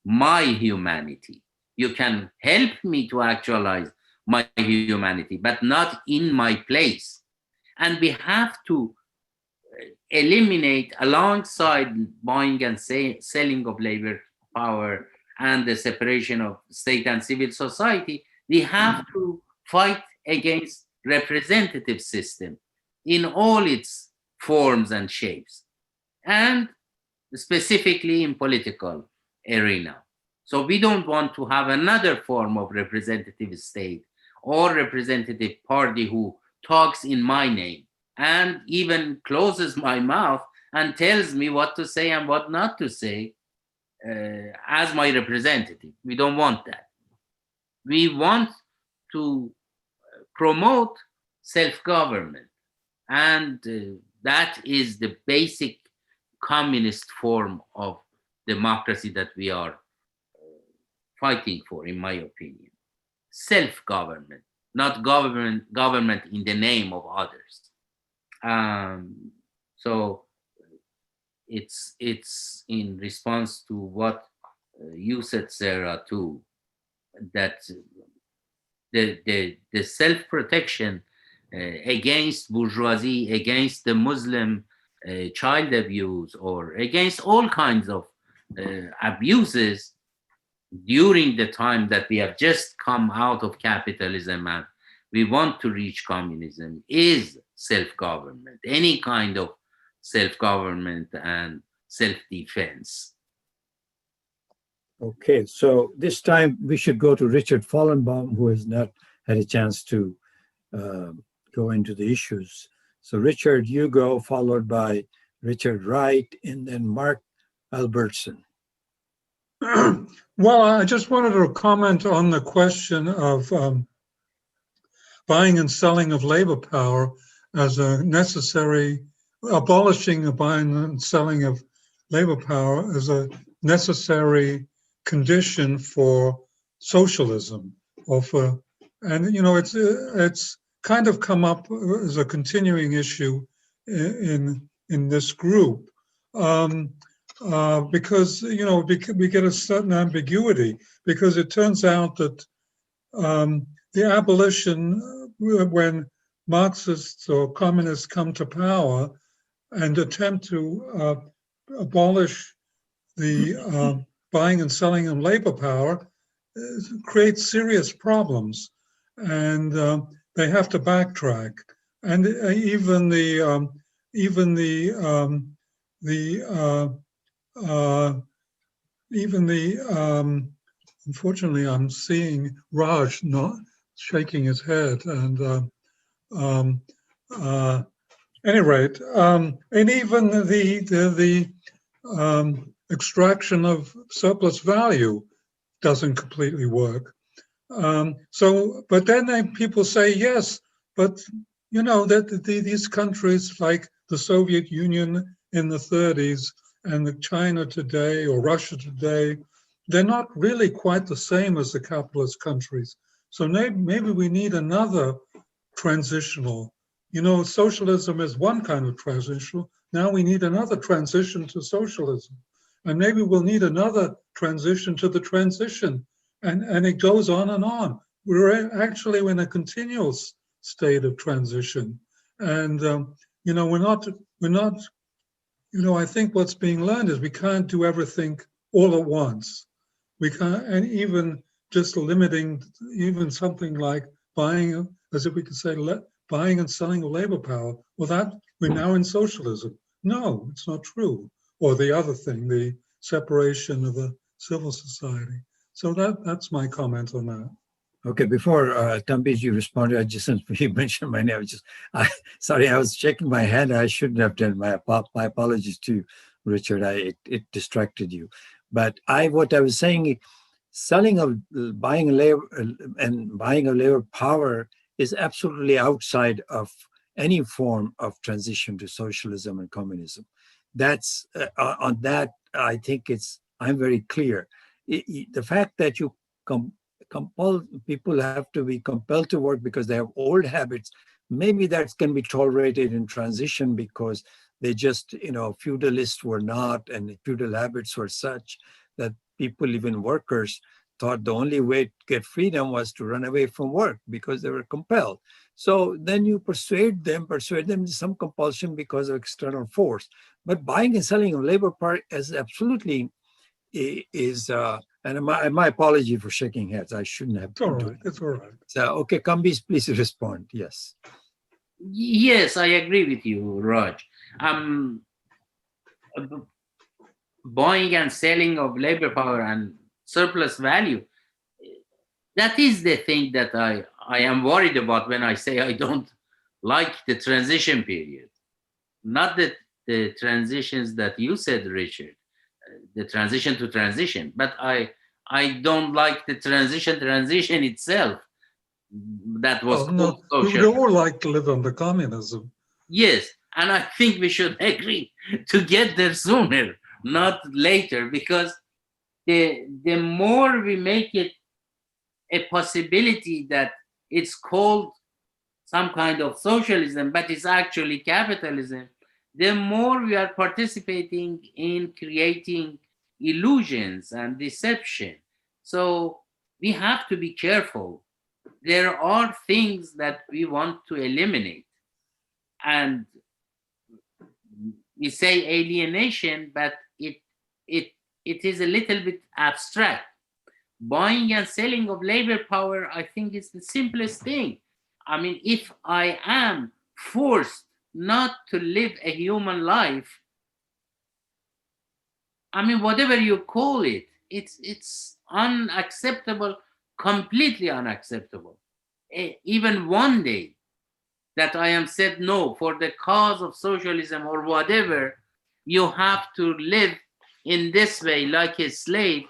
my humanity. You can help me to actualize my humanity, but not in my place. And we have to eliminate, alongside buying and selling of labor power and the separation of state and civil society, we have to fight against representative system in all its forms and shapes, and specifically in political arena. So we don't want to have another form of representative state or representative party who talks in my name and even closes my mouth and tells me what to say and what not to say as my representative. We don't want that. We want to promote self-government, and that is the basic communist form of democracy that we are fighting for, in my opinion. Self-government, not government in the name of others. So it's in response to what you said, Sarah, too, that the self-protection against bourgeoisie, against the Muslim child abuse, or against all kinds of abuses during the time that we have just come out of capitalism and we want to reach communism, is self-government, any kind of self-government and self-defense. Okay, so this time we should go to Richard Fallenbaum, who has not had a chance to go into the issues. So Richard, you go, followed by Richard Wright, and then Mark Albertson. Well, I just wanted to comment on the question of buying and selling of labor power as a necessary, abolishing the buying and selling of labor power as a necessary condition for socialism, or for, and you know, it's kind of come up as a continuing issue in this group. Because, you know, we get a certain ambiguity, because it turns out that the abolition, when Marxists or communists come to power and attempt to abolish the buying and selling of labor power, creates serious problems, and they have to backtrack. And even unfortunately, I'm seeing Raj not shaking his head, and any rate, and even the extraction of surplus value doesn't completely work. But then people say, yes, but you know that these countries like the Soviet Union in the 30s and the China today or Russia today, they're not really quite the same as the capitalist countries. So maybe we need another transitional. You know, socialism is one kind of transitional. Now we need another transition to socialism. And maybe we'll need another transition to the transition. And it goes on and on. We're actually in a continual state of transition. And, you know, we're not, you know, I think what's being learned is we can't do everything all at once. We can't, and even just limiting, even something like buying, as if we could say, buying and selling of labor power. Well, that we're now in socialism. No, it's not true. Or the other thing, the separation of the civil society. So that's my comment on that. Okay, before Kambiz, you responded, I just, since you mentioned my name, sorry, I was shaking my head. I shouldn't have done. My apologies to you, Richard. It distracted you. But what I was saying, selling of buying labor and buying of labor power is absolutely outside of any form of transition to socialism and communism. That's on that. I think I'm very clear. The fact that you people have to be compelled to work because they have old habits, maybe that can be tolerated in transition because they just, you know, feudalists were not, and feudal habits were such that people, even workers, thought the only way to get freedom was to run away from work because they were compelled. So then you persuade them to some compulsion because of external force. But buying and selling of labor power is absolutely and my apology for shaking heads. I shouldn't have. It's all right. It's all right. So, okay, Kambiz, please respond. Yes. Yes, I agree with you, Raj. Buying and selling of labor power and surplus value, that is the thing that I am worried about when I say I don't like the transition period. Not the transitions that you said, Richard, the transition to transition, but I don't like the transition itself. That was no, we would all like to live under communism. Yes, and I think we should agree to get there sooner, not later, because the more we make it a possibility that it's called some kind of socialism, but it's actually capitalism, the more we are participating in creating illusions and deception. So we have to be careful. There are things that we want to eliminate. And we say alienation, but it is a little bit abstract. Buying and selling of labor power, I think, is the simplest thing. I mean, if I am forced not to live a human life, I mean, whatever you call it, it's unacceptable, completely unacceptable. Even one day that I am said, no, for the cause of socialism or whatever, you have to live in this way like a slave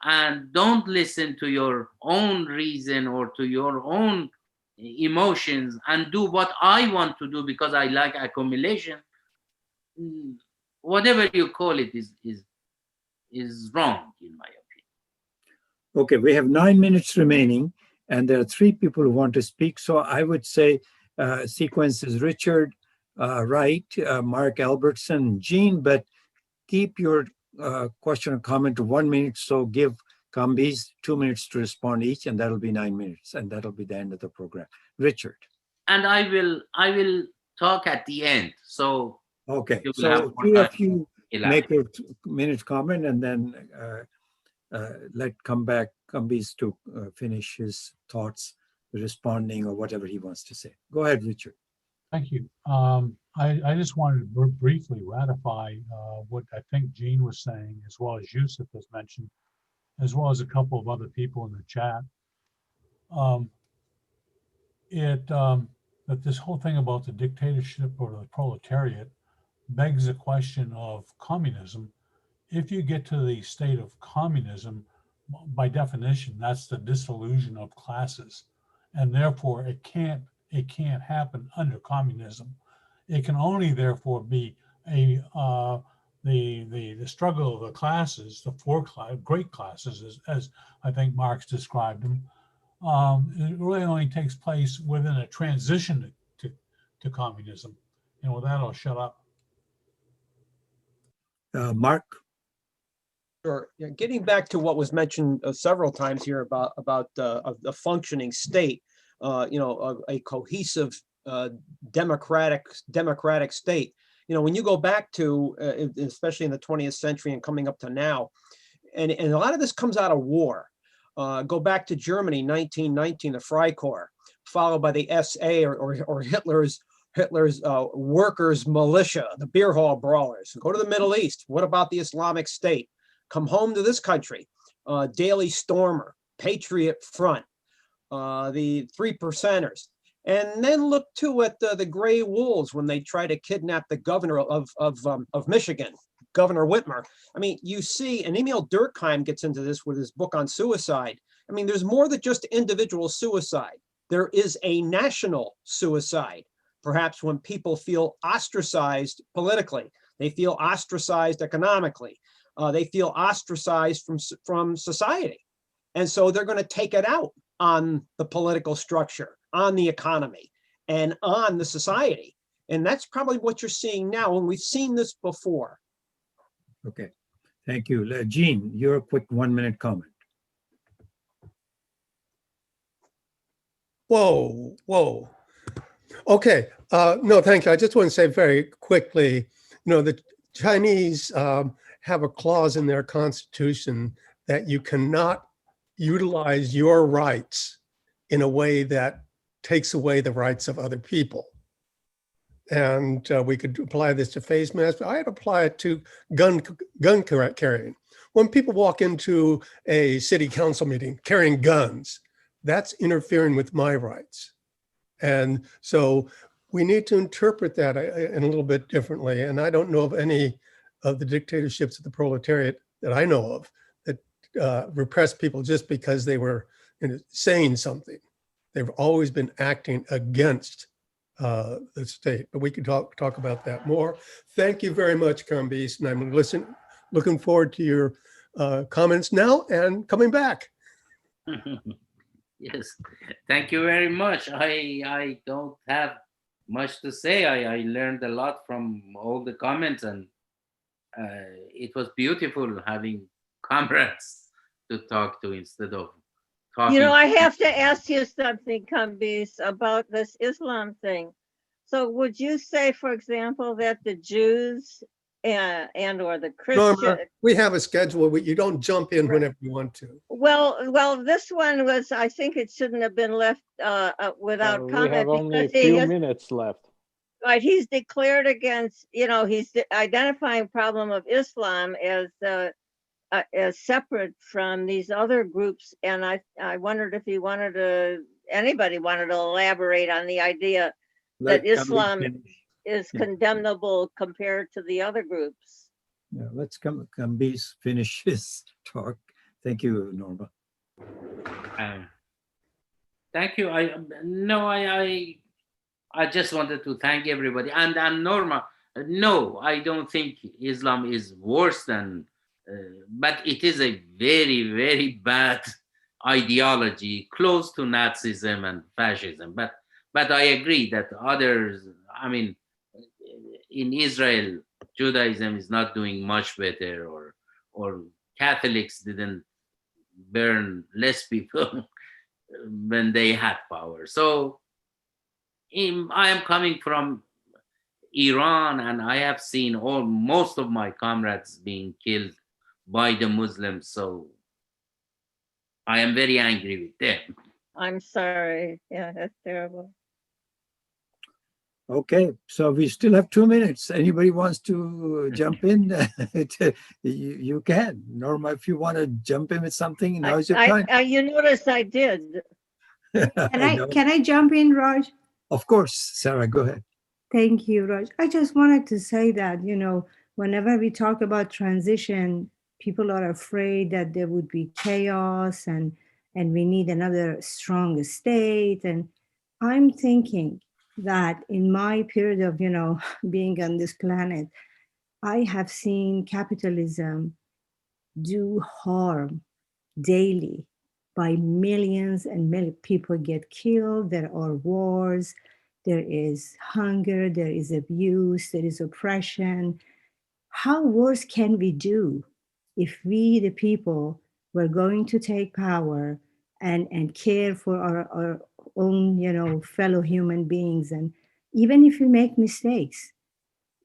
and don't listen to your own reason or to your own emotions and do what I want to do because I like accumulation. Whatever you call it is wrong, in my opinion. Okay, we have 9 minutes remaining, and there are 3 people who want to speak. So I would say sequence is Richard, Wright, Mark Albertson, Jean, but keep your question or comment to 1 minute. So give Kambiz 2 minutes to respond each, and that'll be 9 minutes, and that'll be the end of the program. Richard. And I will talk at the end. So okay, so 3 of you make a minute comment, and then let Kambiz to finish his thoughts, responding or whatever he wants to say. Go ahead, Richard. Thank you. I just wanted to briefly ratify what I think Jean was saying, as well as Yusuf has mentioned, as well as a couple of other people in the chat. that this whole thing about the dictatorship or the proletariat begs the question of communism. If you get to the state of communism, by definition, that's the dissolution of classes, and therefore it can't happen under communism. It can only therefore be the struggle of the classes, the four great classes, as I think Marx described them. It really only takes place within a transition to communism. And with that, I'll shut up. Mark? Sure. Yeah, getting back to what was mentioned several times here about the functioning state, a cohesive democratic state. When you go back to, especially in the 20th century and coming up to now, and a lot of this comes out of war. Go back to Germany, 1919, the Freikorps, followed by the SA or Hitler's workers' militia, the beer hall brawlers. Go to the Middle East. What about the Islamic State? Come home to this country, Daily Stormer, Patriot Front, the Three Percenters, and then look too at the Gray Wolves when they try to kidnap the governor of Michigan, Governor Whitmer. I mean, you see, and Emil Durkheim gets into this with his book on suicide. I mean, there's more than just individual suicide. There is a national suicide. Perhaps when people feel ostracized politically, they feel ostracized economically. They feel ostracized from society. And so they're going to take it out on the political structure, on the economy, and on the society. And that's probably what you're seeing now, and we've seen this before. Okay, thank you. Gene, your quick 1 minute comment. Whoa. Okay, no, thank you. I just want to say very quickly, the Chinese have a clause in their constitution that you cannot utilize your rights in a way that takes away the rights of other people. And we could apply this to face masks, but I'd apply it to gun carrying. When people walk into a city council meeting carrying guns, that's interfering with my rights. And so we need to interpret that in a little bit differently. And I don't know of any of the dictatorships of the proletariat that I know of that repressed people just because they were saying something. They've always been acting against the state, but we could talk about that more. Thank you very much, Kambiz, and I'm looking forward to your comments now and coming back. Yes, thank you very much. I don't have much to say. I learned a lot from all the comments, and it was beautiful having comrades to talk to instead of talking. I have to ask you something, Kambiz, about this Islam thing. So would you say, for example, that the Jews and or the Christians... Norma, we have a schedule. You don't jump in whenever you want to. Well, this one was, I think it shouldn't have been left without comment. We have only a few minutes left. Right, he's declared against, he's identifying problem of Islam as separate from these other groups. And I wondered if anybody wanted to elaborate on the idea that Islam is condemnable compared to the other groups. Yeah, let's Kambiz finish his talk. Thank you, Norma. Thank you. I just wanted to thank everybody. And Norma, no, I don't think Islam is worse than, but it is a very, very bad ideology, close to Nazism and fascism. But I agree that others, in Israel, Judaism is not doing much better, or Catholics didn't burn less people when they had power. So I am coming from Iran, and I have seen most of my comrades being killed by the Muslims. So I am very angry with them. I'm sorry. Yeah, that's terrible. Okay, so we still have 2 minutes. Anybody wants to jump in? You can. Norma, if you want to jump in with something, now's your time. You notice I did. Can I jump in, Raj? Of course, Sarah, go ahead. Thank you, Raj. I just wanted to say that, whenever we talk about transition, people are afraid that there would be chaos and we need another strong state. And I'm thinking that in my period of, being on this planet, I have seen capitalism do harm daily by millions and millions. People get killed. There are wars. There is hunger. There is abuse. There is oppression. How worse can we do if we, the people, were going to take power and care for our own, fellow human beings? And even if we make mistakes,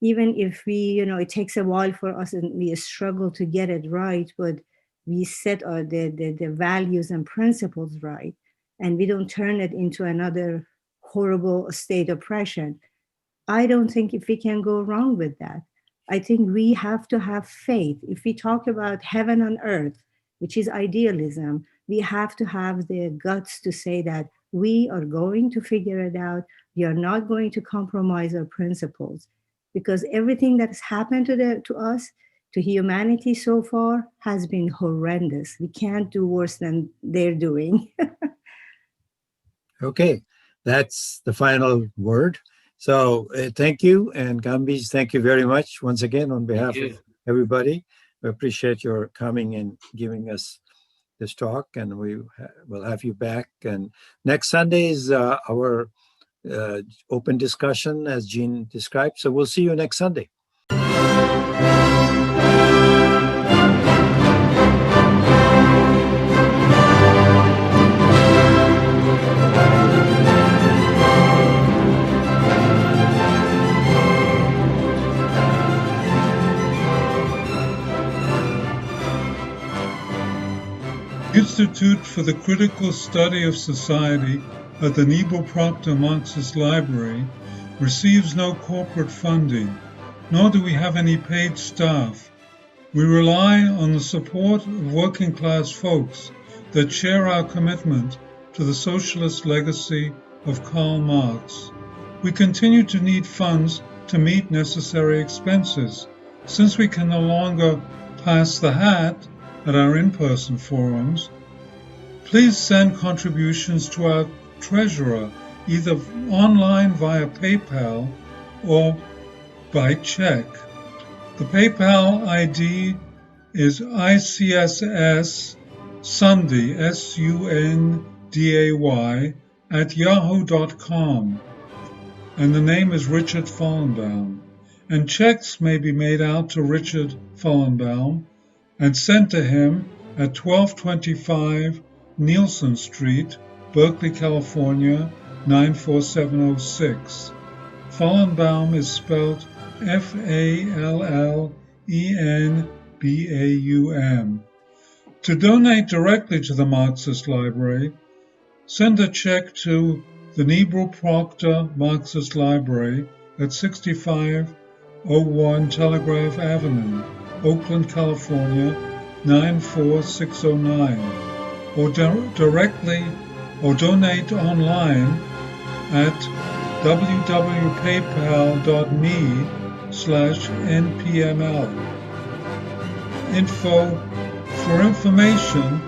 even if we, it takes a while for us and we struggle to get it right, but we set the values and principles right, and we don't turn it into another horrible state oppression. I don't think if we can go wrong with that. I think we have to have faith. If we talk about heaven on earth, which is idealism, we have to have the guts to say that we are going to figure it out. We are not going to compromise our principles, because everything that has happened to us, to humanity so far, has been horrendous. We can't do worse than they're doing. Okay, that's the final word. So thank you. And Kambiz, thank you very much once again on behalf of everybody. We appreciate your coming and giving us this talk, and we will have you back. And next Sunday is our open discussion, as Jean described. So we'll see you next Sunday. Institute for the Critical Study of Society at the Niebuhr Proctor Marxist Library receives no corporate funding, nor do we have any paid staff. We rely on the support of working class folks that share our commitment to the socialist legacy of Karl Marx. We continue to need funds to meet necessary expenses. Since we can no longer pass the hat at our in-person forums, please send contributions to our treasurer, either online via PayPal or by check. The PayPal ID is ICSS Sunday, SUNDAY, @yahoo.com, and the name is Richard Fallenbaum. And checks may be made out to Richard Fallenbaum and sent to him at 1225 Nielsen Street, Berkeley, California, 94706. Fallenbaum is spelled Fallenbaum. To donate directly to the Marxist Library, send a check to the Niebuhr Proctor Marxist Library at 6501 Telegraph Avenue, Oakland, California, 94609, or directly or donate online at www.paypal.me/npml. For information,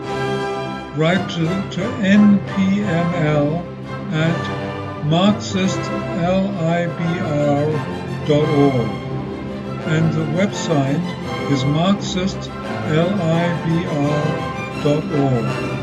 write to npml at marxistlibr.org, and the website is marxistlibr.org.